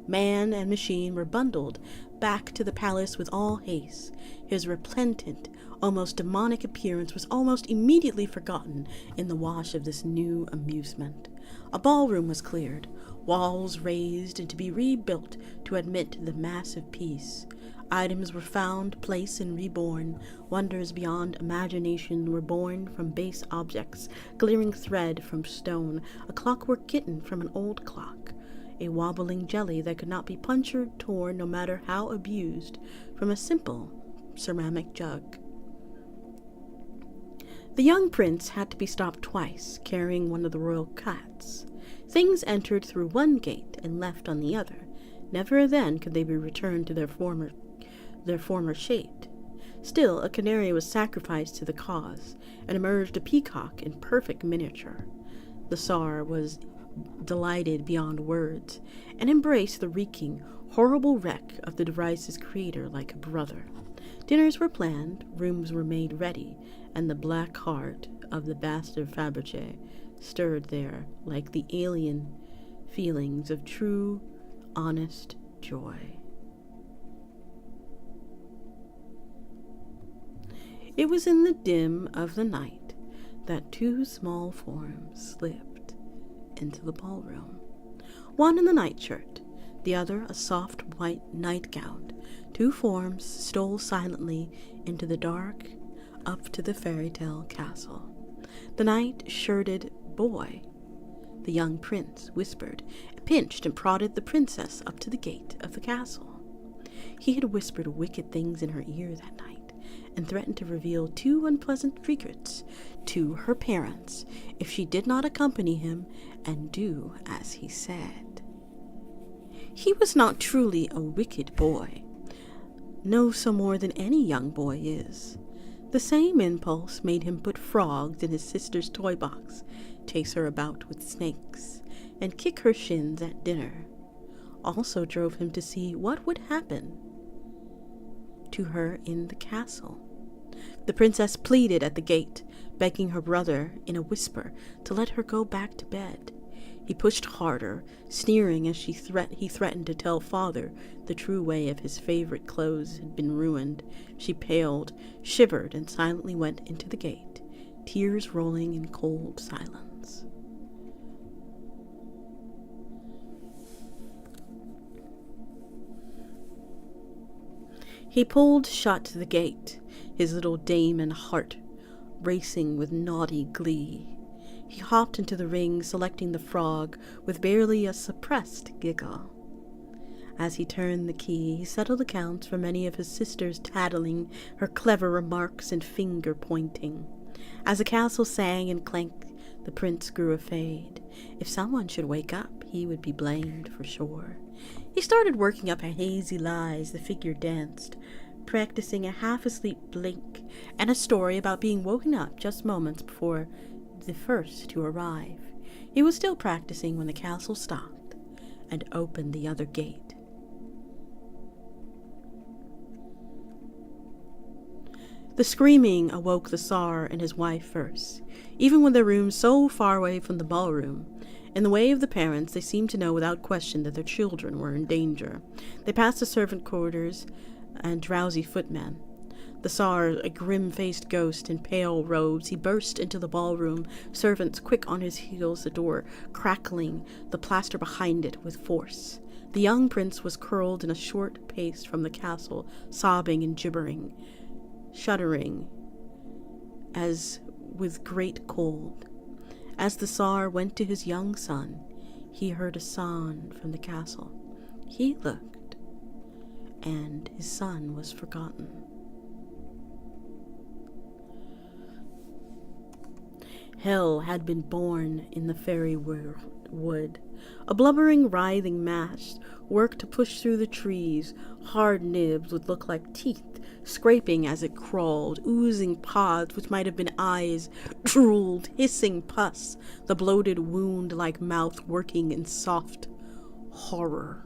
Speaker 1: Man and machine were bundled back to the palace with all haste. His repentant, almost demonic appearance was almost immediately forgotten in the wash of this new amusement. A ballroom was cleared, walls raised and to be rebuilt to admit the massive piece. Items were found, placed, and reborn. Wonders beyond imagination were born from base objects, glittering thread from stone, a clockwork kitten from an old clock, a wobbling jelly that could not be punctured, torn, no matter how abused, from a simple ceramic jug. The young prince had to be stopped twice, carrying one of the royal cats. Things entered through one gate and left on the other. Never then could they be returned to their former shape. Still, a canary was sacrificed to the cause, and emerged a peacock in perfect miniature. The Tsar was delighted beyond words, and embraced the reeking, horrible wreck of the device's creator like a brother. Dinners were planned, rooms were made ready, and the black heart of the bastard Fabergé stirred there like the alien feelings of true, honest joy. It was in the dim of the night that two small forms slipped into the ballroom. One in the nightshirt, the other a soft white nightgown. Two forms stole silently into the dark up to the fairy tale castle. The night-shirted boy, the young prince, whispered, pinched and prodded the princess up to the gate of the castle. He had whispered wicked things in her ear that night, and threatened to reveal two unpleasant secrets to her parents if she did not accompany him and do as he said. He was not truly a wicked boy, no so more than any young boy is. The same impulse made him put frogs in his sister's toy box, chase her about with snakes, and kick her shins at dinner. Also drove him to see what would happen to her in the castle. The princess pleaded at the gate, begging her brother in a whisper to let her go back to bed. He pushed harder, sneering as he threatened to tell father the true way of his favorite clothes had been ruined. She paled, shivered, and silently went into the gate, tears rolling in cold silence. He pulled shut the gate, his little daemon heart racing with naughty glee. He hopped into the ring, selecting the frog with barely a suppressed giggle. As he turned the key, he settled accounts for many of his sister's tattling, her clever remarks and finger-pointing. As the castle sang and clanked, the prince grew afraid. If someone should wake up, he would be blamed for sure. He started working up a hazy lie as the figure danced, practicing a half-asleep blink and a story about being woken up just moments before the first to arrive. He was still practicing when the castle stopped and opened the other gate. The screaming awoke the Tsar and his wife first, even with their rooms so far away from the ballroom. In the way of the parents, they seemed to know without question that their children were in danger. They passed the servant quarters and drowsy footmen. The Tsar, a grim-faced ghost in pale robes, he burst into the ballroom, servants quick on his heels, the door crackling, the plaster behind it with force. The young prince was curled in a short pace from the castle, sobbing and gibbering, shuddering as with great cold. As the Tsar went to his young son, he heard a sound from the castle. He looked, and his son was forgotten. Hell had been born in the fairy wood. A blubbering, writhing mass worked to push through the trees. Hard nibs would look like teeth, scraping as it crawled. Oozing pods, which might have been eyes, drooled, hissing pus, the bloated wound-like mouth working in soft horror.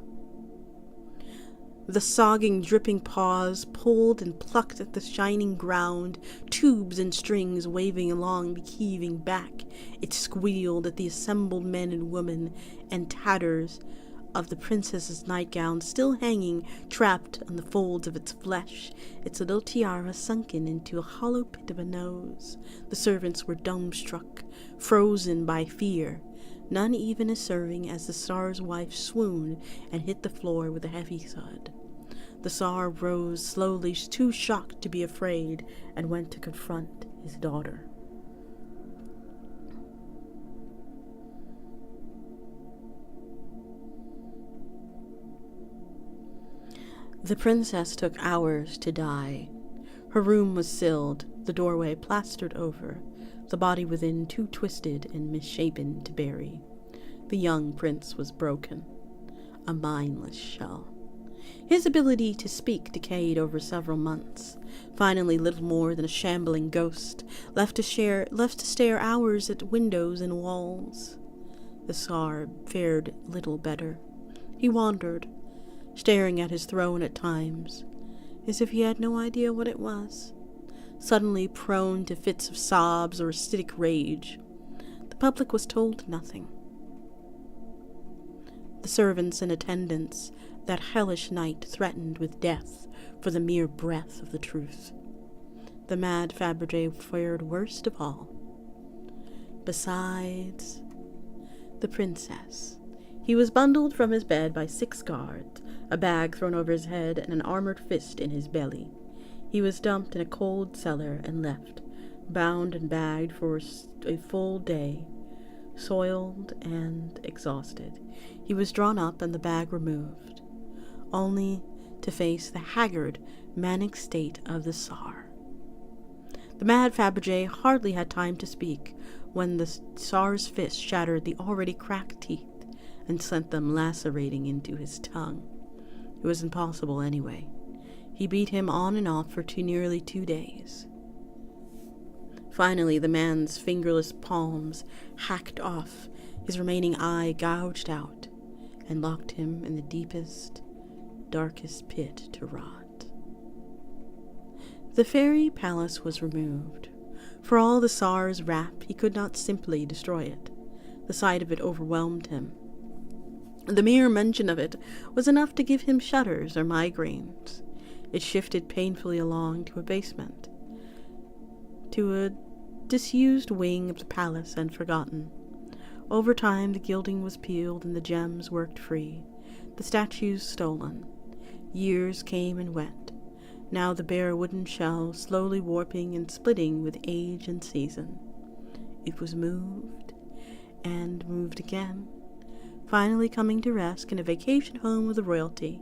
Speaker 1: The sogging, dripping paws pulled and plucked at the shining ground, tubes and strings waving along the heaving back. It squealed at the assembled men and women, and tatters of the princess's nightgown still hanging, trapped on the folds of its flesh, its little tiara sunken into a hollow pit of a nose. The servants were dumbstruck, frozen by fear, none even as serving as the Tsar's wife swooned and hit the floor with a heavy thud. The Tsar rose slowly, too shocked to be afraid, and went to confront his daughter. The princess took hours to die. Her room was sealed, the doorway plastered over, the body within too twisted and misshapen to bury. The young prince was broken, a mindless shell. His ability to speak decayed over several months, finally little more than a shambling ghost, left to stare hours at windows and walls. The Tsar fared little better. He wandered, staring at his throne at times, as if he had no idea what it was, suddenly prone to fits of sobs or acidic rage. The public was told nothing. The servants and attendants that hellish night threatened with death for the mere breath of the truth. The mad Fabergé fared worst of all. Besides the princess, he was bundled from his bed by 6 guards, a bag thrown over his head and an armored fist in his belly. He was dumped in a cold cellar and left, bound and bagged for a full day, soiled and exhausted. He was drawn up and the bag removed, only to face the haggard, manic state of the Tsar. The mad Fabergé hardly had time to speak when the Tsar's fist shattered the already cracked teeth and sent them lacerating into his tongue. It was impossible anyway. He beat him on and off for nearly 2 days. Finally, the man's fingerless palms hacked off, his remaining eye gouged out, and locked him in the deepest, darkest pit to rot. The fairy palace was removed. For all the Tsar's wrath, he could not simply destroy it. The sight of it overwhelmed him. The mere mention of it was enough to give him shudders or migraines. It shifted painfully along to a basement, to a disused wing of the palace and forgotten. Over time, the gilding was peeled and the gems worked free, the statues stolen. Years came and went. Now the bare wooden shell slowly warping and splitting with age and season. It was moved and moved again, finally coming to rest in a vacation home of the royalty,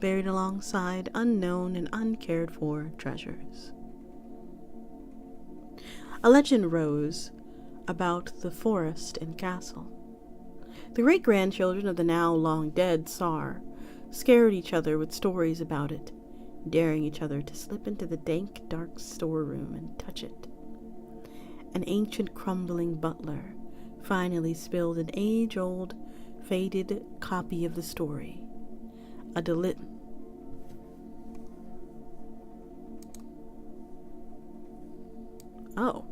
Speaker 1: buried alongside unknown and uncared for treasures. A legend rose about the forest and castle. The great-grandchildren of the now long-dead Tsar scared each other with stories about it, daring each other to slip into the dank, dark storeroom and touch it. An ancient crumbling butler finally spilled an age-old, faded copy of the story. Oh,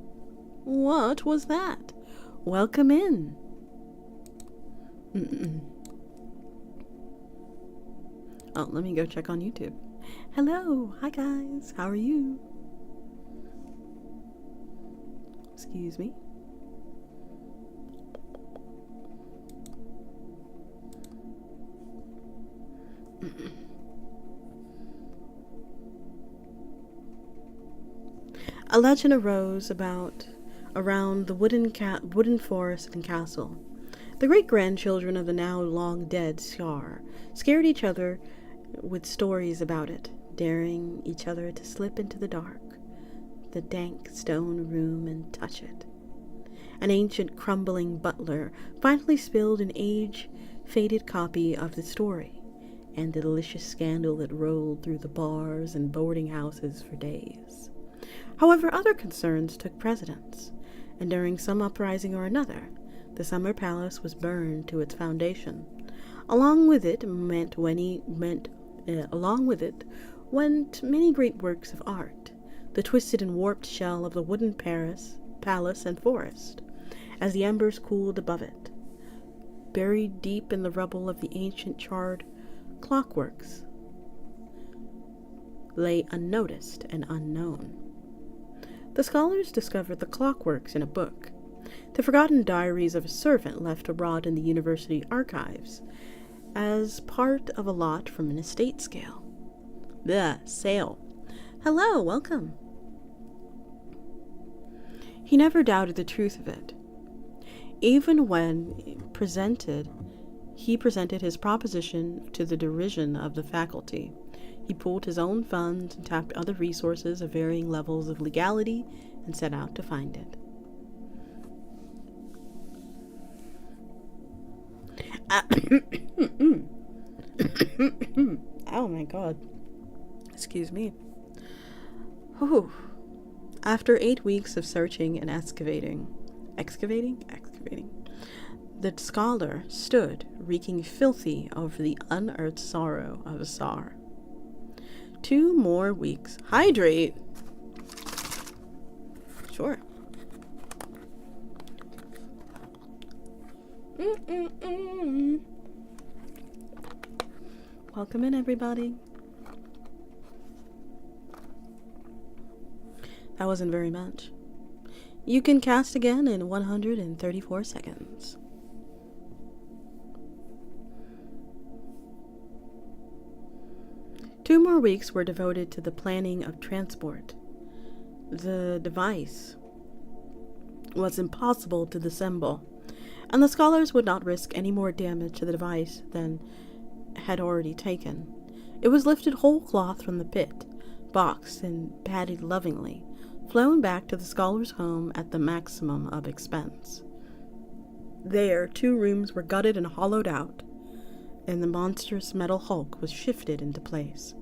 Speaker 1: what was that? Welcome in. Oh, let me go check on YouTube. Hello, hi guys, how are you? Excuse me. A legend arose around the wooden forest and castle. The great-grandchildren of the now long-dead Scar scared each other with stories about it, daring each other to slip into the dark, the dank stone room and touch it. An ancient crumbling butler finally spilled an age-faded copy of the story, and the delicious scandal that rolled through the bars and boarding houses for days. However, other concerns took precedence, and during some uprising or another, the summer palace was burned to its foundation. Along with it went many great works of art, the twisted and warped shell of the wooden palace and forest, as the embers cooled above it. Buried deep in the rubble of the ancient charred clockworks lay unnoticed and unknown. The scholars discovered the clockworks in a book, the forgotten diaries of a servant left to rot in the university archives, as part of a lot from an estate sale. Hello, welcome. He never doubted the truth of it. Even when he presented his proposition to the derision of the faculty. He pooled his own funds and tapped other resources of varying levels of legality and set out to find it. Oh my god. Excuse me. Whew. After 8 weeks of searching and excavating, the scholar stood, reeking filthy over the unearthed sorrow of a Tsar. 2 more weeks. Hydrate! Sure. Welcome in, everybody. That wasn't very much. You can cast again in 134 seconds. Two more weeks were devoted to the planning of transport. The device was impossible to disassemble, and the scholars would not risk any more damage to the device than had already taken. It was lifted whole cloth from the pit, boxed and padded lovingly, flown back to the scholar's home at the maximum of expense. There, 2 rooms were gutted and hollowed out, and the monstrous metal hulk was shifted into place.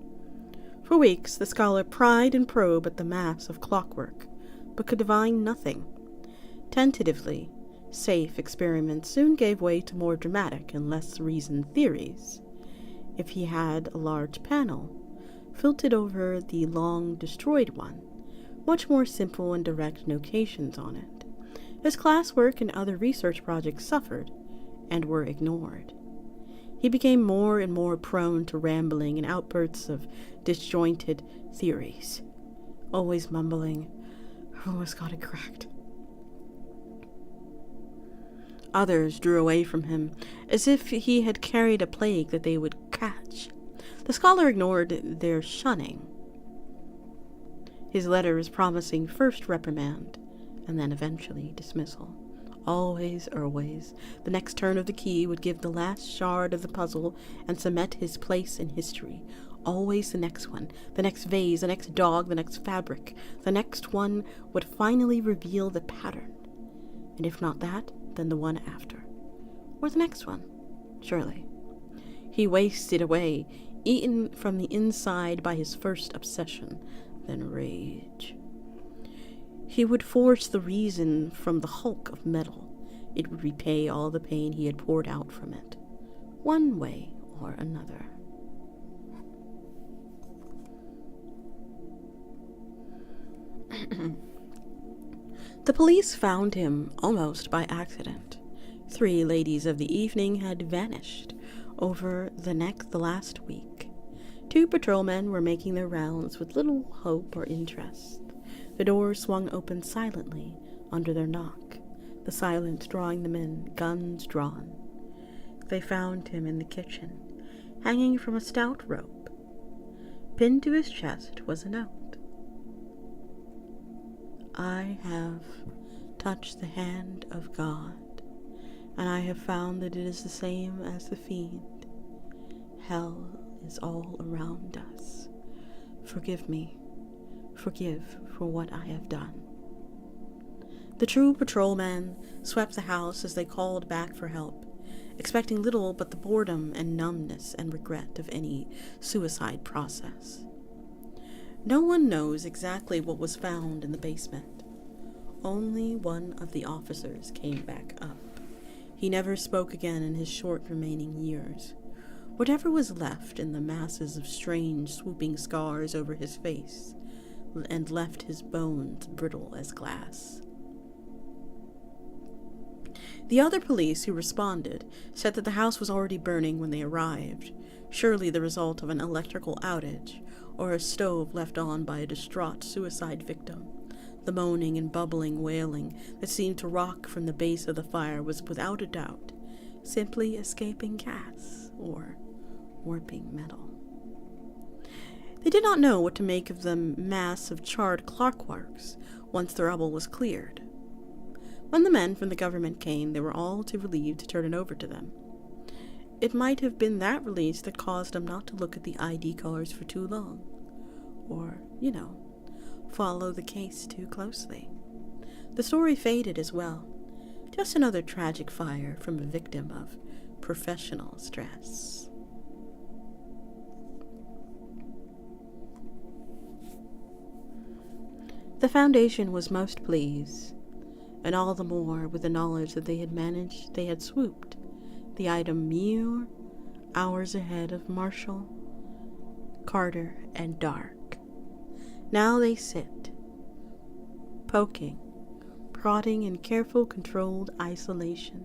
Speaker 1: For weeks, the scholar pried and probed at the mass of clockwork, but could divine nothing. Tentatively, safe experiments soon gave way to more dramatic and less reasoned theories. If he had a large panel, filtered over the long destroyed one, much more simple and direct notations on it, his classwork and other research projects suffered and were ignored. He became more and more prone to rambling and outbursts of disjointed theories, always mumbling, "I've almost got it cracked." Others drew away from him, as if he had carried a plague that they would catch. The scholar ignored their shunning, his letters promising first reprimand, and then eventually dismissal. Always, the next turn of the key would give the last shard of the puzzle and cement his place in history. Always the next one, the next vase, the next dog, the next fabric. The next one would finally reveal the pattern. And if not that, then the one after. Or the next one, surely. He wasted away, eaten from the inside by his first obsession, then rage. He would force the reason from the hulk of metal. It would repay all the pain he had poured out from it, one way or another. The police found him almost by accident. 3 ladies of the evening had vanished over the last week. 2 patrolmen were making their rounds with little hope or interest. The door swung open silently under their knock, the silence drawing them in, guns drawn. They found him in the kitchen, hanging from a stout rope. Pinned to his chest was a note. I have touched the hand of God, and I have found that it is the same as the fiend. Hell is all around us. Forgive me. Forgive for what I have done. The true patrolman swept the house as they called back for help, expecting little but the boredom and numbness and regret of any suicide process. No one knows exactly what was found in the basement. Only one of the officers came back up. He never spoke again in his short remaining years. Whatever was left in the masses of strange, swooping scars over his face, and left his bones brittle as glass. The other police who responded said that the house was already burning when they arrived, surely the result of an electrical outage, or a stove left on by a distraught suicide victim. The moaning and bubbling wailing that seemed to rock from the base of the fire was without a doubt simply escaping gas or warping metal. They did not know what to make of the mass of charred clockworks once the rubble was cleared. When the men from the government came, they were all too relieved to turn it over to them. It might have been that release that caused them not to look at the ID cards for too long, or, follow the case too closely. The story faded as well. Just another tragic fire from a victim of professional stress. The Foundation was most pleased, and all the more with the knowledge that they had swooped the item mere hours ahead of Marshall, Carter, and Dark. Now they sit, poking, prodding in careful, controlled isolation,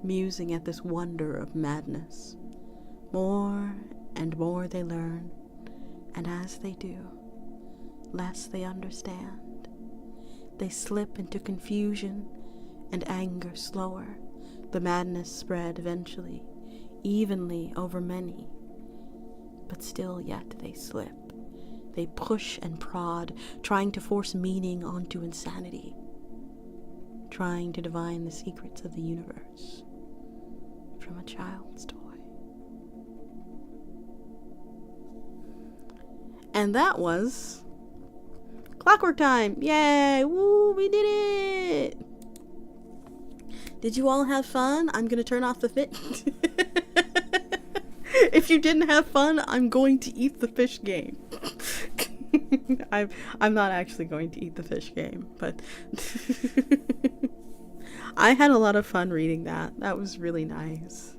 Speaker 1: musing at this wonder of madness. More and more they learn, and as they do, less they understand. They slip into confusion and anger slower. The madness spread eventually, evenly over many. But still yet they slip. They push and prod, trying to force meaning onto insanity, trying to divine the secrets of the universe from a child's toy. And that was Clockwork Time! Yay! Woo! We did it! Did you all have fun? I'm gonna turn off the If you didn't have fun, I'm going to eat the fish game. I'm not actually going to eat the fish game, but I had a lot of fun reading that. That was really nice.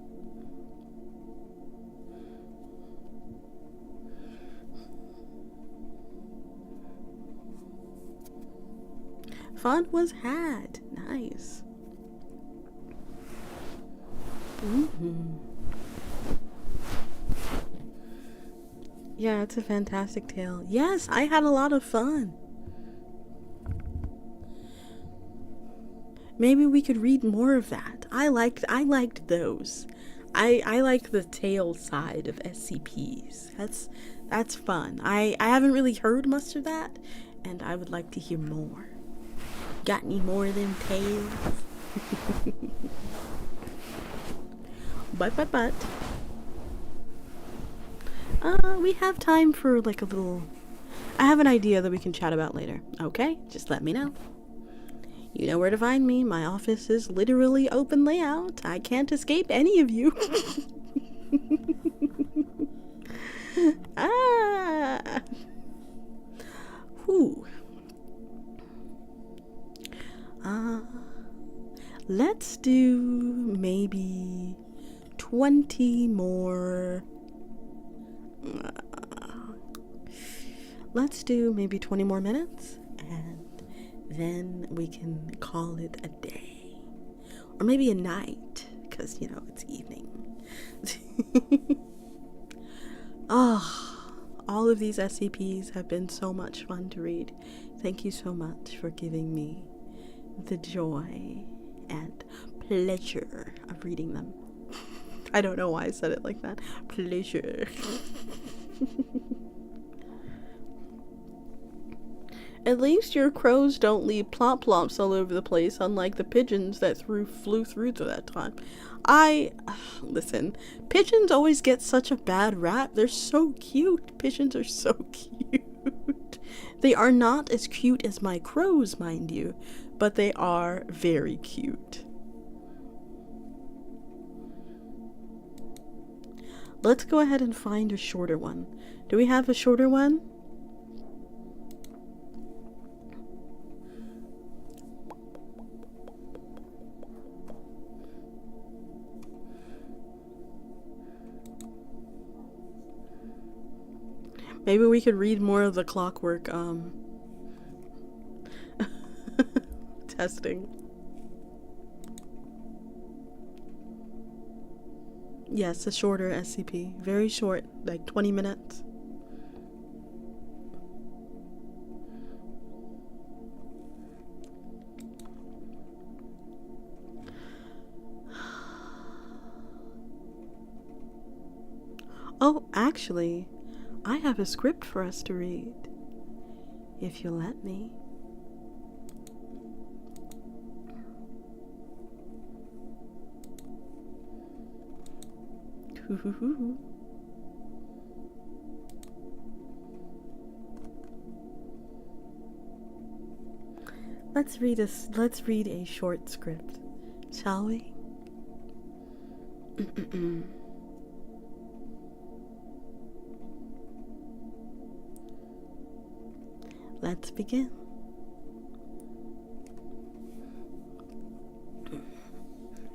Speaker 1: Fun was had. Nice. Yeah, it's a fantastic tale. Yes, I had a lot of fun. Maybe we could read more of that. I liked those. I like the tale side of SCPs. That's fun. I haven't really heard much of that, and I would like to hear more. Got any more of them tales? But. We have time for like a little... I have an idea that we can chat about later. Okay? Just let me know. You know where to find me. My office is literally open layout. I can't escape any of you. Whew. let's do maybe 20 more. Let's do maybe 20 more minutes, and then we can call it a day. Or maybe a night, because, it's evening. All of these SCPs have been so much fun to read. Thank you so much for giving me the joy and pleasure of reading them. I don't know why I said it like that. Pleasure. At least your crows don't leave plop-plops all over the place, unlike the pigeons that flew through to that time. Listen, pigeons always get such a bad rap. They're so cute. Pigeons are so cute. They are not as cute as my crows, mind you, but they are very cute. Let's go ahead and find a shorter one. Do we have a shorter one? Maybe we could read more of the Clockwork, testing. Yes, a shorter SCP. Very short, like 20 minutes. Oh, actually, I have a script for us to read, if you'll let me. Let's read a short script, shall we? Let's begin.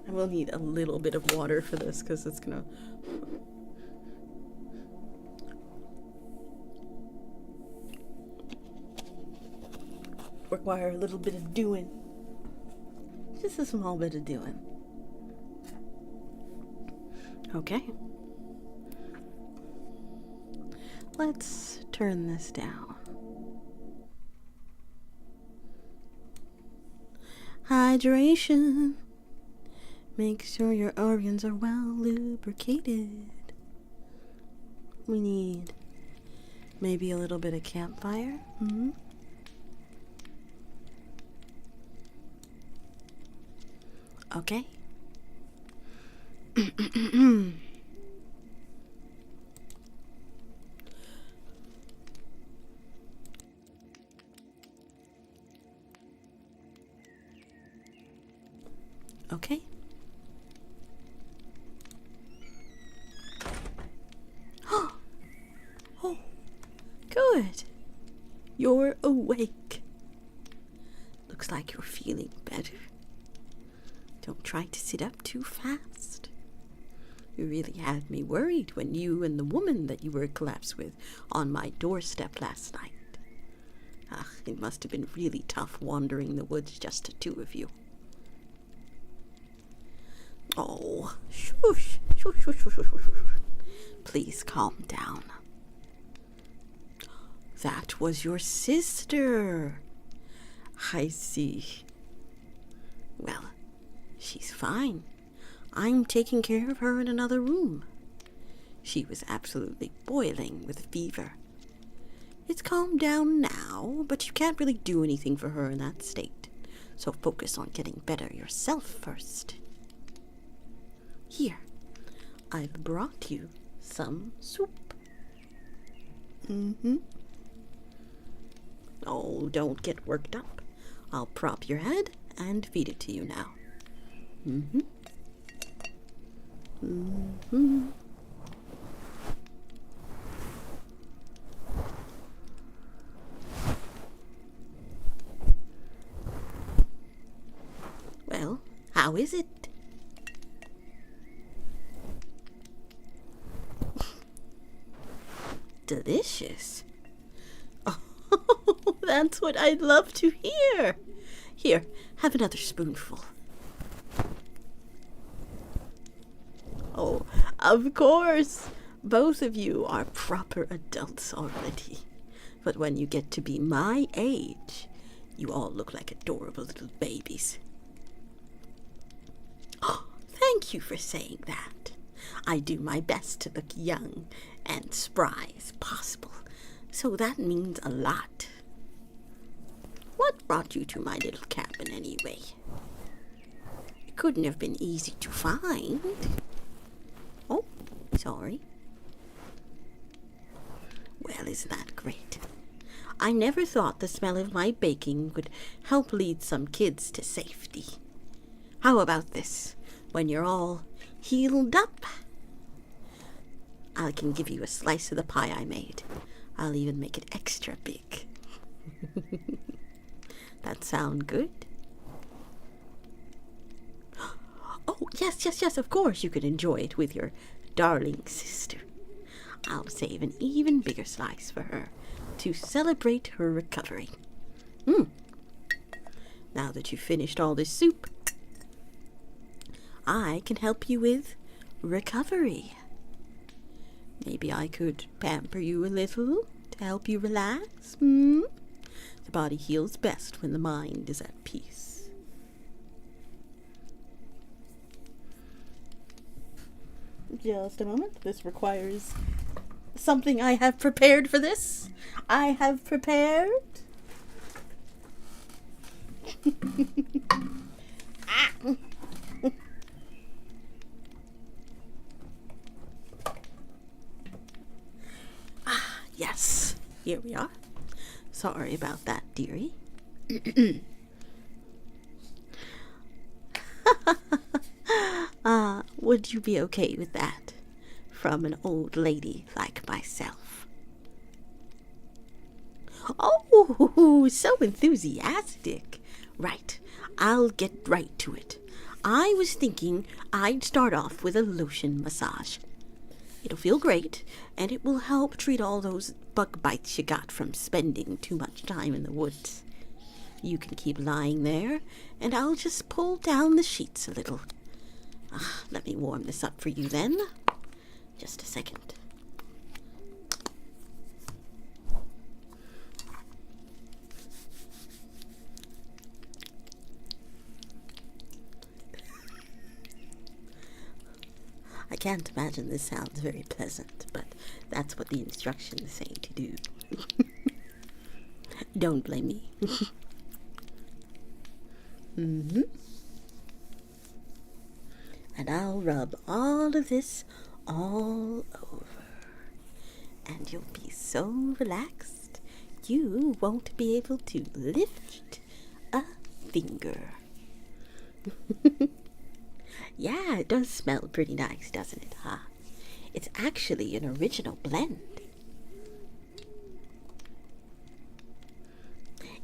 Speaker 1: I will need a little bit of water for this because it's gonna require a little bit of doing. Just a small bit of doing. Okay. Let's turn this down. Hydration. Make sure your organs are well lubricated. We need maybe a little bit of campfire. Okay. Okay. Oh, good. You're awake. Looks like you're feeling better. Don't try to sit up too fast. You really had me worried when you and the woman that you were collapsed with on my doorstep last night. It must have been really tough wandering the woods, just the two of you. Oh, shush, shush, shush, shush, shush, shush. Please calm down. That was your sister. I see. Well, she's fine. I'm taking care of her in another room. She was absolutely boiling with fever. It's calmed down now, but you can't really do anything for her in that state. So focus on getting better yourself first. Here, I've brought you some soup. Oh, don't get worked up. I'll prop your head and feed it to you now. Well, How is it? Delicious. Oh, that's what I'd love to hear. Here, have another spoonful. Oh, of course. Both of you are proper adults already. But when you get to be my age, you all look like adorable little babies. Oh, thank you for saying that. I do my best to look young and spry as possible, so that means a lot. What brought you to my little cabin anyway? It couldn't have been easy to find. Oh, sorry. Well, isn't that great? I never thought the smell of my baking would help lead some kids to safety. How about this? When you're all healed up, I can give you a slice of the pie I made. I'll even make it extra big. That sound good? Oh, yes, of course you could enjoy it with your darling sister. I'll save an even bigger slice for her to celebrate her recovery. Now that you've finished all this soup, I can help you with recovery. Maybe I could pamper you a little to help you relax. The body heals best when the mind is at peace. Just a moment. This requires something I have prepared for this. I have prepared yes, here we are. Sorry about that, dearie. Would you be okay with that from an old lady like myself? Oh, so enthusiastic. Right, I'll get right to it. I was thinking I'd start off with a lotion massage. It'll feel great, and it will help treat all those bug bites you got from spending too much time in the woods. You can keep lying there, and I'll just pull down the sheets a little. Let me warm this up for you then. Just a second. I can't imagine this sounds very pleasant, but that's what the instructions say to do. Don't blame me. And I'll rub all of this all over. And you'll be so relaxed, you won't be able to lift a finger. Yeah, it does smell pretty nice, doesn't it, huh? It's actually an original blend.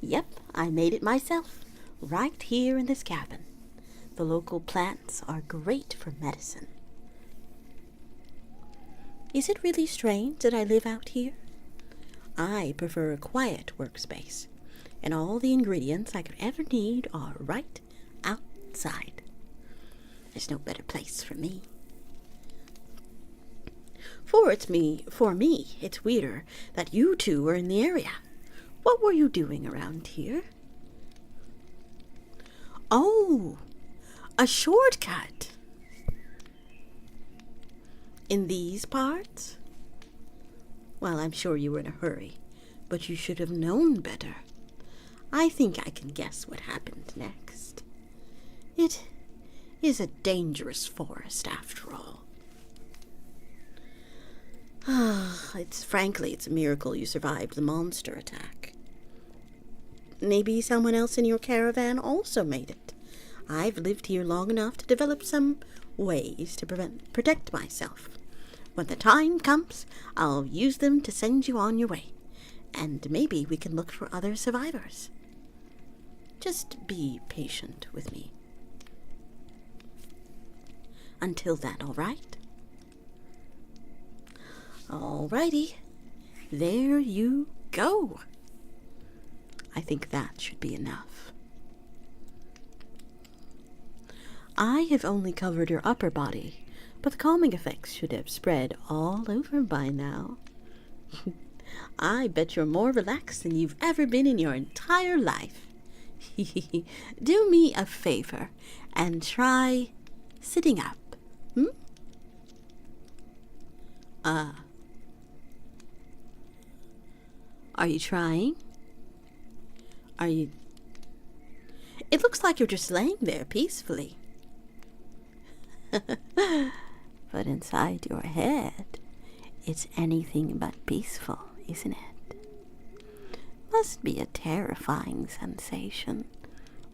Speaker 1: Yep, I made it myself, right here in this cabin. The local plants are great for medicine. Is it really strange that I live out here? I prefer a quiet workspace, and all the ingredients I could ever need are right outside. There's no better place for me. For me, it's weirder that you two were in the area. What were you doing around here? Oh, a shortcut. In these parts? Well, I'm sure you were in a hurry, but you should have known better. I think I can guess what happened next. It is a dangerous forest, after all. It's a miracle you survived the monster attack. Maybe someone else in your caravan also made it. I've lived here long enough to develop some ways to protect myself. When the time comes, I'll use them to send you on your way, and maybe we can look for other survivors. Just be patient with me. until then, all right? Alrighty, there you go. I think that should be enough. I have only covered your upper body, but the calming effects should have spread all over by now. I bet you're more relaxed than you've ever been in your entire life. Do me a favor and try sitting up. Are you trying? It looks like you're just laying there peacefully. But inside your head, it's anything but peaceful, isn't it? Must be a terrifying sensation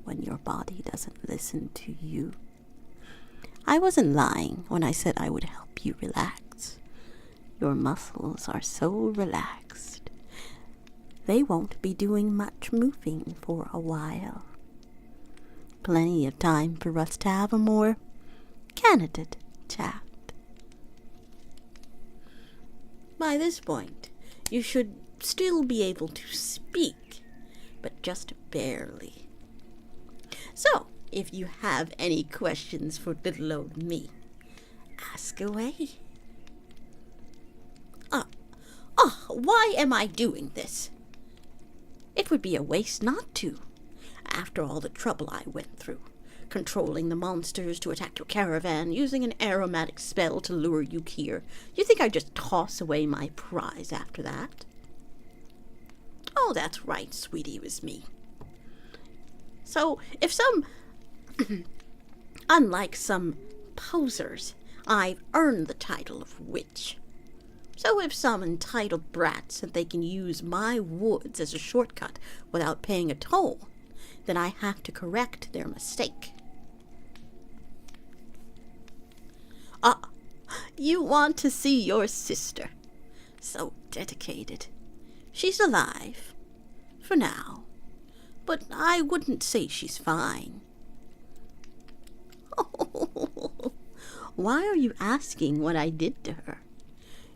Speaker 1: when your body doesn't listen to you. I wasn't lying when I said I would help you relax. Your muscles are so relaxed, they won't be doing much moving for a while. Plenty of time for us to have a more candid chat. By this point, you should still be able to speak, but just barely. So, if you have any questions for little old me, ask away. Why am I doing this? It would be a waste not to, after all the trouble I went through. Controlling the monsters to attack your caravan, using an aromatic spell to lure you here. You think I'd just toss away my prize after that? Oh, that's right, sweetie, it was me. So, if unlike some posers, I've earned the title of witch. So if some entitled brats think they can use my woods as a shortcut without paying a toll, then I have to correct their mistake. You want to see your sister. So dedicated. She's alive. For now. But I wouldn't say she's fine. Why are you asking what I did to her?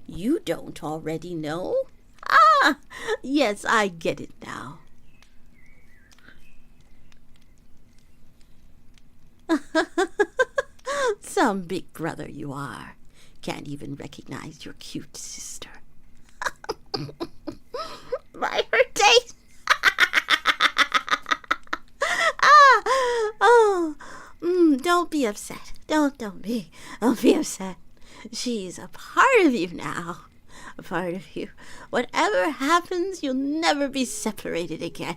Speaker 1: You don't already know? Yes, I get it now. Some big brother you are. Can't even recognize your cute sister. My birthday. Don't be upset. Don't be upset. She's a part of you now. A part of you. Whatever happens, you'll never be separated again.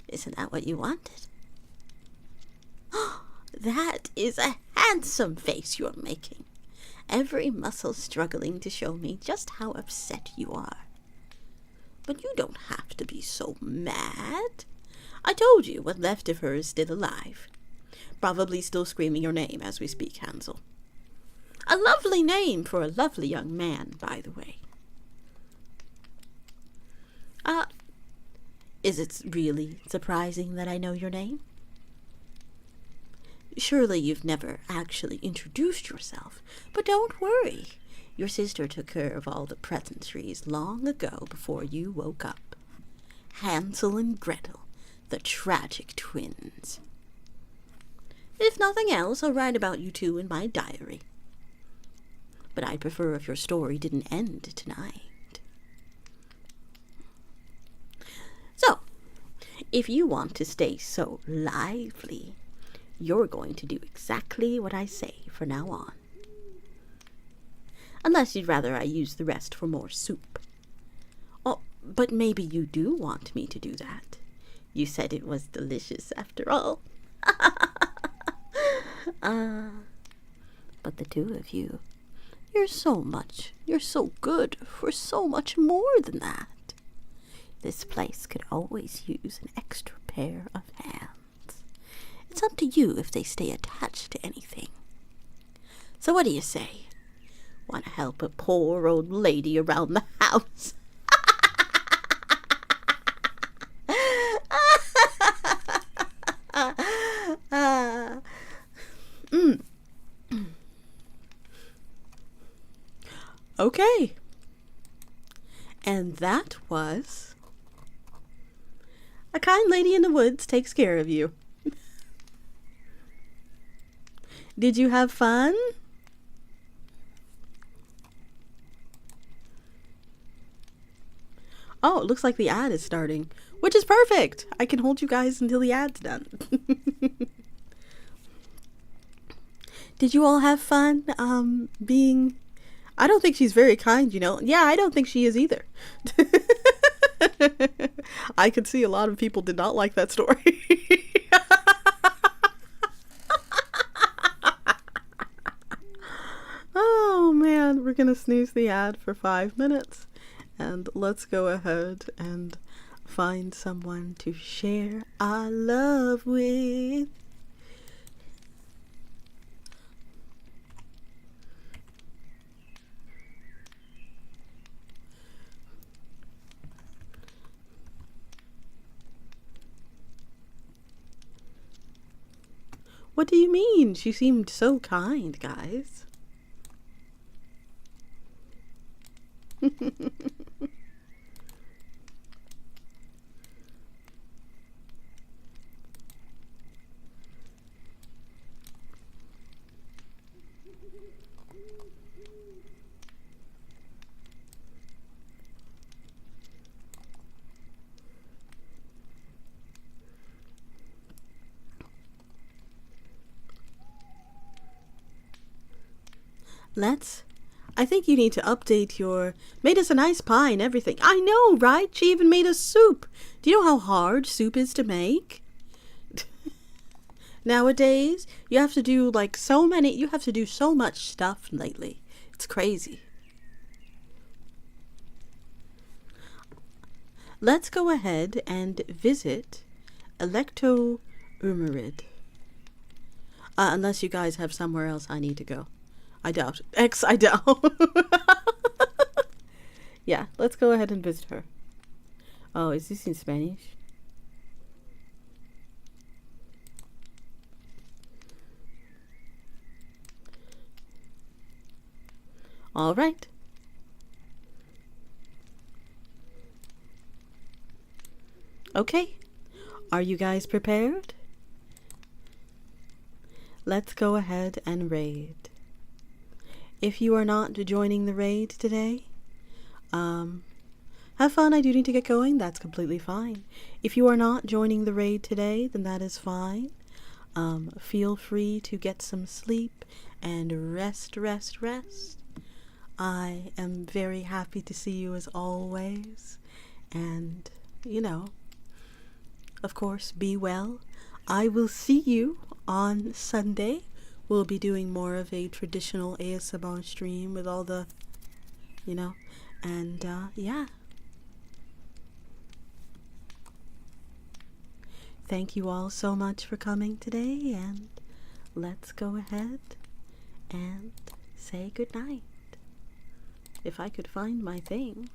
Speaker 1: Isn't that what you wanted? That is a handsome face you're making. Every muscle struggling to show me just how upset you are. But you don't have to be so mad. I told you what left of her is still alive. Probably still screaming your name as we speak, Hansel. A lovely name for a lovely young man, by the way. Is it really surprising that I know your name? Surely you've never actually introduced yourself, but don't worry. Your sister took care of all the pleasantries long ago before you woke up. Hansel and Gretel, the tragic twins. If nothing else, I'll write about you two in my diary. But I'd prefer if your story didn't end tonight. So, if you want to stay so lively, you're going to do exactly what I say from now on. Unless you'd rather I use the rest for more soup. Oh, but maybe you do want me to do that. You said it was delicious after all. But the two of you, you're so good for so much more than that. This place could always use an extra pair of hands. It's up to you if they stay attached to anything. So what do you say? Want to help a poor old lady around the house? Okay. And that was A Kind Lady in the Woods Takes Care of You. Did you have fun? Oh, it looks like the ad is starting, which is perfect. I can hold you guys until the ad's done. Did you all have fun being... I don't think she's very kind, you know. Yeah, I don't think she is either. I could see a lot of people did not like that story. Oh man, we're gonna snooze the ad for 5 minutes. And let's go ahead and find someone to share our love with. What do you mean? She seemed so kind, guys. I think you need to update your... Made us a nice pie and everything. I know, right? She even made us soup. Do you know how hard soup is to make? Nowadays, you have to do like so many... You have to do so much stuff lately. It's crazy. Let's go ahead and visit Electro-Umarid. Unless you guys have somewhere else I need to go. I doubt. I doubt. Yeah, let's go ahead and visit her. Oh, is this in Spanish? All right. Okay. Are you guys prepared? Let's go ahead and raid. If you are not joining the raid today, have fun. I do need to get going. That's completely fine. If you are not joining the raid today, then that is fine. Feel free to get some sleep and rest. I am very happy to see you as always. And, you know, of course, be well. I will see you on Sunday. We'll be doing more of a traditional ASMR stream with all the, you know, and yeah. Thank you all so much for coming today, and let's go ahead and say goodnight. If I could find my thing.